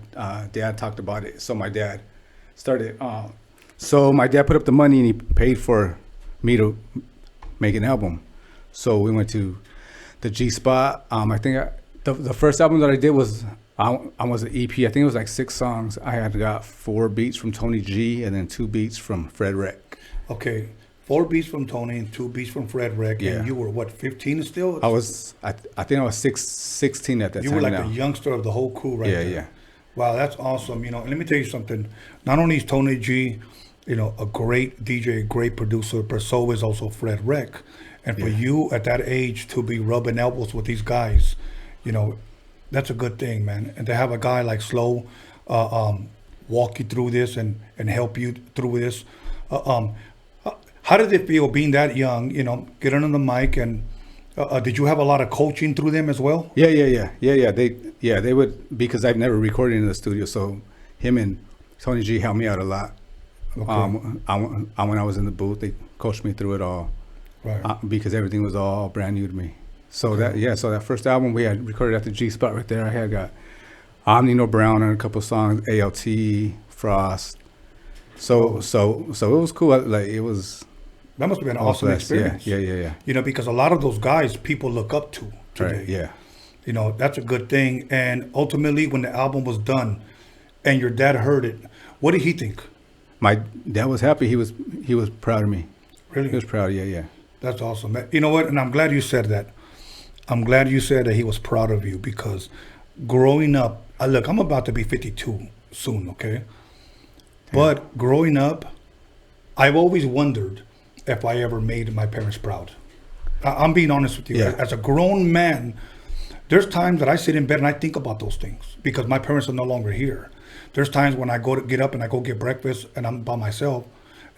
dad talked about it. So my dad started. So my dad put up the money, and he paid for me to make an album. So we went to the G spot. I think the first album that I did was I was an EP. I think it was like 6 songs. I had got 4 beats from Tony G, and then 2 beats from Fred Rec. Okay. 4 beats from Tony and 2 beats from Fred Rec. Yeah. And you were, what, 15 still? I think I was 16 at that time. You were like the youngster of the whole crew right there. Yeah. Wow, that's awesome. And let me tell you something. Not only is Tony G, a great DJ, a great producer, but so is also Fred Rec. And for you at that age to be rubbing elbows with these guys, that's a good thing, man. And to have a guy like Slow walk you through this and help you through this. How did it feel being that young, getting on the mic, and did you have a lot of coaching through them as well? Yeah. They would, because I've never recorded in the studio, so him and Tony G helped me out a lot. Okay. When I was in the booth, they coached me through it all, right? Because everything was all brand new to me. So so that first album we had recorded at the G spot right there. I had got Nino Brown on a couple songs, ALT, Frost. So it was cool. It was. That must have been an awesome experience. Yeah. Because a lot of those guys people look up to today. Right, yeah. That's a good thing. And ultimately, when the album was done and your dad heard it, what did he think? My dad was happy. He was proud of me. Really? He was proud, yeah. That's awesome. You know what? And I'm glad you said that. I'm glad you said that he was proud of you, because growing up, look, I'm about to be 52 soon, okay? But growing up, I've always wondered if I ever made my parents proud. I'm being honest with you. Yeah. As a grown man, there's times that I sit in bed and I think about those things because my parents are no longer here. There's times when I go to get up and I go get breakfast and I'm by myself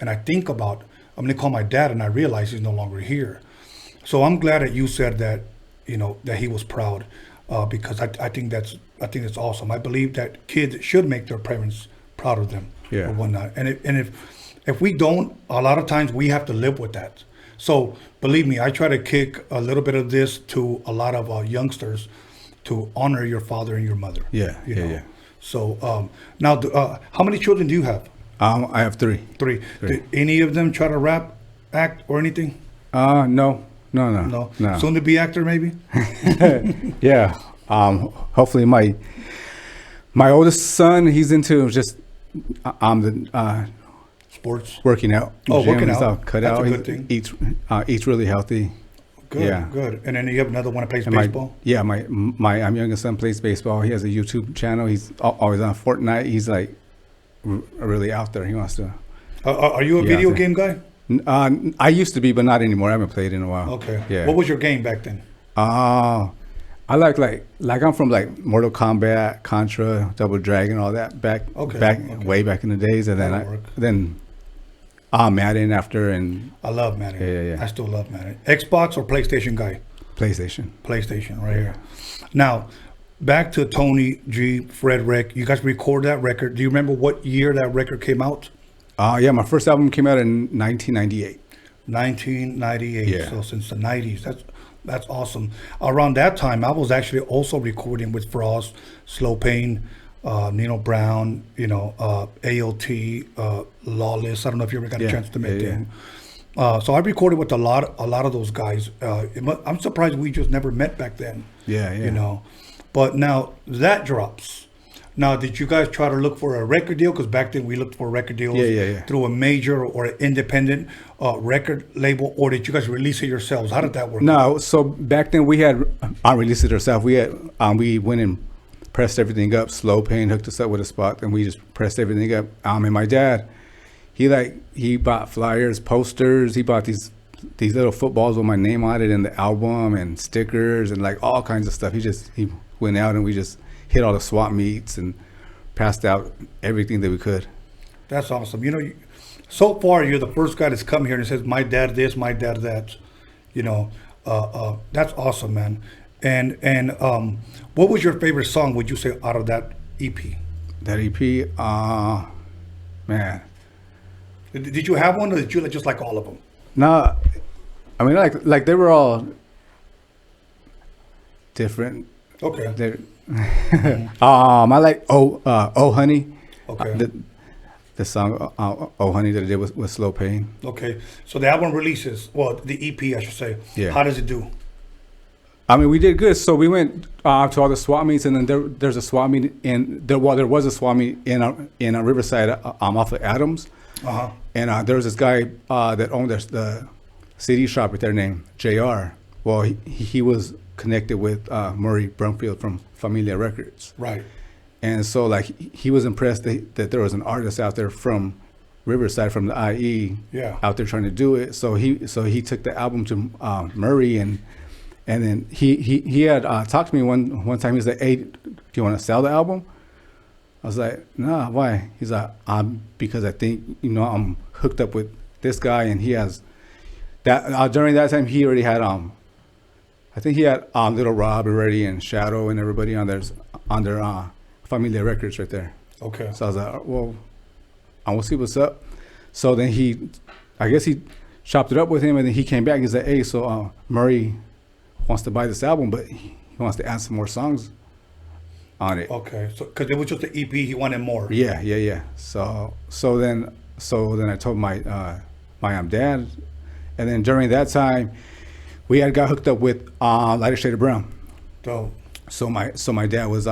and I think about, I'm going to call my dad and I realize he's no longer here. So I'm glad that you said that, you know, that he was proud because I think that's awesome. I believe that kids should make their parents proud of them or whatnot. And if we don't, a lot of times we have to live with that. So believe me, I try to kick a little bit of this to a lot of youngsters to honor your father and your mother. Yeah, you know? So now, how many children do you have? I have three. Three. Did any of them try to rap, act, or anything? No. Soon to be actor, maybe. Yeah. Hopefully, my oldest son, he's into just sports, working out. Oh, gym, working out. Cut That's out. a good thing. Eats really healthy. Good, good. And then you have another one that plays And baseball? my youngest son plays baseball. He has a YouTube channel. He's always on Fortnite. He's like really out there. He wants to. Are you a video game guy? I used to be, but not anymore. I haven't played in a while. Okay. Yeah. What was your game back then? I like I'm from like Mortal Kombat, Contra, Double Dragon, all that way back in the days, and then Madden after, and I love Madden. Yeah. I still love Madden. Xbox or PlayStation guy? PlayStation. PlayStation, right here. Now, back to Tony G, Fred Rec. You guys record that record. Do you remember what year that record came out? Yeah, my first album came out in 1998. 1998. Yeah. So since the 90s, that's awesome. Around that time, I was actually also recording with Frost, Slow Pain, Nino Brown, AOT, Lawless. I don't know if you ever got a chance to meet them. So I recorded with a lot of those guys. I'm surprised we just never met back then. Yeah. But now that drops. Now, did you guys try to look for a record deal? Because back then we looked for record deals through a major or an independent record label, or did you guys release it yourselves? How did that work? No, so back then we had released it ourselves. We had we went and pressed everything up. Slow Pain hooked us up with a spot, and we just pressed everything up. And my dad, he bought flyers, posters. He bought these little footballs with my name on it and the album and stickers and like all kinds of stuff. He went out and we just hit all the swap meets and passed out everything that we could. That's awesome. So far you're the first guy that's come here and says, my dad this, my dad that. That's awesome, man. And what was your favorite song, would you say, out of that EP? That EP, man. Did you have one, or did you just like all of them? No, I mean, like they were all different. Okay. I like Oh Honey. Okay. The song Oh Honey that I did with Slow Pain. Okay. So the album releases, the EP I should say. Yeah. How does it do? I mean, we did good. So we went to all the swap meets, and then there's a swap meet there was a swap meet in Riverside off of Adams. Uh-huh. And there was this guy that owned the CD shop right there named JR. Well, he was connected with Murray Brumfield from Familia Records. Right. And so like he was impressed that there was an artist out there from Riverside, from the IE, out there trying to do it. So he took the album to Murray, and then he had talked to me one time. He's like, "Hey, do you want to sell the album?" I was like, "Nah, why?" He's like, "Because I think I'm hooked up with this guy, and he has that." During that time, he already had I think he had Little Rob already and Shadow and everybody on their Familia Records right there. Okay. So I was like, well, I will see what's up. So then I guess he chopped it up with him, and then he came back and he said, "Hey, so Murray wants to buy this album, but he wants to add some more songs on it." Okay. So because it was just an EP, he wanted more. Yeah. So then I told my dad, and then during that time, we had got hooked up with Lighter Shade of Brown. Dope. So my dad was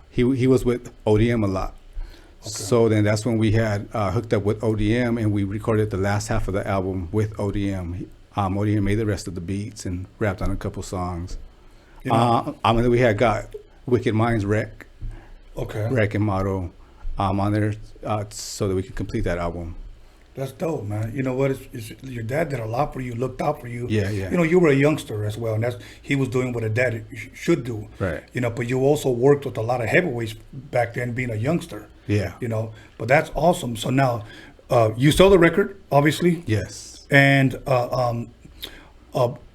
he was with ODM a lot. Okay. So then that's when we had hooked up with ODM, and we recorded the last half of the album with ODM. ODM made the rest of the beats and rapped on a couple songs. And then we had got Wicked Minds Wreck and Motto on there so that we could complete that album. That's dope, man. You know what? Your dad did a lot for you, looked out for you. Yeah, yeah. You know, you were a youngster as well, and he was doing what a dad should do. Right. You know, but you also worked with a lot of heavyweights back then, being a youngster. Yeah. You know, but that's awesome. So now, you sell the record, obviously. Yes. And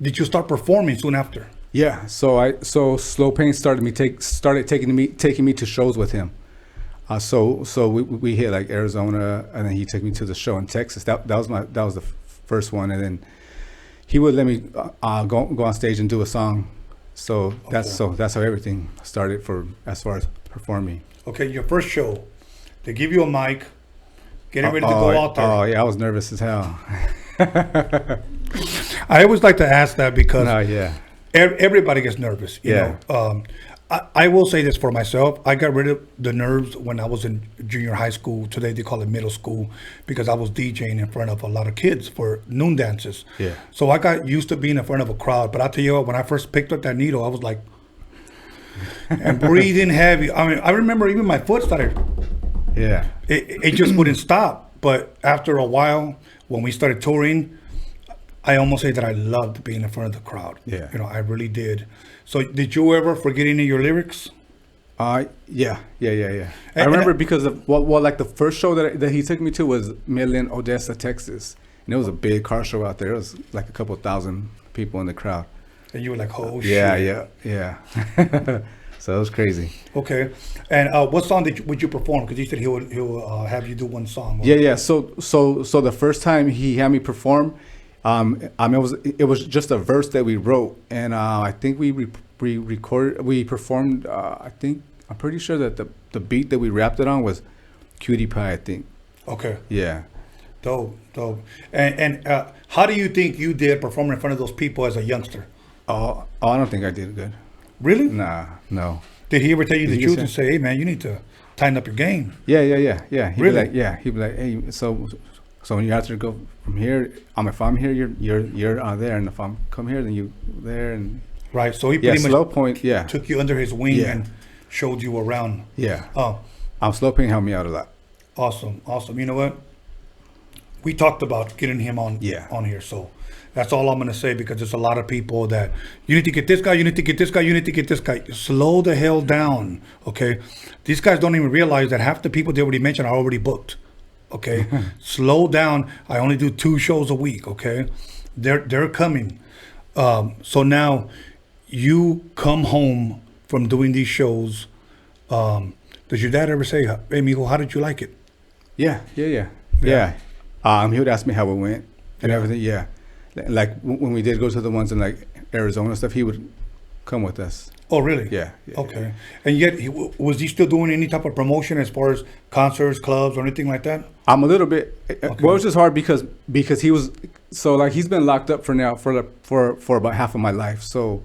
did you start performing soon after? Yeah. So Slow Pain started taking me to shows with him. So we hit like Arizona, and then he took me to the show in Texas. That was the first one, and then he would let me go on stage and do a song. So that's how everything started as far as performing. Okay, your first show, they give you a mic, getting ready to go out there. Oh yeah, I was nervous as hell. I always like to ask that because yeah. Everybody gets nervous. You know. I will say this for myself. I got rid of the nerves when I was in junior high school. Today they call it middle school, because I was DJing in front of a lot of kids for noon dances. Yeah. So I got used to being in front of a crowd. But I tell you what, when I first picked up that needle, I was like, and breathing heavy. I mean, I remember even my foot started. Yeah. It just wouldn't stop. But after a while, when we started touring, I almost say that I loved being in front of the crowd. Yeah. You know, I really did. So did you ever forget any of your lyrics? Yeah. I remember because of like the first show that he took me to was Midland, Odessa, Texas, and it was a big car show out there. It was like a couple thousand people in the crowd. And you were like, oh yeah, shit. Yeah. So it was crazy. Okay. And what song would you perform? Because he said he'll have you do one song. Yeah. So the first time he had me perform, it was just a verse that we wrote, and I think we performed. I'm pretty sure that the beat that we rapped it on was Cutie Pie, I think. Okay. Yeah. Dope. And how do you think you did performing in front of those people as a youngster? Oh, I don't think I did good. Really? Nah, no. Did he ever tell you the truth and say, "Hey, man, you need to tighten up your game"? Yeah. Really? He'd be like, hey, so when you have to go from here, if I'm here, you're there, and if I'm come here, then you there, and right. So he pretty Slow Point, took you under his wing and showed you around. Yeah. Oh, Slow Point helped me out a lot. Awesome. You know what? We talked about getting him on here, so that's all I'm gonna say, because there's a lot of people that you need to get this guy, you need to get this guy, you need to get this guy. Slow the hell down, okay? These guys don't even realize that half the people they already mentioned are already booked. Okay, slow down. I only do 2 shows a week. Okay, they're coming. So now you come home from doing these shows. Does your dad ever say, "Hey, mijo, how did you like it?" Yeah. He would ask me how it went and everything. Yeah, like when we did go to the ones in like Arizona and stuff, he would come with us. Oh, really? Yeah. Okay. And yet, was he still doing any type of promotion as far as concerts, clubs, or anything like that? I'm a little bit. Okay. Well, it was just hard because he was he's been locked up for about half of my life. So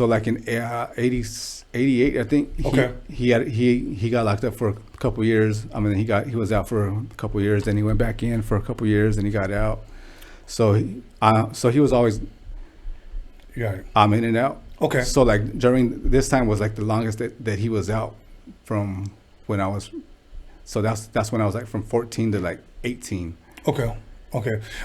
like in 88, I think. Okay. He got locked up for a couple years. I mean, he was out for a couple years, then he went back in for a couple years, and he got out. So he was always. Yeah. I'm in and out. Okay. So like during this time was like the longest that he was out from when I was. So that's when I was like from 14 to like 18. Okay.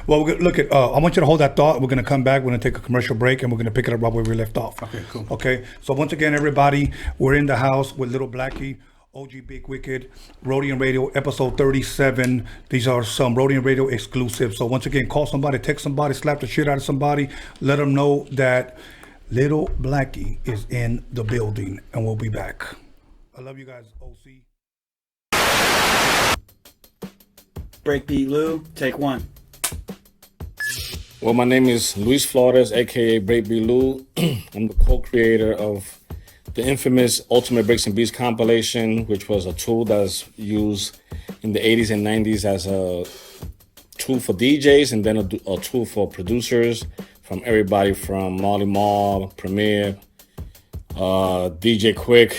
Well, look at. I want you to hold that thought. We're gonna come back. We're gonna take a commercial break, and we're gonna pick it up right where we left off. Okay. Cool. Okay. So once again, everybody, we're in the house with Lil Blacky, OG Big Wicked, Roadium Radio, episode 37. These are some Roadium Radio exclusives. So once again, call somebody, text somebody, slap the shit out of somebody, let them know that Lil Blacky is in the building, and we'll be back. I love you guys, OC. Breakbeat Lou, take 1. Well, my name is Luis Flores, aka Breakbeat Lou. I'm the co-creator of the infamous Ultimate Breaks and Beats compilation, which was a tool that's used in the 80s and 90s as a tool for DJs, and then a tool for producers, from everybody from Marley Marl, Premier, DJ Quick,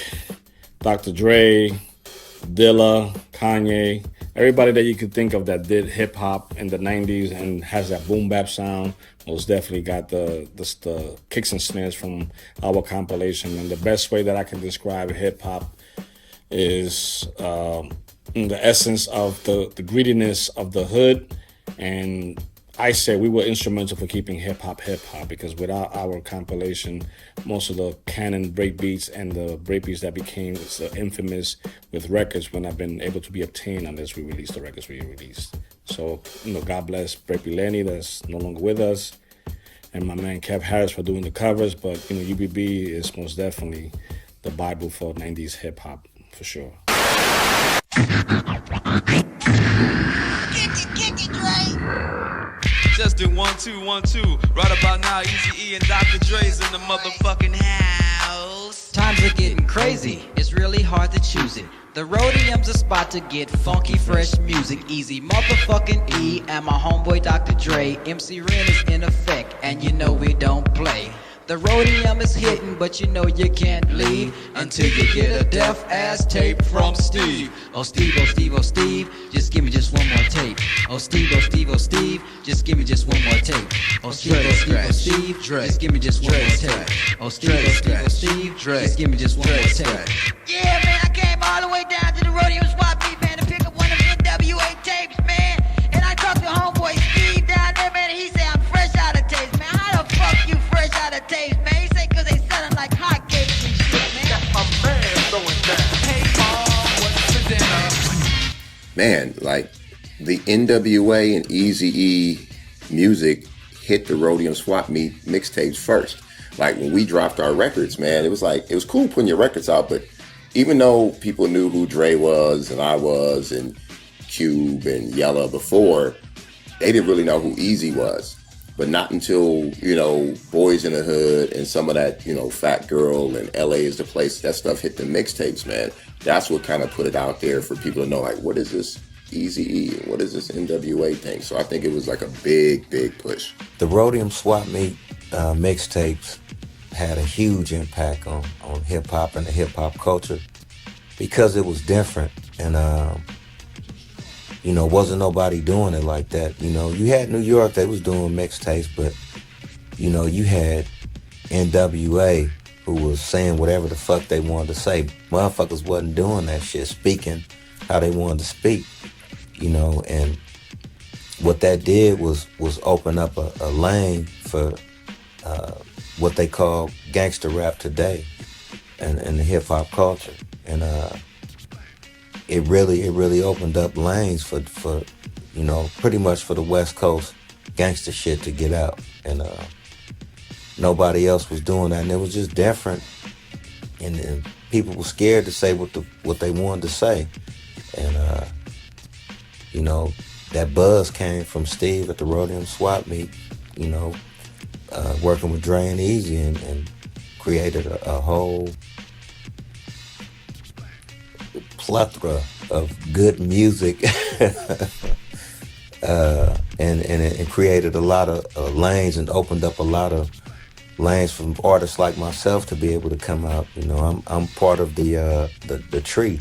Dr. Dre, Dilla, Kanye, everybody that you could think of that did hip hop in the 90s and has that boom bap sound most definitely got the kicks and snares from our compilation. And the best way that I can describe hip hop is in the essence of the grittiness of the hood And I say we were instrumental for keeping hip hop because without our compilation, most of the canon breakbeats and the breakbeats that became so infamous with records would not been able to be obtained unless we released the records we released. So, God bless Breakbeat Lenny that's no longer with us, and my man Kev Harris for doing the covers, but UBB is most definitely the Bible for 90s hip hop for sure. Just do 1 2 1 2. Right about now, Eazy-E and Dr. Dre's in the motherfucking house. Times are getting crazy, it's really hard to choose it. The Roadium's a spot to get funky, fresh music. Easy motherfucking E and my homeboy Dr. Dre. MC Ren is in effect, and we don't play. The Roadium is hitting, but you can't leave until you get a deaf ass tape from Steve. Oh Steve, oh Steve, oh Steve, just give me just one more tape. Oh Steve, oh Steve, oh Steve, just give me just one more tape. Oh Steve, oh Steve, oh Steve, just give me just one more tape. Oh Steve, oh Steve, oh Steve, just give me just one more tape. Yeah, man, I came all the way down to the Roadium swap meet, man, to pick up one of them NWA tapes, man. And I talked to homeboy Steve down there, man, and he said I'm fresh out of tapes, man. How the fuck you fresh out of tapes, man? He said cause they selling like hotcakes and shit, man. Got my man going down. Hey, Mom, what's for dinner? Man, like the NWA and Eazy-E music hit the Roadium swap meet mixtapes first. Like when we dropped our records, man, it was cool putting your records out, but even though people knew who Dre was and I was and Cube and Yella before, they didn't really know who Eazy was. But not until, Boys in the Hood and some of that, Fat Girl and LA is the Place, that stuff hit the mixtapes, man. That's what kind of put it out there for people to know, like, what is this Eazy-E? What is this NWA thing? So I think it was like a big, big push. The Roadium swap meet mixtapes had a huge impact on hip-hop and the hip-hop culture because it was different. And, wasn't nobody doing it like that. You had New York, they was doing mixtapes, but, you had NWA who was saying whatever the fuck they wanted to say. Motherfuckers wasn't doing that shit, speaking how they wanted to speak, and what that did was open up a lane for what they call gangster rap today and the hip-hop culture. And it really opened up lanes for pretty much for the West Coast gangster shit to get out. And nobody else was doing that, and it was just different. And people were scared to say what they wanted to say. And that buzz came from Steve at the Roadium swap meet, working with Dre and Eazy and created a whole plethora of good music and created a lot of lanes and opened up a lot of lanes for artists like myself to be able to come out. I'm part of the tree.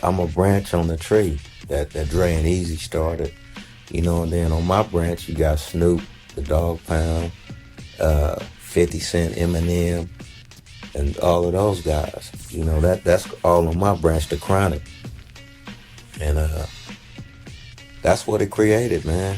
I'm a branch on the tree that Dre and Eazy started, and then on my branch you got Snoop, the Dogg Pound, 50 Cent, Eminem, and all of those guys. That's all on my branch, the Chronic. And that's what it created, man.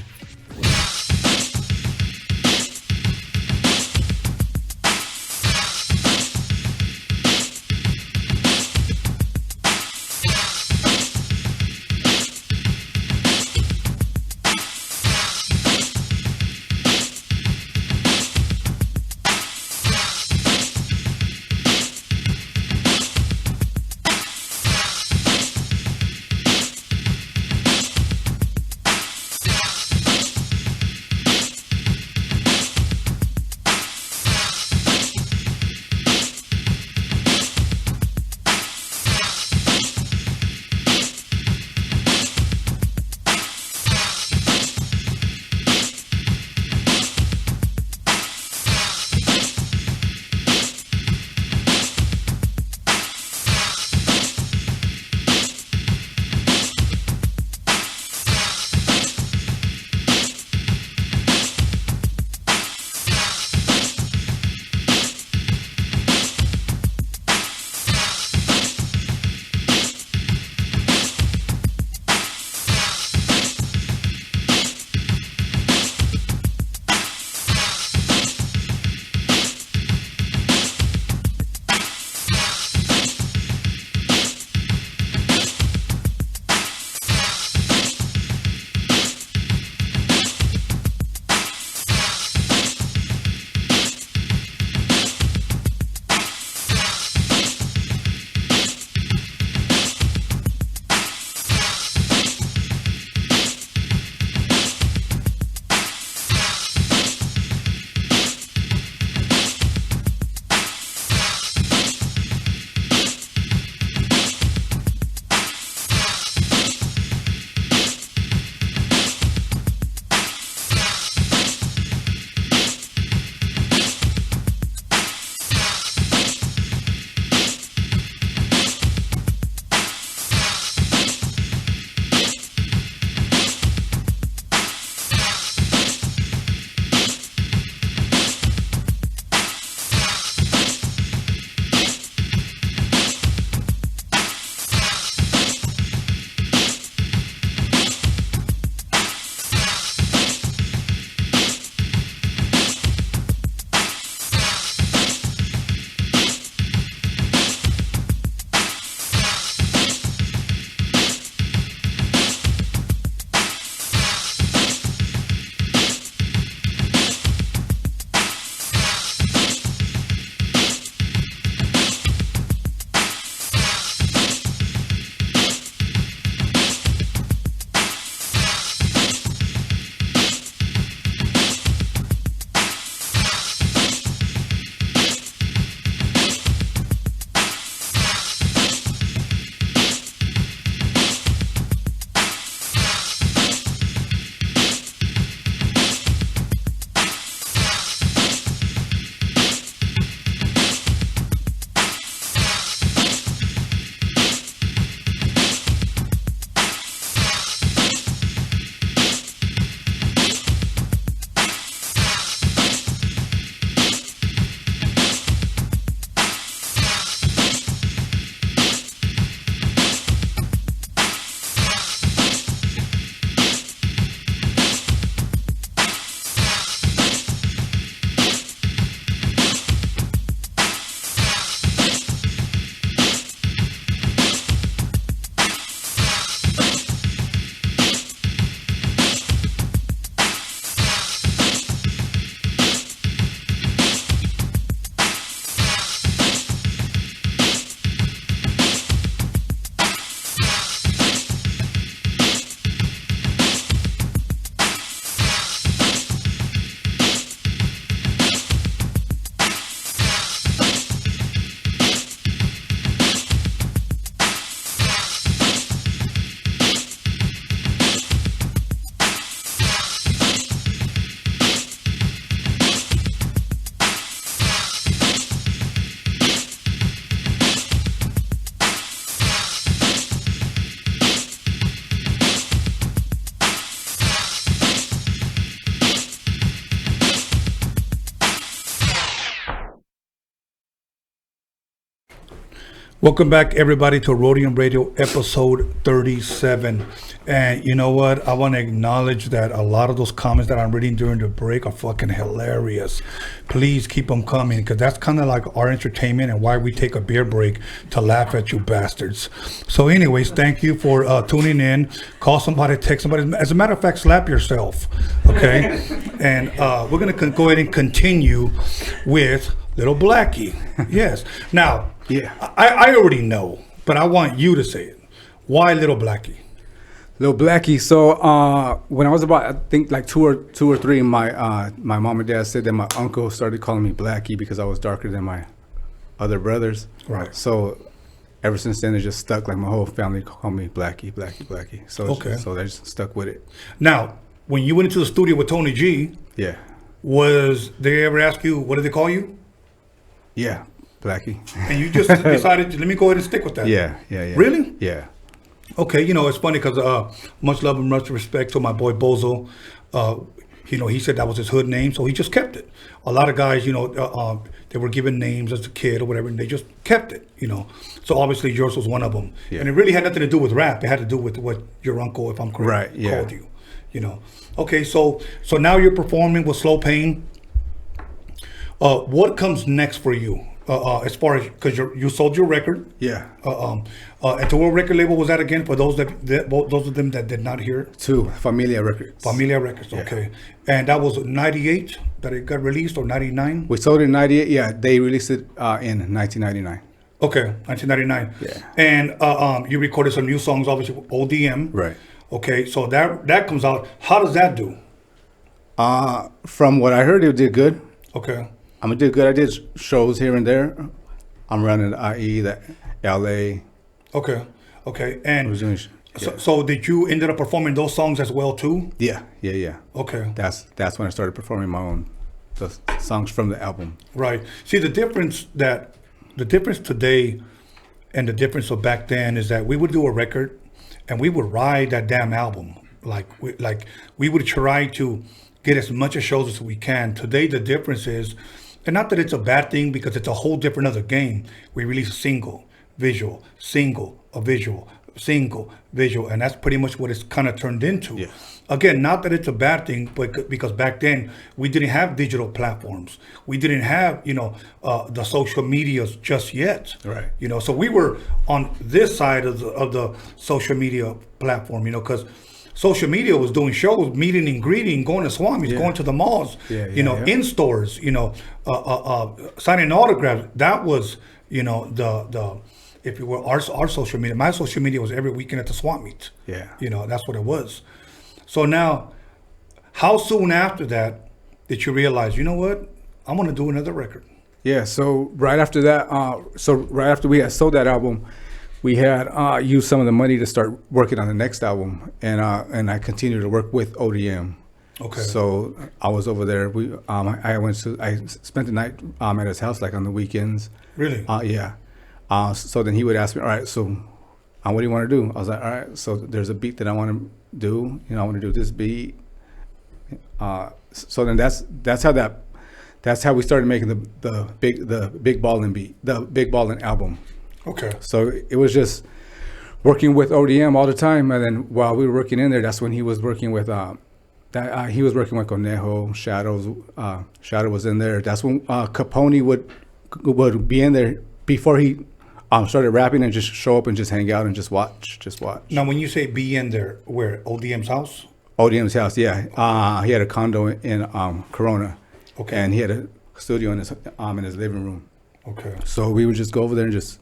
Welcome back, everybody, to Roadium Radio episode 37. And you know what? I want to acknowledge that a lot of those comments that I'm reading during the break are fucking hilarious. Please keep them coming, because that's kind of like our entertainment and why we take a beer break to laugh at you bastards. So anyways, thank you for tuning in. Call somebody, text somebody. As a matter of fact, slap yourself, okay? And we're going to go ahead and continue with Lil Blacky. Yes. Now, yeah, I already know, but I want you to say it. Why Lil Blacky? Lil Blacky. So when I was about, I think like two or three, my mom and dad said that my uncle started calling me Blacky because I was darker than my other brothers. Right. So ever since then, it just stuck. Like my whole family called me Blacky, Blacky, Blacky. So Okay. So they just stuck with it. Now, when you went into the studio with Tony G, Yeah. was they ever ask you, what did they call you? Yeah. Blacky. And you just decided, let me go ahead and stick with that. Yeah. Really? Yeah. Okay, you know, it's funny because much love and much respect to my boy Bozo. You know, he said that was his hood name, so he just kept it. A lot of guys, you know, they were given names as a kid or whatever, and they just kept it, you know. So obviously yours was one of them. Yeah. And it really had nothing to do with rap. It had to do with what your uncle, if I'm correct, Right, yeah. called you, you know. Okay, so now you're performing with Slow Pain. What comes next for you? As far as, because you sold your record. Yeah. And to what record label was that again? For those those of them that did not hear it? To Familia Records. Familia Records, okay. And that was 98 that it got released, or 99? We sold it in 98. Yeah, they released it in 1999. Okay, 1999. Yeah. And you recorded some new songs, obviously, with ODM. Right. Okay, so that comes out. How does that do? From what I heard, it did good. Okay. I did good. I did shows here and there. I'm running the IE, the LA. Okay. And was doing, so did you ended up performing those songs as well too? Yeah. Okay. That's when I started performing the songs from the album. Right. See, the difference today and the difference of back then is that we would do a record and we would ride that damn album. Like we would try to get as much of shows as we can. Today, the difference is, and not that it's a bad thing, because it's a whole different other game. We release a single, visual, single, a visual, single, visual, and that's pretty much what it's kind of turned into. Yeah. Again, not that it's a bad thing, but because back then we didn't have digital platforms. We didn't have, you know, the social medias just yet. Right. You know, so we were on this side of the social media platform, you know, because social media was doing shows, meeting and greeting, going to swap meets, going to the malls, you know, in stores, you know, signing autographs. That was, you know, the if you will, our social media. My social media was every weekend at the swap meet. Yeah. You know, that's what it was. So now, how soon after that did you realize, you know what, I'm going to do another record? Yeah. So right after that, right after we had sold that album, we had used some of the money to start working on the next album, and I continued to work with ODM. Okay. So I was over there. I spent the night at his house, like on the weekends. Really? Yeah. So then he would ask me, all right, so what do you want to do? I was like, all right, so there's a beat that I want to do. You know, I want to do this beat. So then that's how we started making the big ballin' beat, the big ballin' album. Okay. So it was just working with ODM all the time, and then while we were working in there, that's when he was working with he was working with Conejo, Shadow was in there. That's when Capone would be in there before he started rapping, and just show up and just hang out and just watch. Now, when you say be in there, where? ODM's house? ODM's house, yeah. He had a condo in Corona. Okay. And he had a studio in his living room. Okay. So we would just go over there and just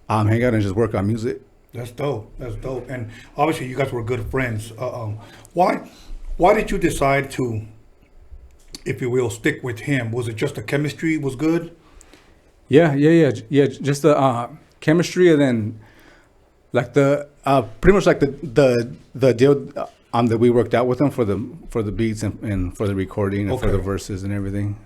hang out and just work on music. That's dope. And obviously, you guys were good friends. Why did you decide to, if you will, stick with him? Was it just the chemistry was good? Yeah. Just the chemistry, and then like the pretty much like the deal that we worked out with him for the beats and for the recording and for the verses and everything.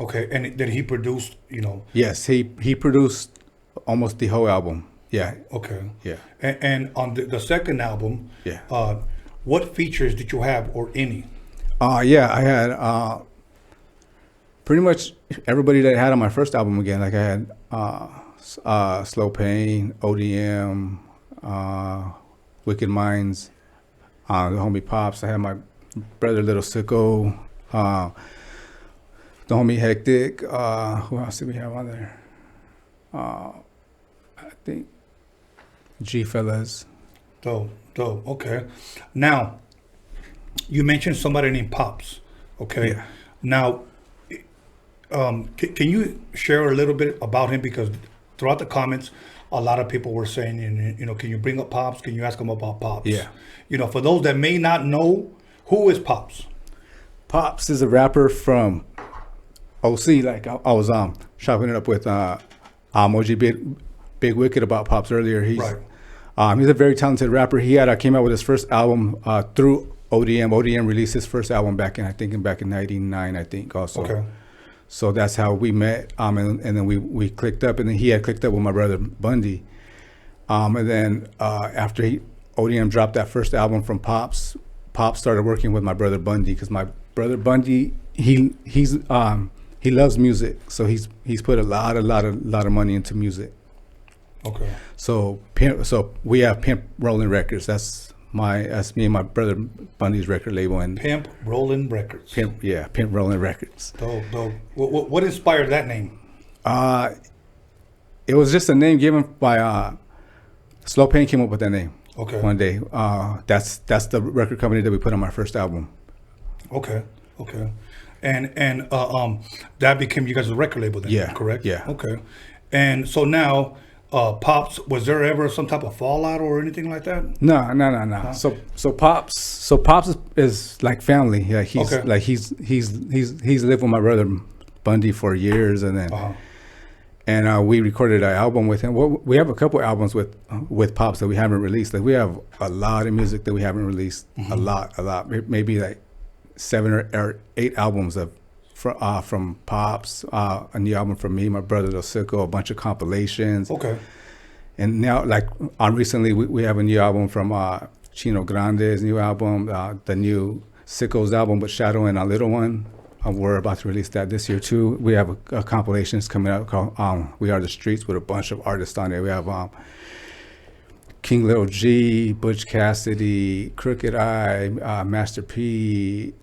Okay, and did he produce? You know. Yes, he produced almost the whole album. Yeah. Okay. Yeah. And on the second album, what features did you have, or any? Yeah, I had pretty much everybody that I had on my first album again. Like I had Slow Pain, ODM, Wicked Minds, the homie Pops. I had my brother Little Sicko, the homie Hectic. Who else did we have on there? I think G Fellas. Dope. Okay. Now, you mentioned somebody named Pops. Okay. Yeah. Now, can you share a little bit about him? Because throughout the comments, a lot of people were saying, can you bring up Pops? Can you ask him about Pops? Yeah. For those that may not know, who is Pops? Pops is a rapper from OC. Like I was chopping it up with OG Big Wicked about Pops earlier. He's a very talented rapper. He came out with his first album through ODM. ODM released his first album back in '99, I think also. Okay. So that's how we met, and then we clicked up, and then he had clicked up with my brother Bundy, and then after ODM dropped that first album from Pops started working with my brother Bundy, because my brother Bundy he loves music, so he's put a lot of money into music. Okay. So we have Pimp Rolling Records. That's me and my brother Bundy's record label. And Pimp Rolling Records. Pimp Rolling Records. Dope. What inspired that name? It was just a name given by Slow Pain came up with that name. Okay. One day. That's the record company that we put on my first album. Okay. And that became you guys' record label then? Yeah. Correct? Yeah. Okay. And so now, Pops, was there ever some type of fallout or anything like that? No. Huh? So Pops is like family. Yeah, he's lived with my brother Bundy for years, and then and we recorded an album with him. We have a couple albums with Pops that we haven't released. Like we have a lot of music that we haven't released. Mm-hmm. A lot. Maybe like 7 or 8 albums from Pops, a new album from me, my brother Lil Sicko, a bunch of compilations. Okay. And now, like recently, we have a new album from Chino Grande's new album, the new Sicko's album with Shadow and a Little One. We're about to release that this year too. We have a compilations coming out called We Are the Streets with a bunch of artists on there. We have King Lil G, Butch Cassidy, Crooked Eye, Master P,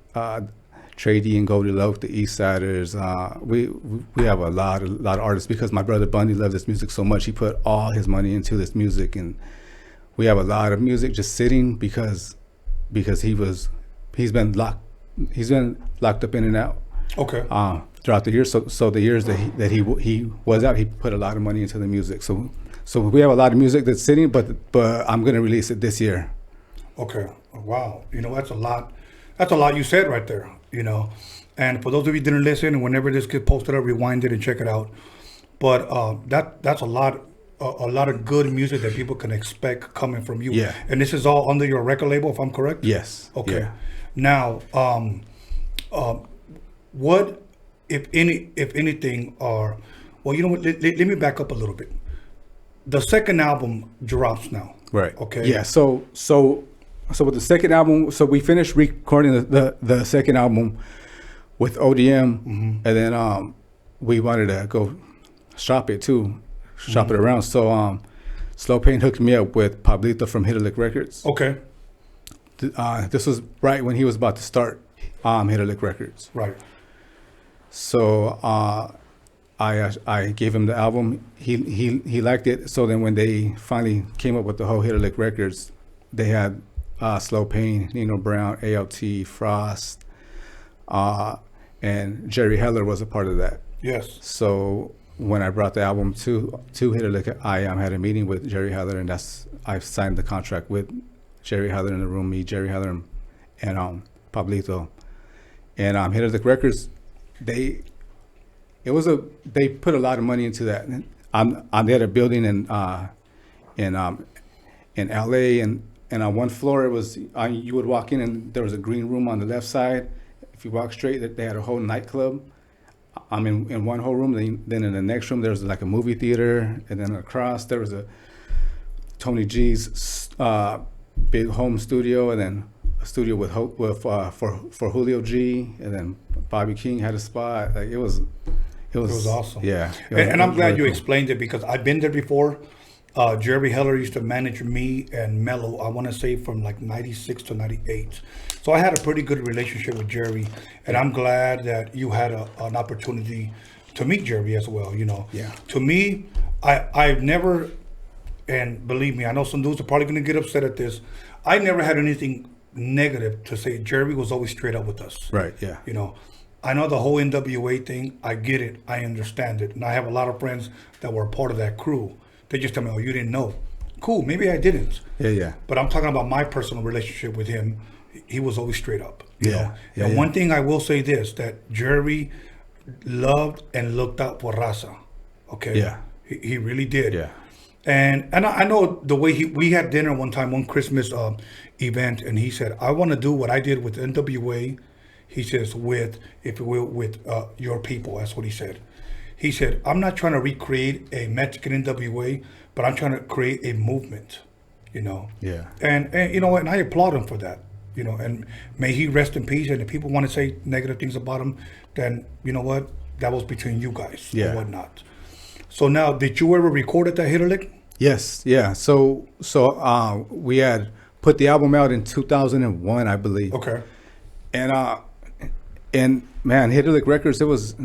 Trey D and Goldie Loke, the Eastsiders. We have a lot of artists, because my brother Bundy loved this music so much. He put all his money into this music, and we have a lot of music just sitting because he's been locked up in and out. Okay. Throughout the years, so the years that he was out, he put a lot of money into the music. So we have a lot of music that's sitting, but I'm gonna release it this year. Okay. Wow. That's a lot. That's a lot you said right there. And for those of you who didn't listen, whenever this gets posted up, rewind it and check it out. But that's a lot of good music that people can expect coming from you. Yeah. And this is all under your record label, if I'm correct? Yes. Okay. Yeah. Now, what, if anything, are, well, you know what? Let me back up a little bit. The second album drops now. Right. Okay. Yeah. So with the second album, so we finished recording the second album with ODM, and then we wanted to go shop it it around. So Slow Pain hooked me up with Pablito from Hitlerlick Records. Okay. This was right when he was about to start Hitlerlick Records. Right. So I gave him the album. He liked it. So then when they finally came up with the whole Hitlerlick Records, they had Slow Pain, Nino Brown, ALT, Frost, and Jerry Heller was a part of that. Yes. So when I brought the album to Hitlerlick, I had a meeting with Jerry Heller, and I signed the contract with Jerry Heller in the room, me, Jerry Heller, and Pablito. And Hitlerlick Records, they put a lot of money into that. They had a building in LA, and on one floor it was you would walk in and there was a green room on the left side. If you walk straight, they had a whole nightclub. In one whole room. Then in the next room there was like a movie theater, and then across there was a Tony G's big home studio, and then a studio for Julio G, and then Bobby King had a spot. Like it was It was awesome. Yeah. And I'm glad you explained it because I've been there before. Jerry Heller used to manage me and Mello, I want to say from like 96 to 98. So I had a pretty good relationship with Jerry, and I'm glad that you had an opportunity to meet Jerry as well, you know. Yeah. To me, I've never, and believe me, I know some dudes are probably going to get upset at this, I never had anything negative to say. Jerry was always straight up with us. Right, yeah. You know, I know the whole NWA thing, I get it, I understand it, and I have a lot of friends that were a part of that crew. They just tell me, oh, you didn't know. Cool, maybe I didn't. Yeah. But I'm talking about my personal relationship with him. He was always straight up. You know? Yeah. And one thing I will say this, that Jerry loved and looked out for Raza. Okay? Yeah. He really did. Yeah. And I know the way we had dinner one time, one Christmas event, and he said, I want to do what I did with NWA. He says, with, if you will, with your people. That's what he said. He said, I'm not trying to recreate a Mexican NWA, but I'm trying to create a movement, you know. Yeah. And you know, and I applaud him for that, you know, and may he rest in peace. And if people want to say negative things about him, then you know what? That was between you guys or whatnot. So now, did you ever record at that Hitter Lick? Yes, yeah. So we had put the album out in 2001, I believe. Okay. And man, Hitter Lick Records, it was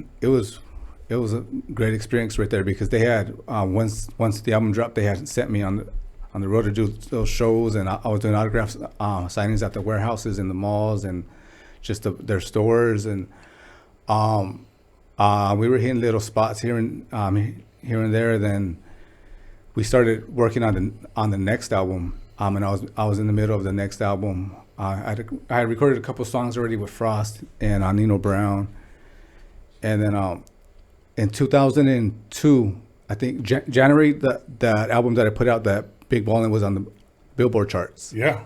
a great experience right there because they had once the album dropped, they had sent me on the road to do those shows, and I was doing autographs signings at the warehouses and the malls and just their stores, and we were hitting little spots here and there. Then we started working on the next album, and I was in the middle of the next album. I had recorded a couple songs already with Frost and Nino Brown, and then in 2002, I think January, that album that I put out, that Big Ballin', was on the Billboard charts. Yeah.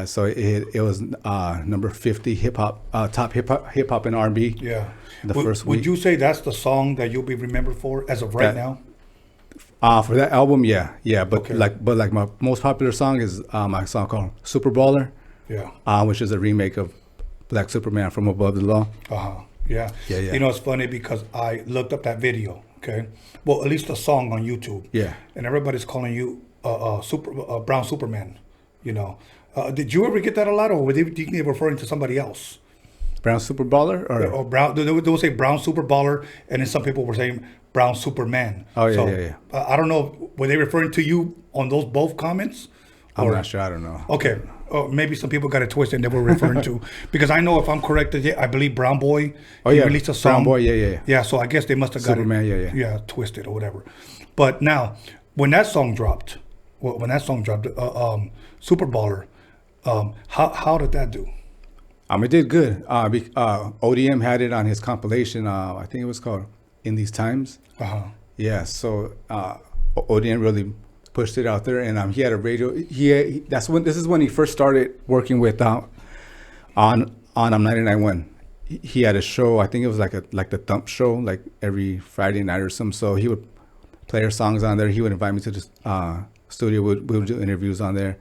So it was number 50 hip hop, top hip hop and R&B. Yeah. First would week. you say that's the song that you'll be remembered for as of right now? For that album, yeah. But okay. My most popular song is my song called Super Baller. Yeah. Which is a remake of Black Superman from Above the Law. Yeah. Yeah. You know, it's funny because I looked up that video. Okay. Well, at least the song on YouTube. Yeah. And everybody's calling you Brown Superman. You know. Did you ever get that a lot, or were they referring to somebody else? Brown Super Baller, or Brown? They would say Brown Super Baller, and then some people were saying Brown Superman. Oh yeah. I don't know. Were they referring to you on those both comments? I'm not sure. I don't know. Okay. Maybe some people got it twisted and they were referring to, because I know if I'm correct, I believe Brown Boy released a song. Brown Boy, yeah. Yeah, so I guess they must have got Superman, it, yeah, twisted or whatever. But now, when that song dropped, Super Baller, how did that do? It did good. ODM had it on his compilation. I think it was called In These Times. Yeah, so ODM really pushed it out there, and he had a radio. This is when he first started working with on 99.1. He had a show. I think it was like the Thump show, like every Friday night or something. So he would play our songs on there. He would invite me to the studio. We would do interviews on there.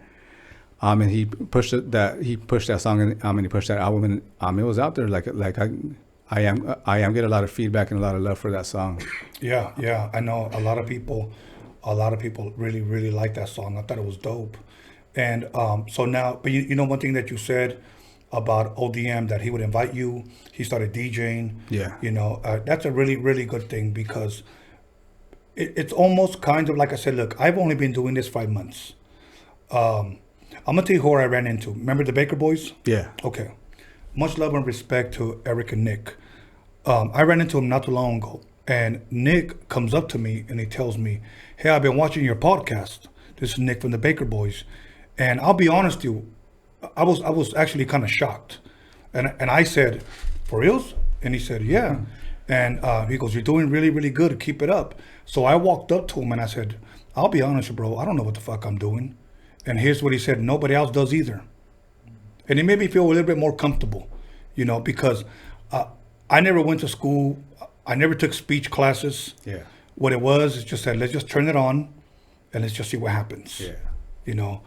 And he pushed that song, and he pushed that album, and it was out there. I am getting a lot of feedback and a lot of love for that song. Yeah. I know a lot of people really like that song. I thought it was dope. And so now, but you know one thing that you said about ODM, that he would invite you, he started DJing. Yeah. You know, that's a really good thing, because it's almost kind of like I said, look, I've only been doing this 5 months. I'm gonna tell you who I ran into. Remember the Baker Boys? Yeah. Okay. Much love and respect to Eric and Nick. I ran into him not too long ago, and Nick comes up to me and he tells me, "Hey, I've been watching your podcast. This is Nick from the Baker Boys." And I'll be honest with you, I was actually kind of shocked. And I said, "For reals?" And he said, "Yeah." And he goes, "You're doing really good. Keep it up." So I walked up to him and I said, "I'll be honest, bro. I don't know what the fuck I'm doing." And here's what he said: "Nobody else does either." And it made me feel a little bit more comfortable, you know, because I never went to school. I never took speech classes. Yeah. What it was is just that, let's just turn it on and let's just see what happens. Yeah. You know,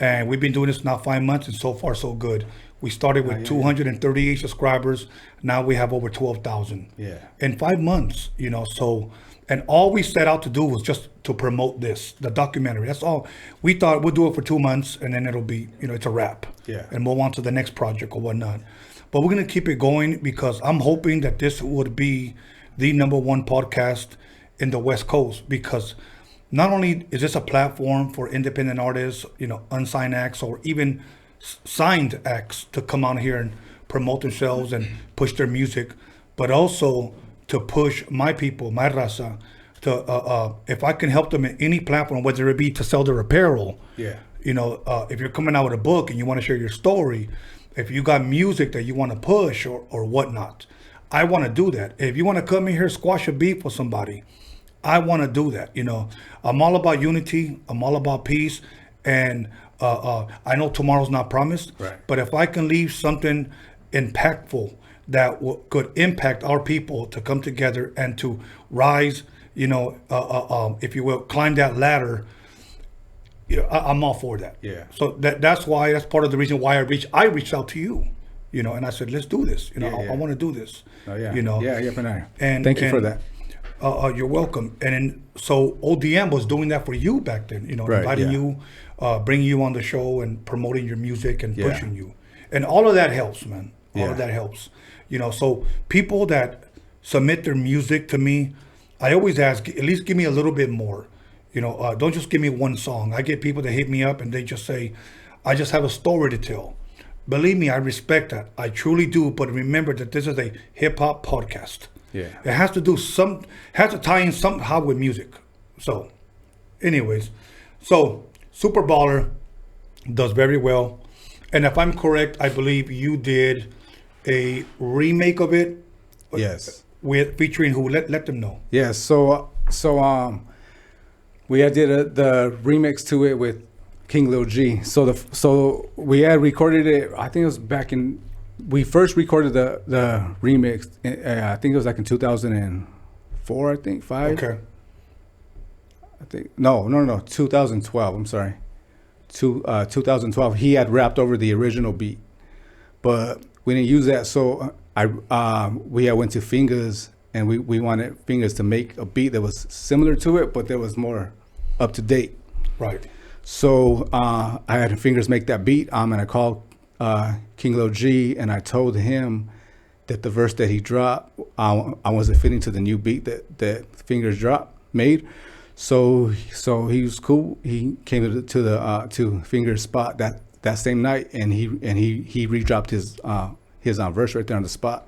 and we've been doing this now 5 months, and so far so good. We started with 238 subscribers. Now we have over 12,000. Yeah. In 5 months, you know, so, and all we set out to do was just to promote this, the documentary. That's all. We thought we'll do it for 2 months and then it'll be, you know, it's a wrap. Yeah. And move on to the next project or whatnot. But we're going to keep it going because I'm hoping that this would be the #1 podcast in the West Coast, because not only is this a platform for independent artists, you know, unsigned acts or even signed acts to come out here and promote themselves and push their music, but also to push my people, my raza, to if I can help them in any platform, whether it be to sell their apparel, Yeah. you know, if you're coming out with a book and you want to share your story, if you got music that you want to push or whatnot, I want to do that. If you want to come in here, squash a beef with somebody, I want to do that. You know, I'm all about unity. I'm all about peace. And I know tomorrow's not promised, Right. but if I can leave something impactful that could impact our people to come together and to rise, you know, if you will, climb that ladder, you know, I'm all for that. Yeah. So that's part of the reason why I reached out to you, you know, and I said, let's do this. You know, Yeah, yeah. I want to do this. Oh, yeah. You know. Yeah, for now. And Thank you for that. You're welcome. And then, so ODM was doing that for you back then, you know, Right, inviting yeah. you, bringing you on the show and promoting your music and Yeah. pushing you. And all of that helps, man. All Yeah. of that helps. You know, so people that submit their music to me, I always ask, at least give me a little bit more. You know, don't just give me one song. I get people that hit me up and they just say, I just have a story to tell. Believe me, I respect that. I truly do. But remember that this is a hip hop podcast. Yeah. It has to tie in somehow with music. So, anyways, so Super Baller does very well. And if I'm correct, I believe you did a remake of it. Yes. With featuring who? Let them know. Yeah. So we had did the remix to it with King Lil G. So we had recorded it. I think it was back in. We first recorded the remix. I think it was like in 2004. I think 5. Okay. I think no, 2012. I'm sorry. 2012. He had rapped over the original beat, but we didn't use that. So we had went to Fingers, and we wanted Fingers to make a beat that was similar to it, but that was more up to date. Right. So I had Fingers make that beat. And I called King Lil G, and I told him that the verse that he dropped, I wasn't fitting to the new beat that Fingers made. So he was cool. He came to Fingers spot that same night, and he redropped his verse right there on the spot.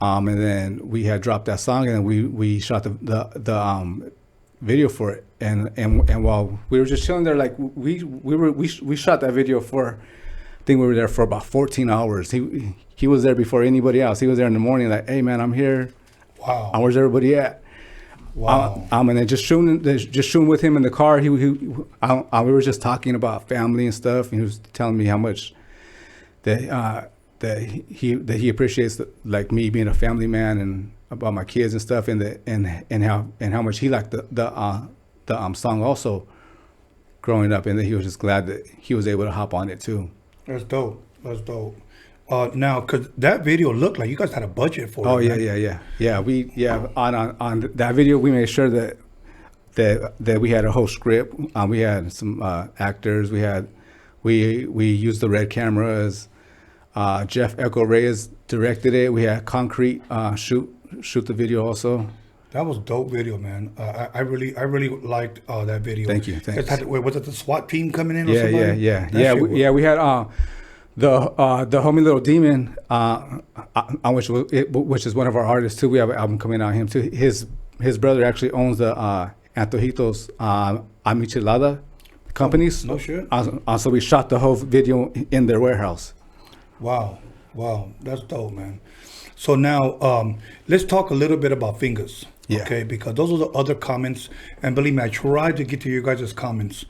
And then we had dropped that song, and then we shot the video for it. And while we were just chilling there, like we shot that video for, I think we were there for about 14 hours. He was there before anybody else. He was there in the morning, like, hey man, I'm here. Wow. Where's everybody at? Wow. And then just shooting with him in the car. We were just talking about family and stuff. And he was telling me how much that he appreciates like me being a family man and about my kids and stuff, and how much he liked the song also growing up, and that he was just glad that he was able to hop on it too. That's dope. Now, cause that video looked like you guys had a budget for it. Oh right? yeah. On that video, we made sure that we had a whole script. We had some actors. We used the red cameras. Jeff Echo Reyes directed it. We had Concrete shoot the video also. That was dope video, man. I really liked that video. Thank you. Thanks. Was it the SWAT team coming in? Or somebody? Yeah. We had the homie Little Demon, which is one of our artists too. We have an album coming out him too. His brother actually owns the Antojitos Amichelada companies. No shit. So we shot the whole video in their warehouse. Wow, that's dope, man. So now let's talk a little bit about Fingers. Yeah. Okay, because those are the other comments, and believe me, I tried to get to you guys' comments.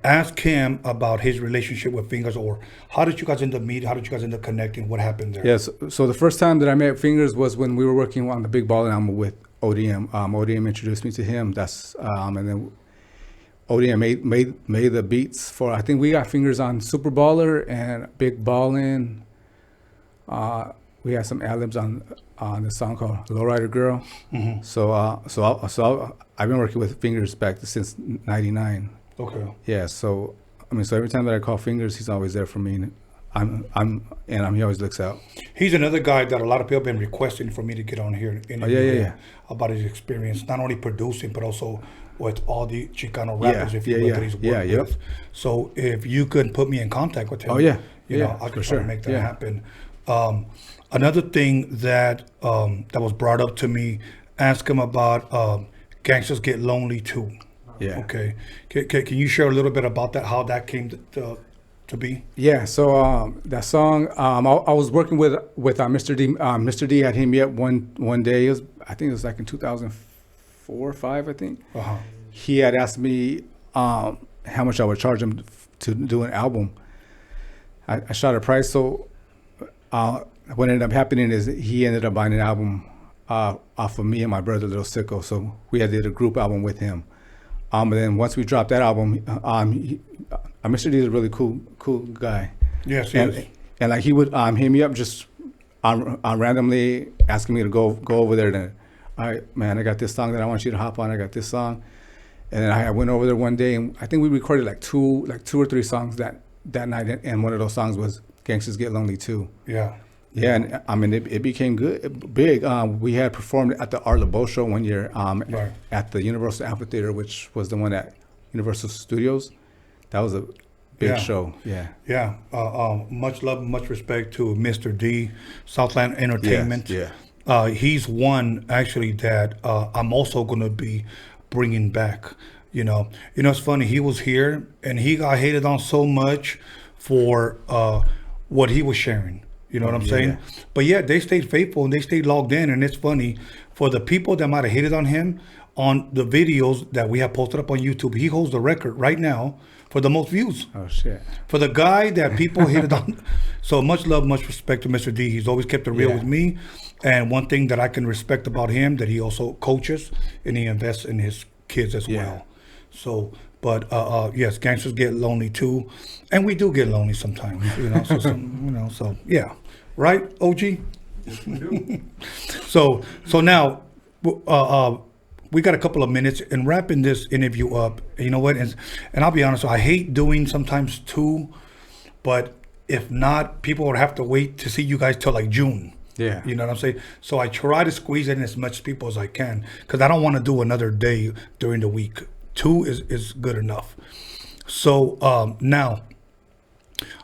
Ask him about his relationship with Fingers, or how did you guys end up meeting? How did you guys end up connecting? What happened there? Yes. So the first time that I met Fingers was when we were working on the Big Ball album with ODM. ODM introduced me to him. And then Roadium made the beats for. I think we got fingers on Super Baller and Big Ballin'. We had some ad-libs on the song called Lowrider Girl. Mhm. So I've been working with Fingers back since '99. Okay. Yeah. So I mean, so every time that I call Fingers, he's always there for me. And he always looks out. He's another guy that a lot of people have been requesting for me to get on here. Yeah. About his experience, not only producing, but also with all the Chicano rappers, if you will, that he's worked yep. with. So if you could put me in contact with him, you know, I could try to make that happen. Another thing that was brought up to me, ask him about Gangsters Get Lonely Too. Yeah. Okay. Can you share a little bit about that, how that came to be? Yeah, so that song, I was working with Mr. D. Mr. D had hit me up one day. I think it was like in 2004 or 5, I think. Uh-huh. He had asked me how much I would charge him to do an album. I shot a price, so what ended up happening is he ended up buying an album off of me and my brother, Little Sicko. So we had did a group album with him. And then once we dropped that album, Mr. D is a really cool guy. Yes, he is. And like he would hit me up just randomly asking me to go over there. And all right, man, I got this song that I want you to hop on. I got this song, and then I went over there one day, and I think we recorded like two or three songs that night. And one of those songs was "Gangsters Get Lonely Too." Yeah. Yeah, and I mean it became big. We had performed at the Art Laboe show one year at the Universal Amphitheater, which was the one at Universal Studios. That was a big show. Yeah. Yeah. Much love, much respect to Mr. D, Southland Entertainment. Yeah. He's one actually that I'm also going to be bringing back. You know, it's funny. He was here and he got hated on so much for what he was sharing. You know what I'm saying? Yeah. But yeah, they stayed faithful and they stayed logged in. And it's funny, for the people that might have hated on him, on the videos that we have posted up on YouTube, he holds the record right now for the most views. Oh, shit. For the guy that people hated on. So much love, much respect to Mr. D. He's always kept it real with me. And one thing that I can respect about him, that he also coaches and he invests in his kids as well. So, but yes, Gangsters Get Lonely Too. And we do get lonely sometimes, so yeah. Right, OG? So now, we got a couple of minutes and wrapping this interview up. You know what? And I'll be honest, I hate doing sometimes too, but if not, people would have to wait to see you guys till like June. Yeah. You know what I'm saying? So I try to squeeze in as much people as I can because I don't want to do another day during the week. 2 is good enough. So now,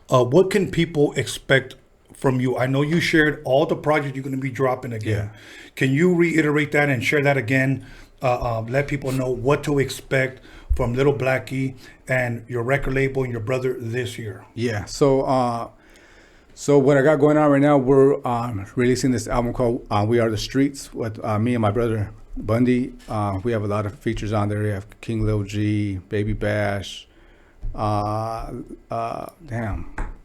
what can people expect from you? I know you shared all the projects you're going to be dropping again. Yeah. Can you reiterate that and share that again? Let people know what to expect from Lil Blacky and your record label and your brother this year. Yeah. So what I got going on right now, we're releasing this album called "We Are the Streets" with me and my brother Bundy. We have a lot of features on there. We have King Lil G, Baby Bash,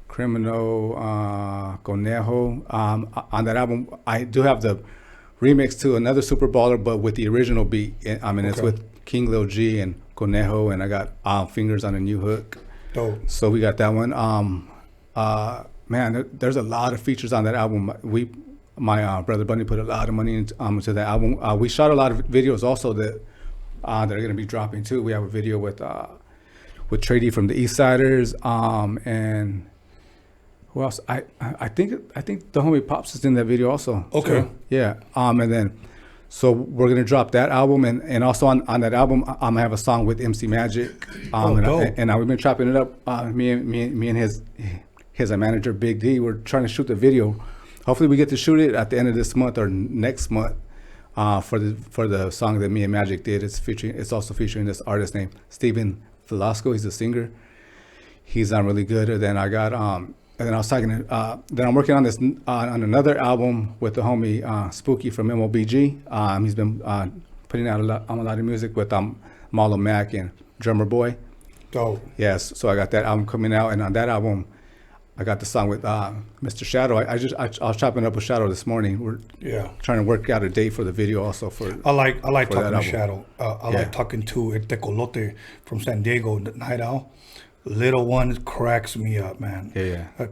Criminal, Conejo. On that album, I do have the remix to another Super Baller, but with the original beat. I mean, it's with King Lil G and Conejo, and I got Fingers on a New Hook. Dope. So we got that one. Man, there's a lot of features on that album. My brother Bunny put a lot of money into that album. We shot a lot of videos also that are going to be dropping too. We have a video with Trady from the East Siders, and who else? I think the homie Pops is in that video also. Okay. So, yeah. And then so we're gonna drop that album, and also on that album I have a song with MC Magic. And we've been chopping it up. Me and his manager Big D. We're trying to shoot the video. Hopefully we get to shoot it at the end of this month or next month. For the song that me and Magic did. It's also featuring this artist named Steven Velasco. He's a singer. He's really good. And then I got and then I was talking to then I'm working on this on another album with the homie Spooky from MOBG. He's been putting out a lot of music with Marlo Mack and Drummer Boy. Dope. Yes, so I got that album coming out, and on that album I got the song with Mr. Shadow. I was chopping up with Shadow this morning. We're trying to work out a date for the video also for. I like for talking that to album. Shadow. I like talking to Tecolote from San Diego, Night Owl. Little one cracks me up, man.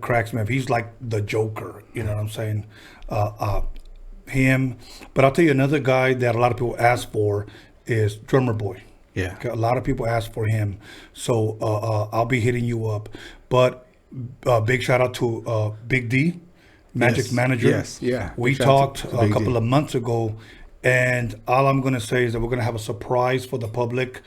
Cracks me up. He's like the Joker. You know what I'm saying? Him. But I'll tell you another guy that a lot of people ask for is Drummer Boy. Yeah. Okay, a lot of people ask for him. So I'll be hitting you up. But big shout out to Big D, Magic Yes. Manager. Yes, yeah. We Big shout out talked to a Big couple D. of months ago, and all I'm going to say is that we're going to have a surprise for the public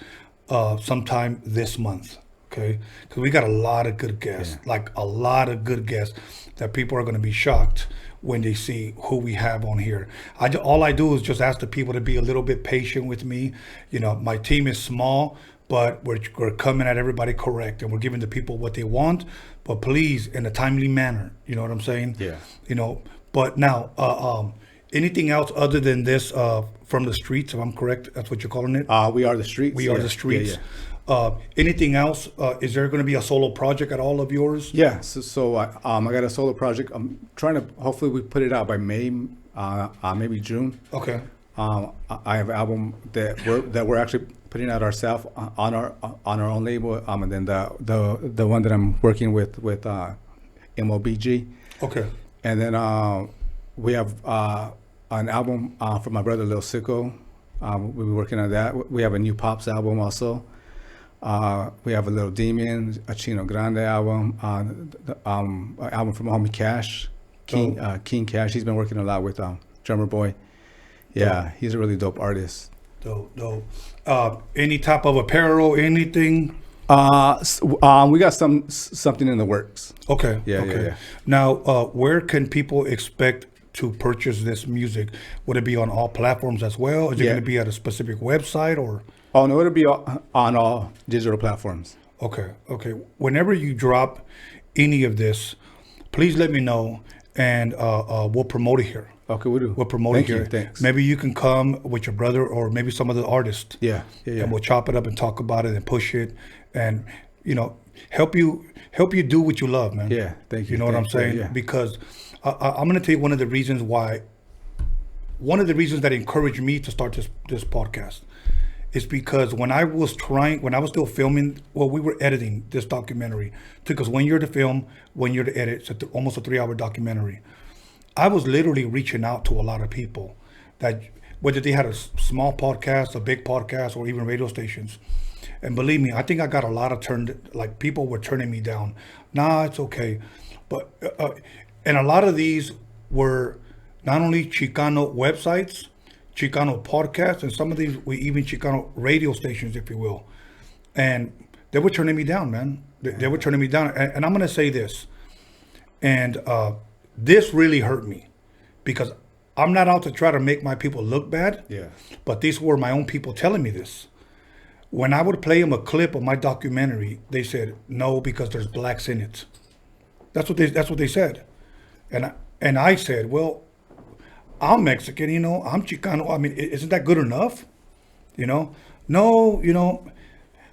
sometime this month. Okay, because we got a lot of good guests, like a lot of good guests that people are going to be shocked when they see who we have on here. All I do is just ask the people to be a little bit patient with me. You know, my team is small, but we're coming at everybody correct, and we're giving the people what they want, but please in a timely manner. You know what I'm saying? Yeah. You know, but now, anything else other than this from the streets? If I'm correct, that's what you're calling it. We are the streets. We are Yeah, the streets. yeah, Anything else? Is there going to be a solo project at all of yours? Yeah, so I got a solo project. I'm trying to, hopefully we put it out by May, maybe June. Okay. I have an album that we're actually putting out ourselves on our own label, and then the one that I'm working with MOBG. Okay. And then we have an album from my brother Lil Sicko. We've been working on that. We have a new Pops album also. We have a Little Demon, a Chino Grande album, an album from homie Cash, King Cash. He's been working a lot with Drummer Boy. Yeah, he's a really dope artist. Dope. Any type of apparel, anything? We got something in the works. Okay. Yeah. Now, where can people expect to purchase this music? Would it be on all platforms as well? Is it going to be at a specific website or? Oh no, it'll be on all digital platforms. Okay. Whenever you drop any of this, please let me know, and we'll promote it here. Okay, we'll do. We'll promote Thank it here. you, thanks. Maybe you can come with your brother or maybe some other artist. Yeah. And we'll chop it up and talk about it and push it, and help you do what you love, man. Yeah, thank you. You know what I'm saying? Yeah. Because I'm going to tell you one of the reasons that encouraged me to start this podcast is because when I was still filming, we were editing this documentary. It took us 1 year to film, 1 year to edit. It's almost a 3-hour documentary. I was literally reaching out to a lot of people that, whether they had a small podcast, a big podcast, or even radio stations. And believe me, I think I got a lot of people were turning me down. Nah, it's okay. But, and a lot of these were not only Chicano websites, Chicano podcasts, and some of these were even Chicano radio stations, if you will. And they were turning me down, man. They were turning me down. And I'm going to say this. And this really hurt me because I'm not out to try to make my people look bad. Yeah. But these were my own people telling me this. When I would play them a clip of my documentary, they said, no, because there's blacks in it. That's what they said. And I said, well, I'm Mexican, I'm Chicano. I mean, isn't that good enough? No,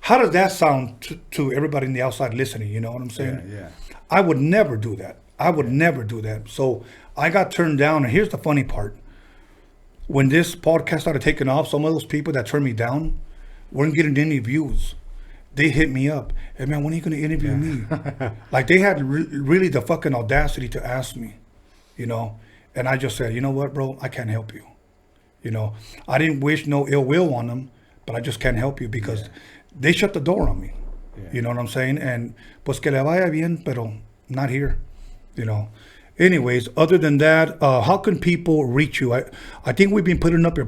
how does that sound to everybody in the outside listening? You know what I'm saying? Yeah. I would never do that. Never do that. So I got turned down. And here's the funny part. When this podcast started taking off, some of those people that turned me down weren't getting any views. They hit me up. Hey, man, when are you going to interview me? Like, they had really the fucking audacity to ask me, And I just said, you know what, bro? I can't help you. I didn't wish no ill will on them, but I just can't help you because they shut the door on me. Yeah. You know what I'm saying? And pues que le vaya bien, pero not here. Anyways, other than that, how can people reach you? I think we've been putting up your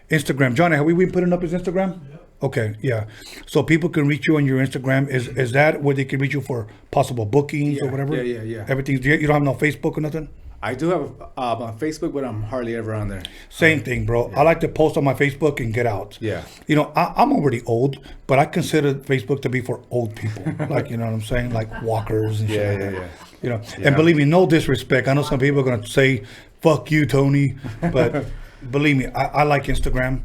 Instagram. Johnny, have we been putting up his Instagram? Yeah. Okay, yeah. So people can reach you on your Instagram. Is that where they can reach you for possible bookings or whatever? Yeah. Everything. You don't have no Facebook or nothing? I do have a Facebook, but I'm hardly ever on there. Same thing, bro. Yeah. I like to post on my Facebook and get out. Yeah. I'm already old, but I consider Facebook to be for old people. Like, you know what I'm saying? Like walkers and shit like that. And believe me, no disrespect. I know some people are going to say, fuck you, Tony. But believe me, I like Instagram.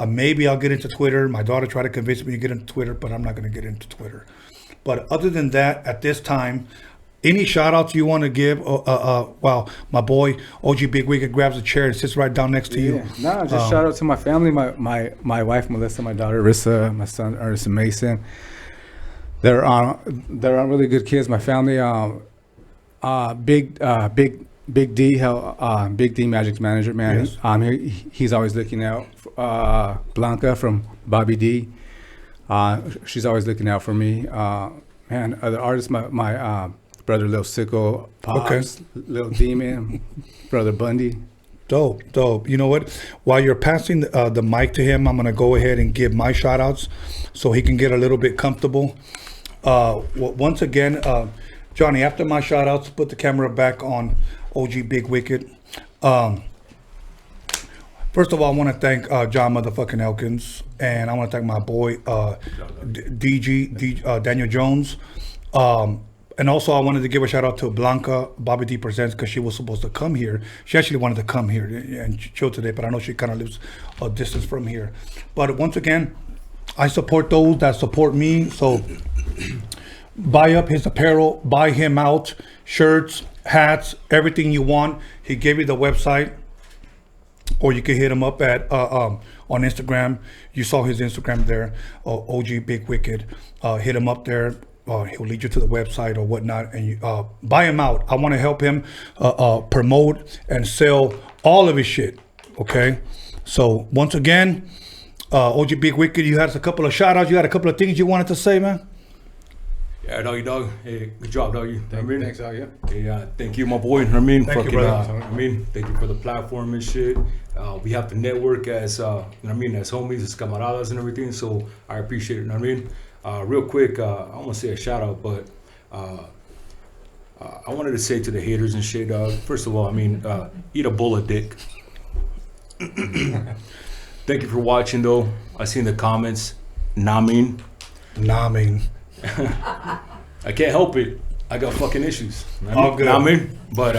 Maybe I'll get into Twitter. My daughter tried to convince me to get into Twitter, but I'm not going to get into Twitter. But other than that, at this time, any shout outs you want to give? Wow, my boy OG Big Wicked grabs a chair and sits right down next to you. No, just shout out to my family, my wife Melissa, my daughter Rissa, my son Ernest and Mason. They're really good kids. My family, Big D, Big D Magic's manager, man. Yes. He's always looking out. Blanca from Bobby D, she's always looking out for me. Man, other artists, my brother Lil Sicko, Pops, Lil Demon, brother Bundy. Dope. You know what? While you're passing the mic to him, I'm going to go ahead and give my shout outs so he can get a little bit comfortable. Once again, Johnny, after my shout outs, put the camera back on OG Big Wicked. First of all, I want to thank John motherfucking Elkins, and I want to thank my boy Daniel Jones. And also, I wanted to give a shout out to Blanca, Bobby D Presents, because she was supposed to come here. She actually wanted to come here and chill today, but I know she kind of lives a distance from here. But once again, I support those that support me. So buy up his apparel, buy him out, shirts, hats, everything you want. He gave you the website, or you can hit him up at on Instagram. You saw his Instagram there, OG Big Wicked. Hit him up there. He'll lead you to the website or whatnot, and you buy him out. I want to help him promote and sell all of his shit. Okay, so once again, OG Big Wicked, you had a couple of shout outs. You had a couple of things you wanted to say, man. Yeah, doggy. Hey, good job, doggy. Thanks, dog. Yeah. Hey, thank you, my boy. I mean, Thank you, brother. Thank you for the platform and shit. We have to network as, as homies, as camaradas and everything. So I appreciate it. You know what I mean? Real quick, I want to say a shout out, but I wanted to say to the haters and shit, first of all, eat a bowl of dick. Thank you for watching, though. I seen the comments. Namin. I can't help it. I got fucking issues. All good. But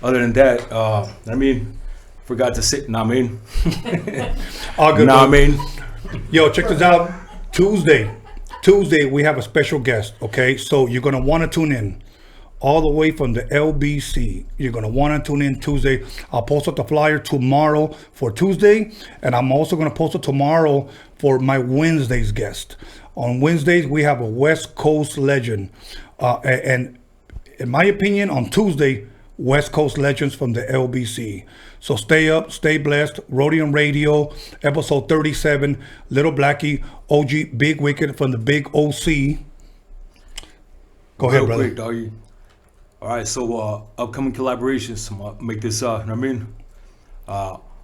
other than that, forgot to say, All good. Yo, check this out. Tuesday, we have a special guest, okay? So you're going to want to tune in all the way from the LBC. You're going to want to tune in Tuesday. I'll post up the flyer tomorrow for Tuesday, and I'm also going to post it tomorrow for my Wednesday's guest. On Wednesdays, we have a West Coast legend. And in my opinion, on Tuesday, West Coast legends from the LBC. So stay up, stay blessed. Roadium Radio, episode 37. Lil Blacky, OG Big Wicked from the Big OC. Go ahead, brother. Quick, doggy. All right, so upcoming collaborations. I'm gonna make this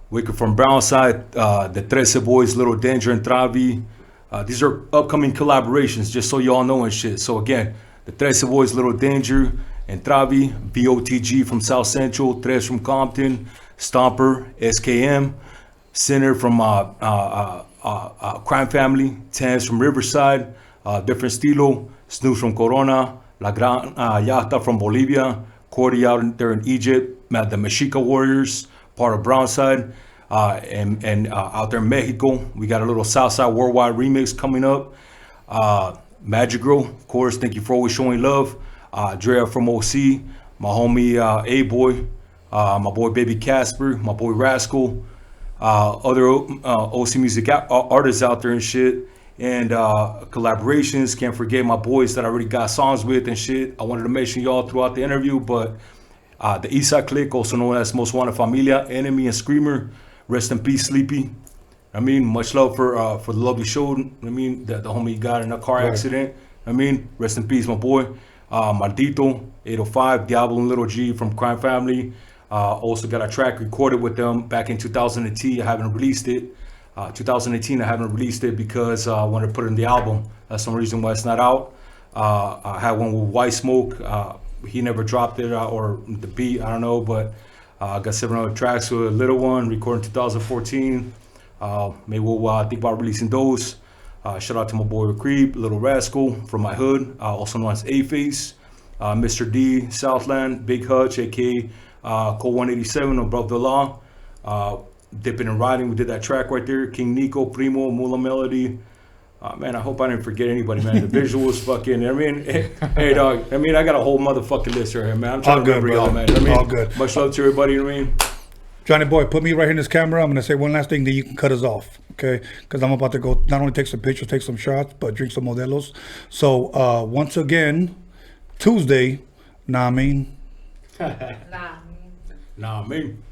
Wicked from Brownside, the 13 Boys, Little Danger and Travi. These are upcoming collaborations, just so y'all know and shit. So again, the 13 Boys, Little Danger and Travi, BOTG from South Central, Tres from Compton, Stomper, SKM, Sinner from Crime Family, Tans from Riverside, Different Stilo, Snoop from Corona, La Gran Yachta from Bolivia, Cordy out there in Egypt, the Mexica Warriors, part of Brownside, and out there in Mexico, we got a little Southside Worldwide remix coming up. Magic Girl, of course, thank you for always showing love. Drea from OC, my homie A-Boy, my boy Baby Casper, my boy Rascal, other OC music artists out there and shit, and collaborations. Can't forget my boys that I already got songs with and shit. I wanted to mention y'all throughout the interview, but the Eastside Clique, also known as Most Wanted Familia, Enemy and Screamer, rest in peace, Sleepy. Much love for the lovely show. The homie got in a car accident. Rest in peace, my boy. Maldito, 805, Diablo and Little G from Crime Family. Also got a track recorded with them back in 2018. I haven't released it. 2018, I haven't released it because I wanted to put it in the album. That's some reason why it's not out. I had one with White Smoke. He never dropped it, or the beat, I don't know, but I got 7 other tracks with a little one, recorded in 2014. Maybe we'll think about releasing those. Shout out to my boy Creep, Little Rascal from my hood, also known as A-Face, Mr. D, Southland, Big Hutch, aka Cole 187 Above the Law, Dipping and Riding, we did that track right there, King Nico, Primo, Mula Melody, Man, I hope I didn't forget anybody, man. The visuals fucking, I mean, hey, dog, I mean, I got a whole motherfucking list right here, man. I'm trying to remember y'all, man. I mean, all good. Much love to everybody, you know what I mean? Johnny boy, put me right here in this camera. I'm going to say one last thing, then you can cut us off, okay? Because I'm about to go not only take some pictures, take some shots, but drink some Modelos. So, once again, Tuesday, nah, I mean. Nah, I mean.